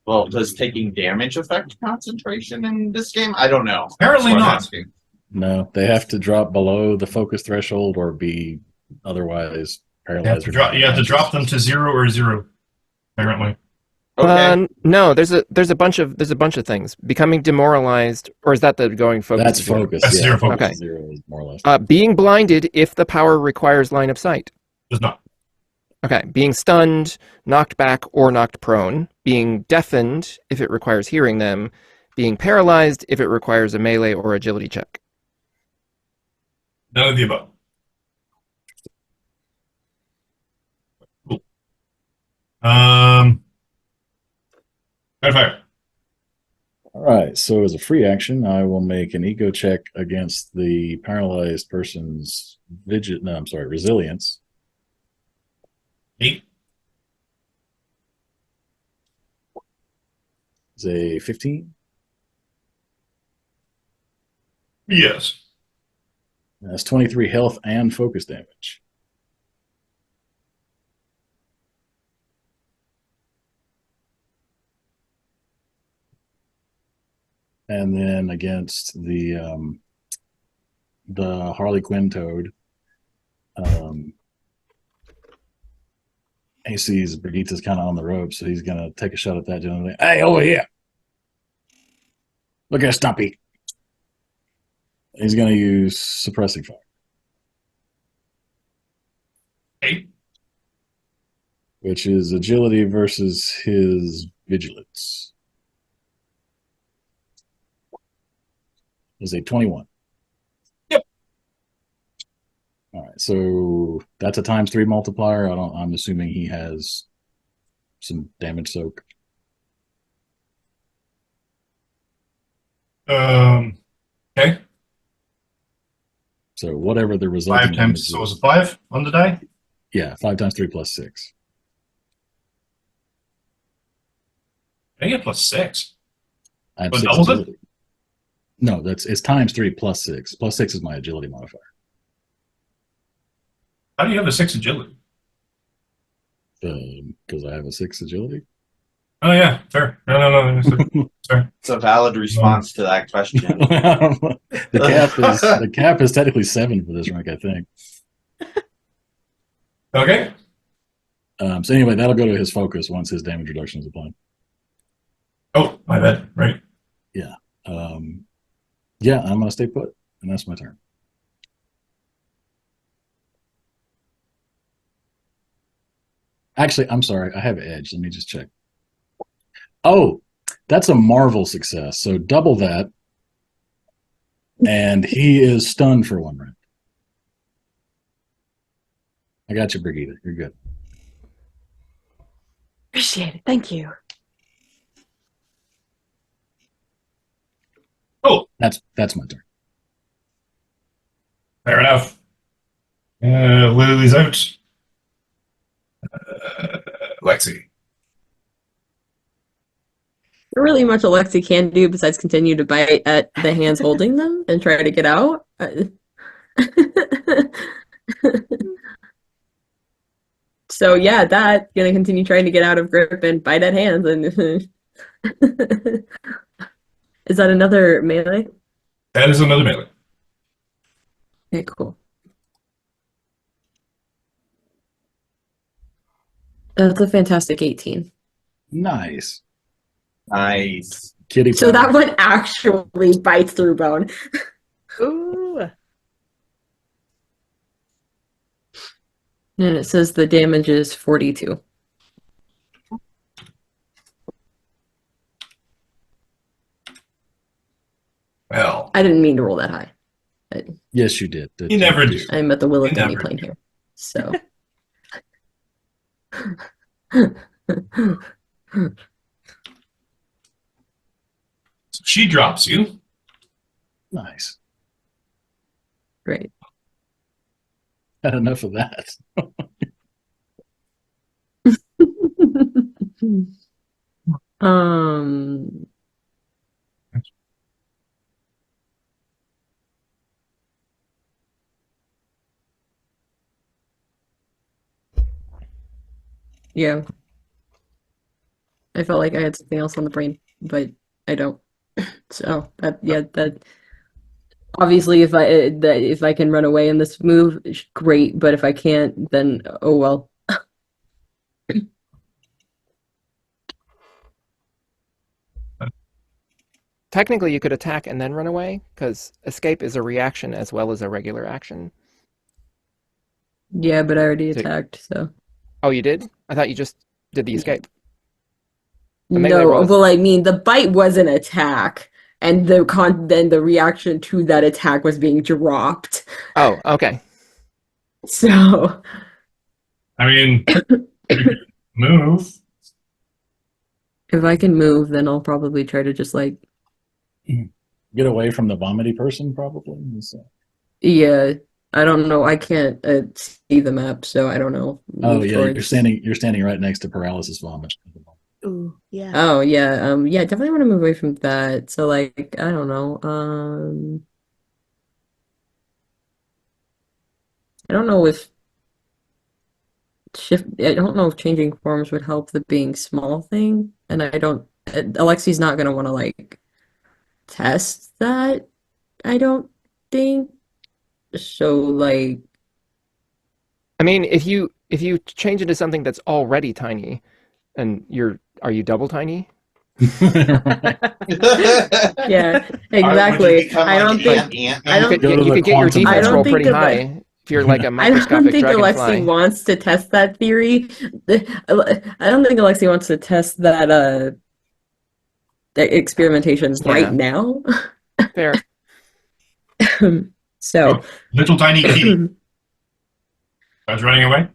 Well, does taking damage affect concentration in this game? I don't know. Apparently That's what I'm not. asking. No, they have to drop below the focus threshold or be otherwise You have paralyzed. to drop them to 0 or 0, apparently. Okay. No, there's a bunch of things. Becoming demoralized, or is that the going focus? That's to zero? focus. That's yeah, zero focus focus. is 0 is more or less. Being blinded if the power requires line of sight. Does not. Okay. Being stunned, knocked back, or knocked prone. Being deafened if it requires hearing them. Being paralyzed if it requires a melee or agility check. None of the above. Cool. Dreadfire. All right. So as a free action, I will make an ego check against the paralyzed person's resilience. 8. It's a 15. Yes. That's 23 health and focus damage. And then against the Harley Quinn toad, he sees Brigitte's kind of on the rope, so he's gonna take a shot at that gentleman. Hey, over here! Look at Stumpy. He's gonna use suppressing fire, 8. which is agility versus his vigilance. Is a 21. Yep. All right, so that's a ×3 multiplier. I'm assuming he has some damage soak. Okay. So whatever the resulting 5 damage times, is. so it was a 5 on the die? Yeah, 5 times 3 plus 6. I get +6. I have What, 6 doubles it? agility. No, it's ×3 plus 6. Plus 6 is my agility modifier. How do you have a 6 agility? Because I have a 6 agility. Oh yeah, fair. No. Sorry. It's a valid response to that question. The cap is technically 7 for this rank, I think. Okay. So anyway, that'll go to his focus once his damage reduction is applied. Oh, my bad. Right. Yeah, I'm gonna stay put, and that's my turn. Actually, I'm sorry, I have edge. Let me just check. Oh, that's a Marvel success. So double that, and he is stunned for 1 round. I got you, Brigitte. You're good. Appreciate it. Thank you. Oh, That's my turn. fair enough. Lily's out. Lexi. Not really much Alexi can do besides continue to bite at the hands holding them and try to get out. So yeah, that gonna continue trying to get out of grip and bite at hands. And is that another melee? That is another melee. Okay, cool. That's a fantastic 18. Nice. Nice. Kitty. So that one actually bites through bone. Ooh. And it says the damage is 42. Well, I didn't mean to roll that high. Yes, you did. you never do. I'm at the will of You Tony never plane do. here. So. So she drops you. Nice. Great. Had enough of that. um. Yeah. I felt like I had something else on the brain, but I don't. So that obviously if I can run away in this move, great. But if I can't, then oh well. Technically, you could attack and then run away, because escape is a reaction as well as a regular action. Yeah, but I already So- attacked, so. Oh, you did? I thought you just did the escape. The melee No, roll is- well, I mean, the bite was an attack, and then the reaction to that attack was being dropped. Oh, okay. So, I mean, you could move. if I can move, then I'll probably try to just like, Get away from the vomity person, probably. So- yeah, I don't know. I can't see the map, so I don't know. Oh Move yeah, towards- you're standing right next to paralysis vomit. Ooh, yeah. Oh yeah, yeah, definitely want to move away from that. So like, I don't know. I don't know if I don't know if changing forms would help the being small thing, and I don't. Alexi's not gonna want to like test that. I don't think. So like, I mean, if you change into something that's already tiny, and are you double tiny? yeah, Would exactly. you become I don't like think. Ant-Man? I don't. Go to You the could get your quantum defense realm. roll I don't pretty think high if you're like a I don't microscopic think Alexi dragonfly. wants to test that theory. I don't think Alexi wants to test that that experimentation right Yeah. now. Fair. So, Oh, little tiny kitty. I was running away.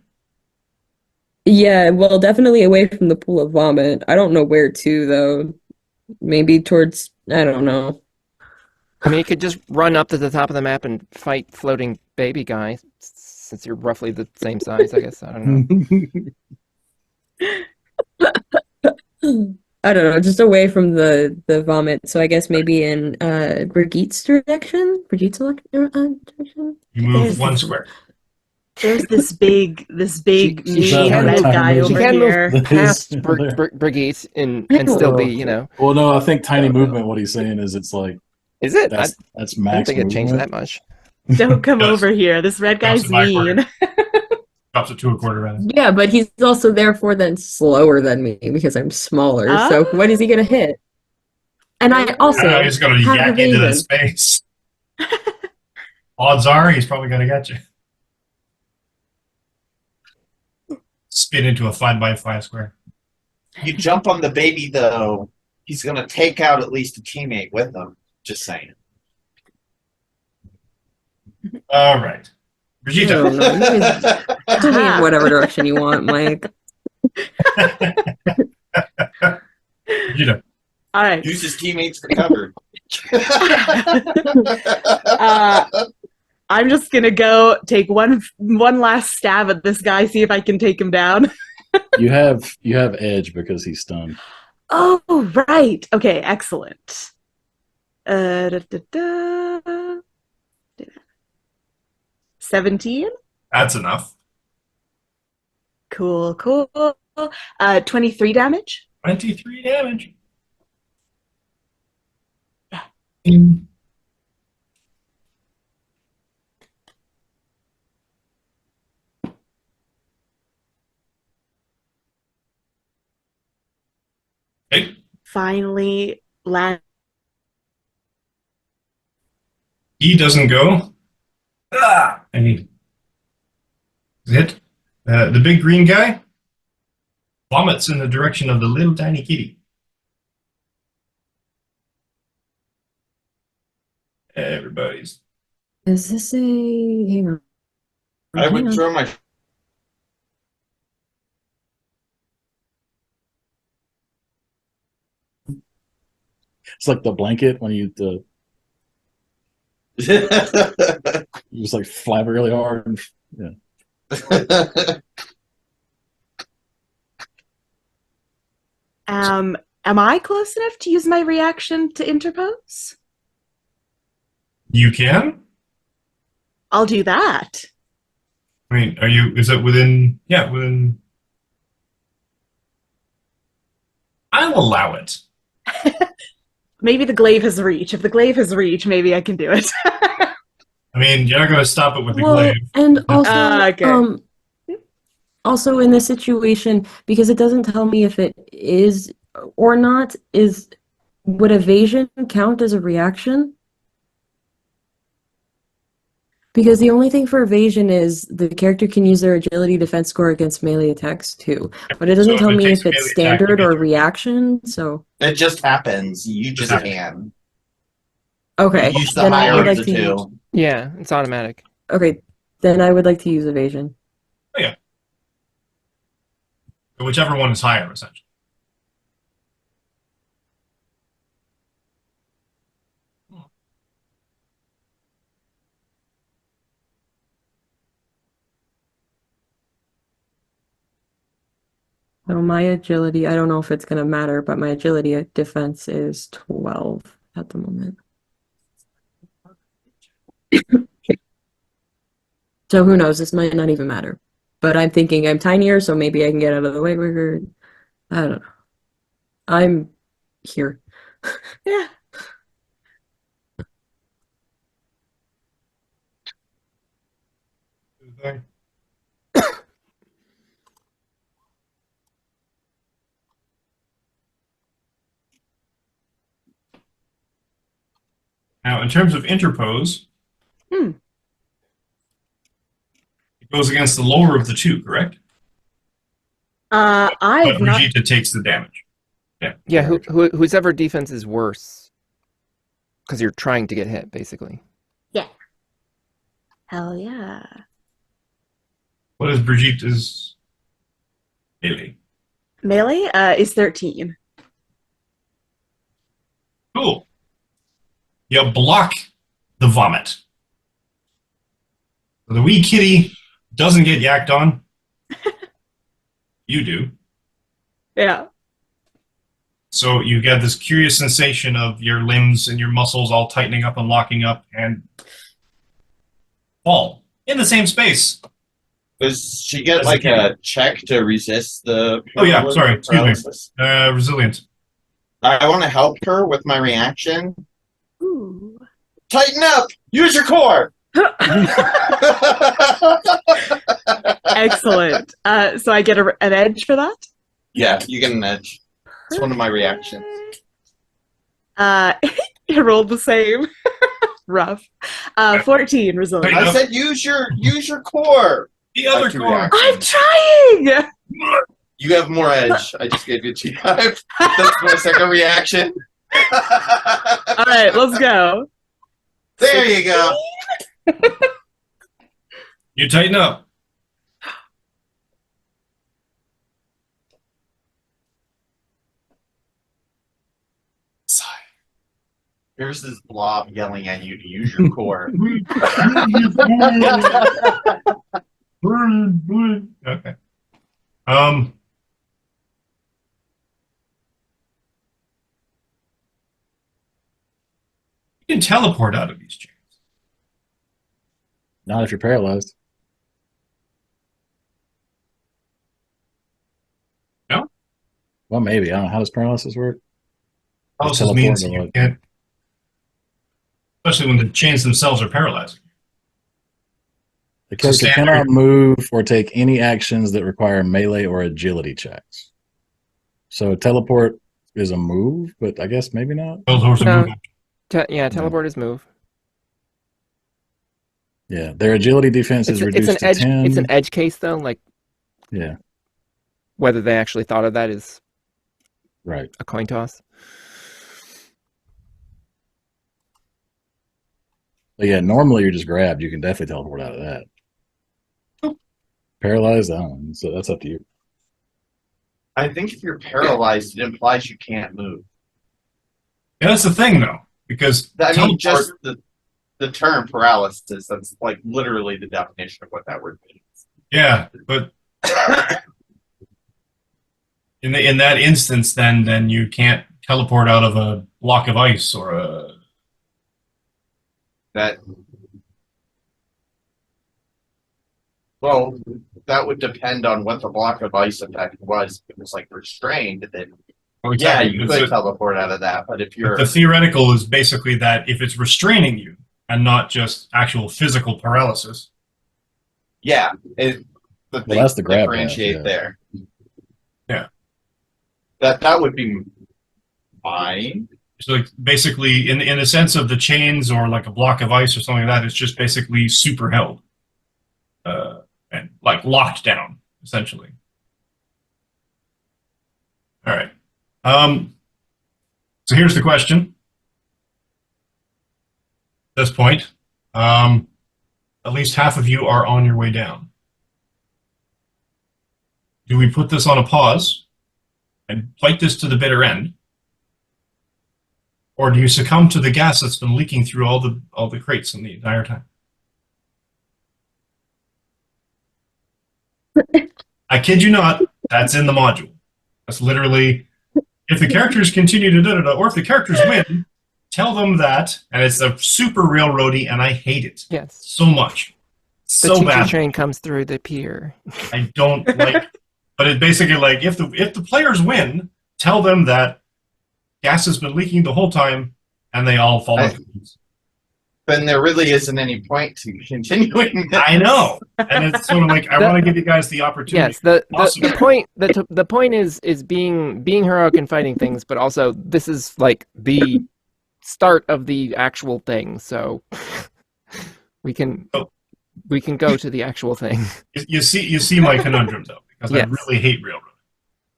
yeah, well, definitely away from the pool of vomit. I don't know where to though. Maybe towards, I don't know. I mean, you could just run up to the top of the map and fight floating baby guy, since you're roughly the same size, I guess. I don't know. I don't know, just away from the vomit. So I guess maybe in Brigitte's direction. Brigitte's direction. You move There's- one square. There's this big mean can red move- guy she over can move here. past There. Brigitte and still be, you know. Well, no, I think tiny movement. What he's saying is, it's like Is it? that's I don't max think it changed movement. that much. Don't come Yes. over here. This red Drops guy's it by a quarter. mean. Drops it to a quarter rather. Yeah, but he's also therefore then slower than me because I'm smaller. So what is he gonna hit? And I also I just gonna have yak into evasion. that space. Odds are he's probably gonna get you. Spin into a 5x5 square. You jump on the baby, though, he's going to take out at least a teammate with him. Just saying. All right. I Brigitte. don't know. You guys do me in whatever direction you want, Mike. Brigitte. All right. Use his teammates for cover. I'm just gonna go take one last stab at this guy, see if I can take him down. You have edge because he's stunned. Oh, right. Okay, excellent. 17. That's enough. Cool. 23 damage. 23 damage. Okay. Finally land. He doesn't go. I need hit. The big green guy vomits in the direction of the little tiny kitty. Everybody's. Is this a hang on? I would throw my. It's like the blanket when you just like flap really hard. And, yeah. Am I close enough to use my reaction to interpose? You can? I'll do that. I mean, is it within, yeah, within. I'll allow it. Maybe the glaive has reach. If the glaive has reach, maybe I can do it. I mean, you're not going to stop it with the Well, glaive. and also, okay. Also in this situation, because it doesn't tell me if it is or not, would evasion count as a reaction? Because the only thing for evasion is the character can use their agility defense score against melee attacks too. But it doesn't So tell if it me takes if a it's melee attack, standard you or get your- reaction, so It just happens. You just happens. can. okay. Use the Then I higher would of like the to use, two. Yeah, it's automatic. okay, then I would like to use evasion. Whichever one is higher, essentially. So my agility, I don't know if it's going to matter, but my agility defense is 12 at the moment. So who knows? This might not even matter. But I'm thinking I'm tinier, so maybe I can get out of the way quicker. I don't know. I'm here. Yeah. Now, in terms of interpose, it goes against the lower of the two, correct? I've But not. Brigitte takes the damage. Yeah, whose ever defense is worse, because you're trying to get hit, basically. Hell yeah. What is Brigitte's melee? Melee is 13. Cool. You block the vomit. So the wee kitty doesn't get yacked on. You do. Yeah. So you get this curious sensation of your limbs and your muscles all tightening up and locking up and fall in the same space. Does she get As like a a check to resist the? Oh, yeah, sorry, excuse me. paralysis? Resilience. I want to help her with my reaction. Ooh. Tighten up. Use your core. Excellent. So I get an edge for that? Yeah, you get an edge. It's one of my reactions. You rolled the same. Rough. 14 resilience. I said use your core. The other Like your core. reaction. I'm trying! You have more edge. I just gave you 2-5. That's my second reaction. Alright, let's go. There you go. You tighten up. Sigh. Here's this blob yelling at you to use your core. Okay. You can teleport out of these chains. Not if you're paralyzed. No? Well, maybe. I don't know. How does paralysis work? Also teleport means or you what? can't, especially when the chains themselves are paralyzing. The character standard. cannot move or take any actions that require melee or agility checks. So teleport is a move, but I guess maybe not. Those are No. moving. Yeah, teleport is move. Yeah, their agility defense is reduced It's an to edge. 10. It's an edge case though. Like Yeah, whether they actually thought of that is right. a coin toss. But yeah, normally you're just grabbed. You can definitely teleport out of that. Paralyzed, I don't know. So that's up to you. I think if you're paralyzed, it implies you can't move. Yeah, that's the thing, though, because I mean, teleport- just the term paralysis, that's like literally the definition of what that word means. yeah, but in that instance, then you can't teleport out of a block of ice or a. Well, that would depend on what the block of ice effect was. If it was like restrained, then Oh, yeah, exactly. you could teleport out of that. But if you're The theoretical is basically that if it's restraining you and not just actual physical paralysis. yeah, that's the grab differentiate path, yeah. there. Yeah. That would be fine. So like basically, in the sense of the chains or like a block of ice or something like that, it's just basically super held, and like locked down essentially. All right. So here's the question. At this point, at least half of you are on your way down. Do we put this on a pause and fight this to the bitter end? Or do you succumb to the gas that's been leaking through all the crates in the entire time? I kid you not, that's in the module. That's literally, if the characters continue to da-da-da, or if the characters win, tell them that, and it's a super railroady, and I hate it Yes. so much. The So choo-choo bad. train comes through the pier. I don't like, but it's basically like, if the players win, tell them that gas has been leaking the whole time, and they all fall into pieces. Then there really isn't any point to continuing this. I know, and it's sort of like I want to give you guys the opportunity. Yes, the Awesome. the point is being heroic and fighting things, but also this is like the start of the actual thing. So we can go to the actual thing. You see my conundrum though, because Yes. I really hate railroad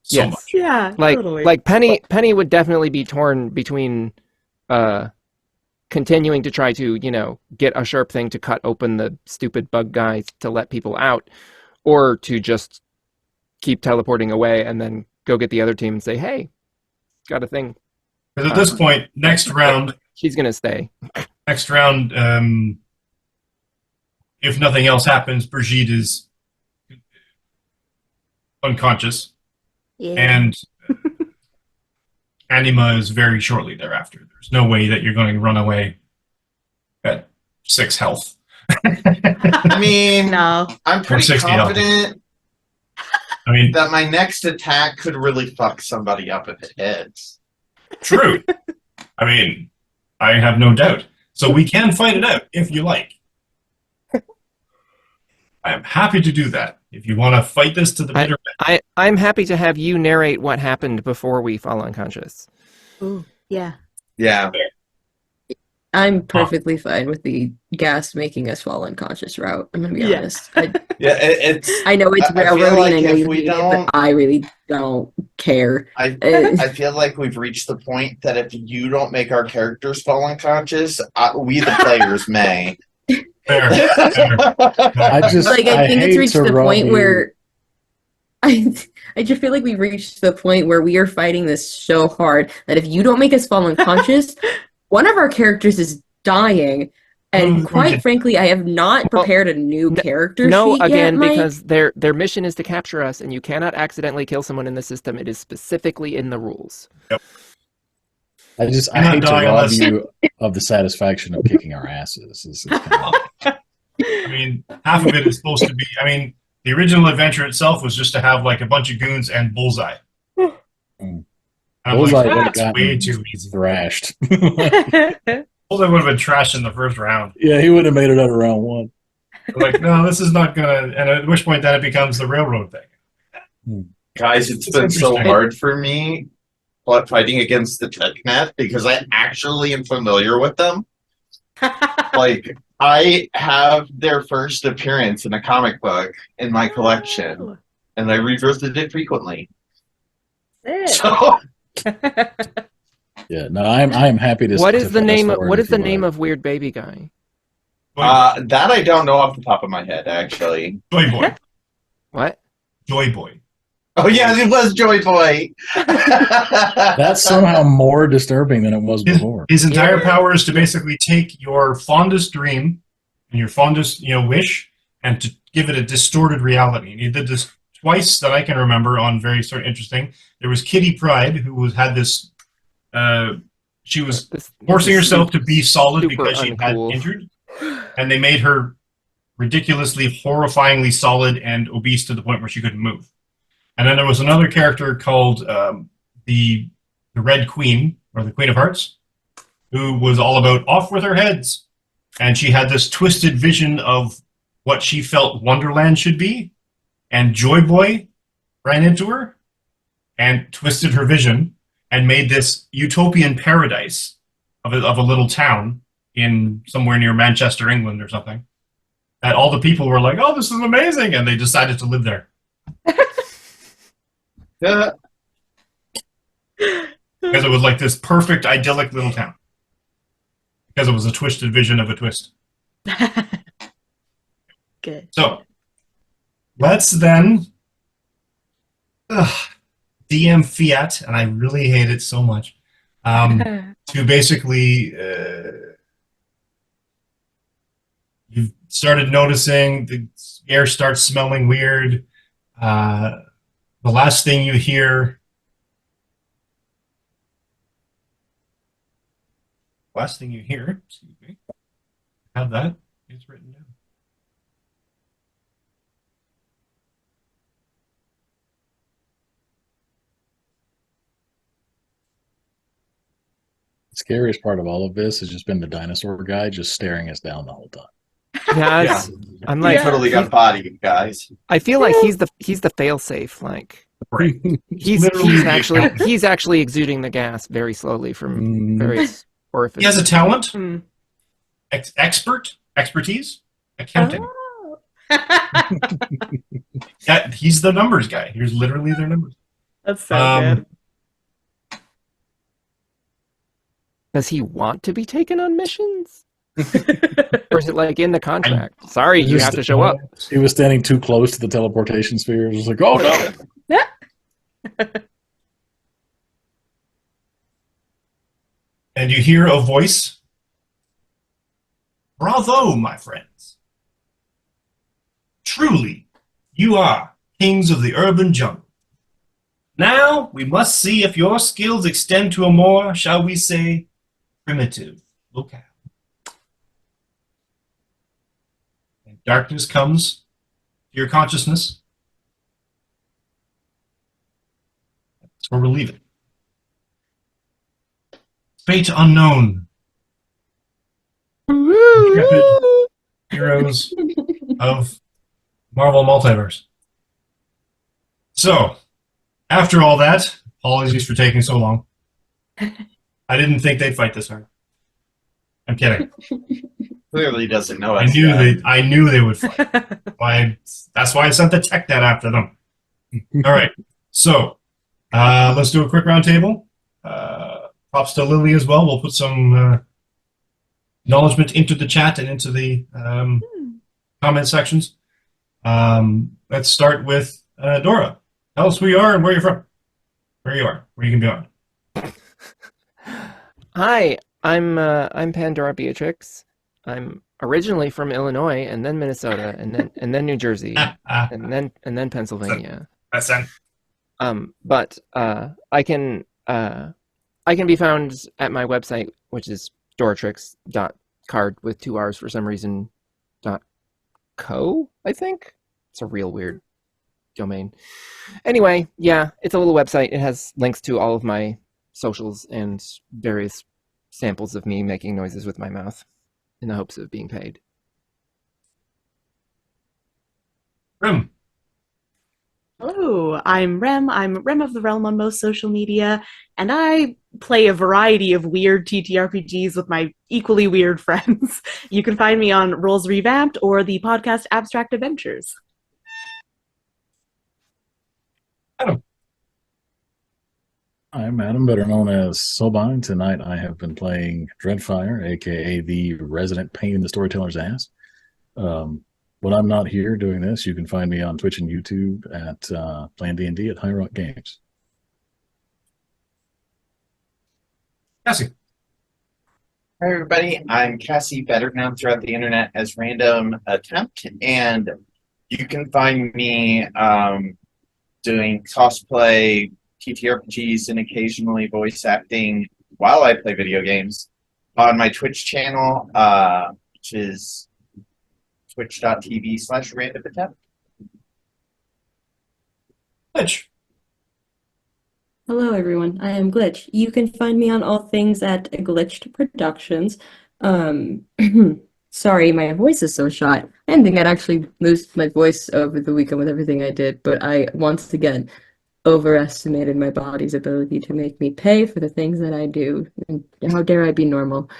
so Yes. much. Yeah, Like totally. like Penny would definitely be torn between continuing to try to, get a sharp thing to cut open the stupid bug guys to let people out, or to just keep teleporting away and then go get the other team and say, hey, got a thing. Because at this point, next round, She's gonna stay. if nothing else happens, Brigitte is unconscious, and Anima is very shortly thereafter. There's no way that you're going to run away at 6 health. I mean, No. I'm pretty 160 health. confident I mean, that my next attack could really fuck somebody up in the head. true. I mean, I have no doubt. So we can fight it out if you like. I am happy to do that. If you want to fight this to the bitter end. I'm happy to have you narrate what happened before we fall unconscious. Ooh, yeah. Yeah. I'm perfectly fine with the gas making us fall unconscious route. I'm gonna be Yeah. honest. Yeah, it's. I know it's I feel railroading, like and I know if you we hate it, don't- but I really don't care. I feel like we've reached the point that if you don't make our characters fall unconscious, we the players may. Fair. I just Like I think it's hate reached to the rub point you- where I just feel like we've reached the point where we are fighting this so hard that if you don't make us fall unconscious, one of our characters is dying. And quite frankly, I have not prepared a new character No, sheet again, yet, Mike. because their mission is to capture us, and you cannot accidentally kill someone in the system. It is specifically in the rules. I hate to die rob unless- you of the satisfaction of kicking our asses. It's kind of- I mean, half of it is supposed to be. I mean, the original adventure itself was just to have like a bunch of goons and Bullseye. And I'm Bullseye like, would've that's gotten way too easy. thrashed. Bullseye would have been trashed in the first round. Yeah, he would have made it out of round one. Like, no, this is not gonna. And at which point, then it becomes the railroad thing. Guys, it's It's been so interesting. hard for me fighting against the TECHNET because I actually am familiar with them. Like, I have their first appearance in a comic book in my collection, and I revisit it frequently. So, Yeah, no, I'm happy to. What to is the fast name? forward What if is the you name like. of Weird Baby Guy? that I don't know off the top of my head, actually. Joy Boy. What? Joy Boy. Oh, yeah, it was Joy Boy. That's somehow more disturbing than it was before. His entire power is to basically take your fondest dream and your fondest, wish, and to give it a distorted reality. And he did this twice that I can remember on very sort of interesting. There was Kitty Pryde, who had this. She was forcing herself to be solid super because she had uncool. injured, and they made her ridiculously, horrifyingly solid and obese to the point where she couldn't move. And then there was another character called the Red Queen, or the Queen of Hearts, who was all about off with her heads. And she had this twisted vision of what she felt Wonderland should be. And Joy Boy ran into her and twisted her vision and made this utopian paradise of a little town in somewhere near Manchester, England or something. That all the people were like, oh, this is amazing. And they decided to live there. Yeah. Because it was like this perfect, idyllic little town. Because it was a twisted vision of a twist. Good. So, let's then DM Fiat, and I really hate it so much, to basically, you've started noticing the air starts smelling weird. The last thing you hear, excuse me, have that, it's written down. The scariest part of all of this has just been the dinosaur guy just staring us down the whole time. Yeah, it's- I'm like, You totally got body, guys. I feel like he's the failsafe. Like Right. he's Literally the he's actually exuding the gas very slowly from Mm. various He orifices. has a talent, Hmm. expertise, accounting. Oh. Yeah, he's the numbers guy. Here's literally their numbers. That's so good. Does he want to be taken on missions? Or is it like in the contract? Sorry, you have to show up. He was standing too close to the teleportation sphere. It was like, oh no! And you hear a voice. Bravo, my friends. Truly, you are kings of the urban jungle. Now, we must see if your skills extend to a more, shall we say, primitive locale. darkness comes to your consciousness. That's where we'll leave it. Fate unknown. Intrepid heroes of Marvel Multiverse. So, after all that, apologies for taking so long. I didn't think they'd fight this hard. I'm kidding. Clearly doesn't know I us knew yet. I knew they would fight. That's why I sent the TECHNET after them. All right. So, let's do a quick round table. Props to Lily as well. We'll put some acknowledgement into the chat and into the comment sections. Let's start with Dora. Tell us who you are and where you're from. Where you are. Where you can be on. Hi, I'm Pandora Beatrix. I'm originally from Illinois, and then Minnesota, and then New Jersey, and then Pennsylvania. That's it. But I can be found at my website, which is doratrix.card with 2 R's for some reason. .co, I think. It's a real weird domain. Anyway, yeah, it's a little website. It has links to all of my socials and various samples of me making noises with my mouth in the hopes of being paid. Rem. Hello, I'm Rem. I'm Rem of the Realm on most social media, and I play a variety of weird TTRPGs with my equally weird friends. You can find me on Rolls Revamped or the podcast Abstract Adventures. Adam. I'm Adam, better known as Soulbind. Tonight I have been playing Dreadfire, aka the resident pain in the storyteller's ass. When I'm not here doing this, you can find me on Twitch and YouTube at Playing D&D at High Rock Games. Cassie. Hi, everybody. I'm Cassie, better known throughout the internet as Random Attempt, and you can find me doing cosplay, TTRPGs, and occasionally voice acting while I play video games on my Twitch channel, which is twitch.tv/randomattempt. Glitch. Hello, everyone. I am Glitch. You can find me on all things at Glitched Productions. Sorry, my voice is so shot. I didn't think I'd actually lose my voice over the weekend with everything I did, but I once again overestimated my body's ability to make me pay for the things that I do. And how dare I be normal?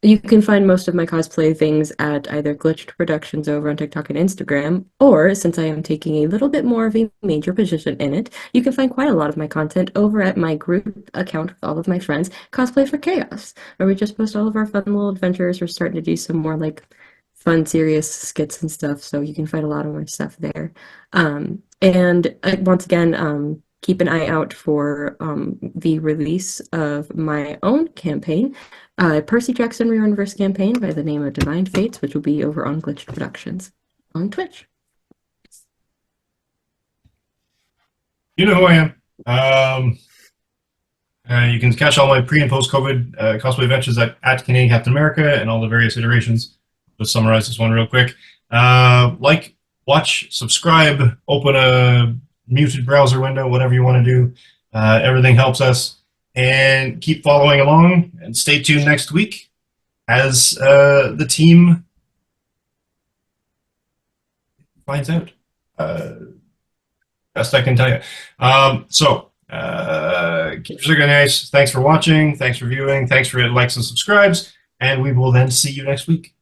You can find most of my cosplay things at either Glitched Productions over on TikTok and Instagram, or since I am taking a little bit more of a major position in it, you can find quite a lot of my content over at my group account with all of my friends, Cosplay for Chaos, where we just post all of our fun little adventures. We're starting to do some more like fun, serious skits and stuff, so you can find a lot of my stuff there. Once again, keep an eye out for the release of my own campaign, Percy Jackson Reuniverse campaign by the name of Divine Fates, which will be over on Glitched Productions on Twitch. You know who I am. You can catch all my pre- and post-COVID cosplay adventures at Canadian Captain America and all the various iterations. Let's summarize this one real quick. Like, watch, subscribe, open a muted browser window, whatever you want to do. Everything helps us. And keep following along and stay tuned next week as the team finds out. Best I can tell you. Keep your nice. Thanks for watching. Thanks for viewing. Thanks for likes and subscribes. And we will then see you next week.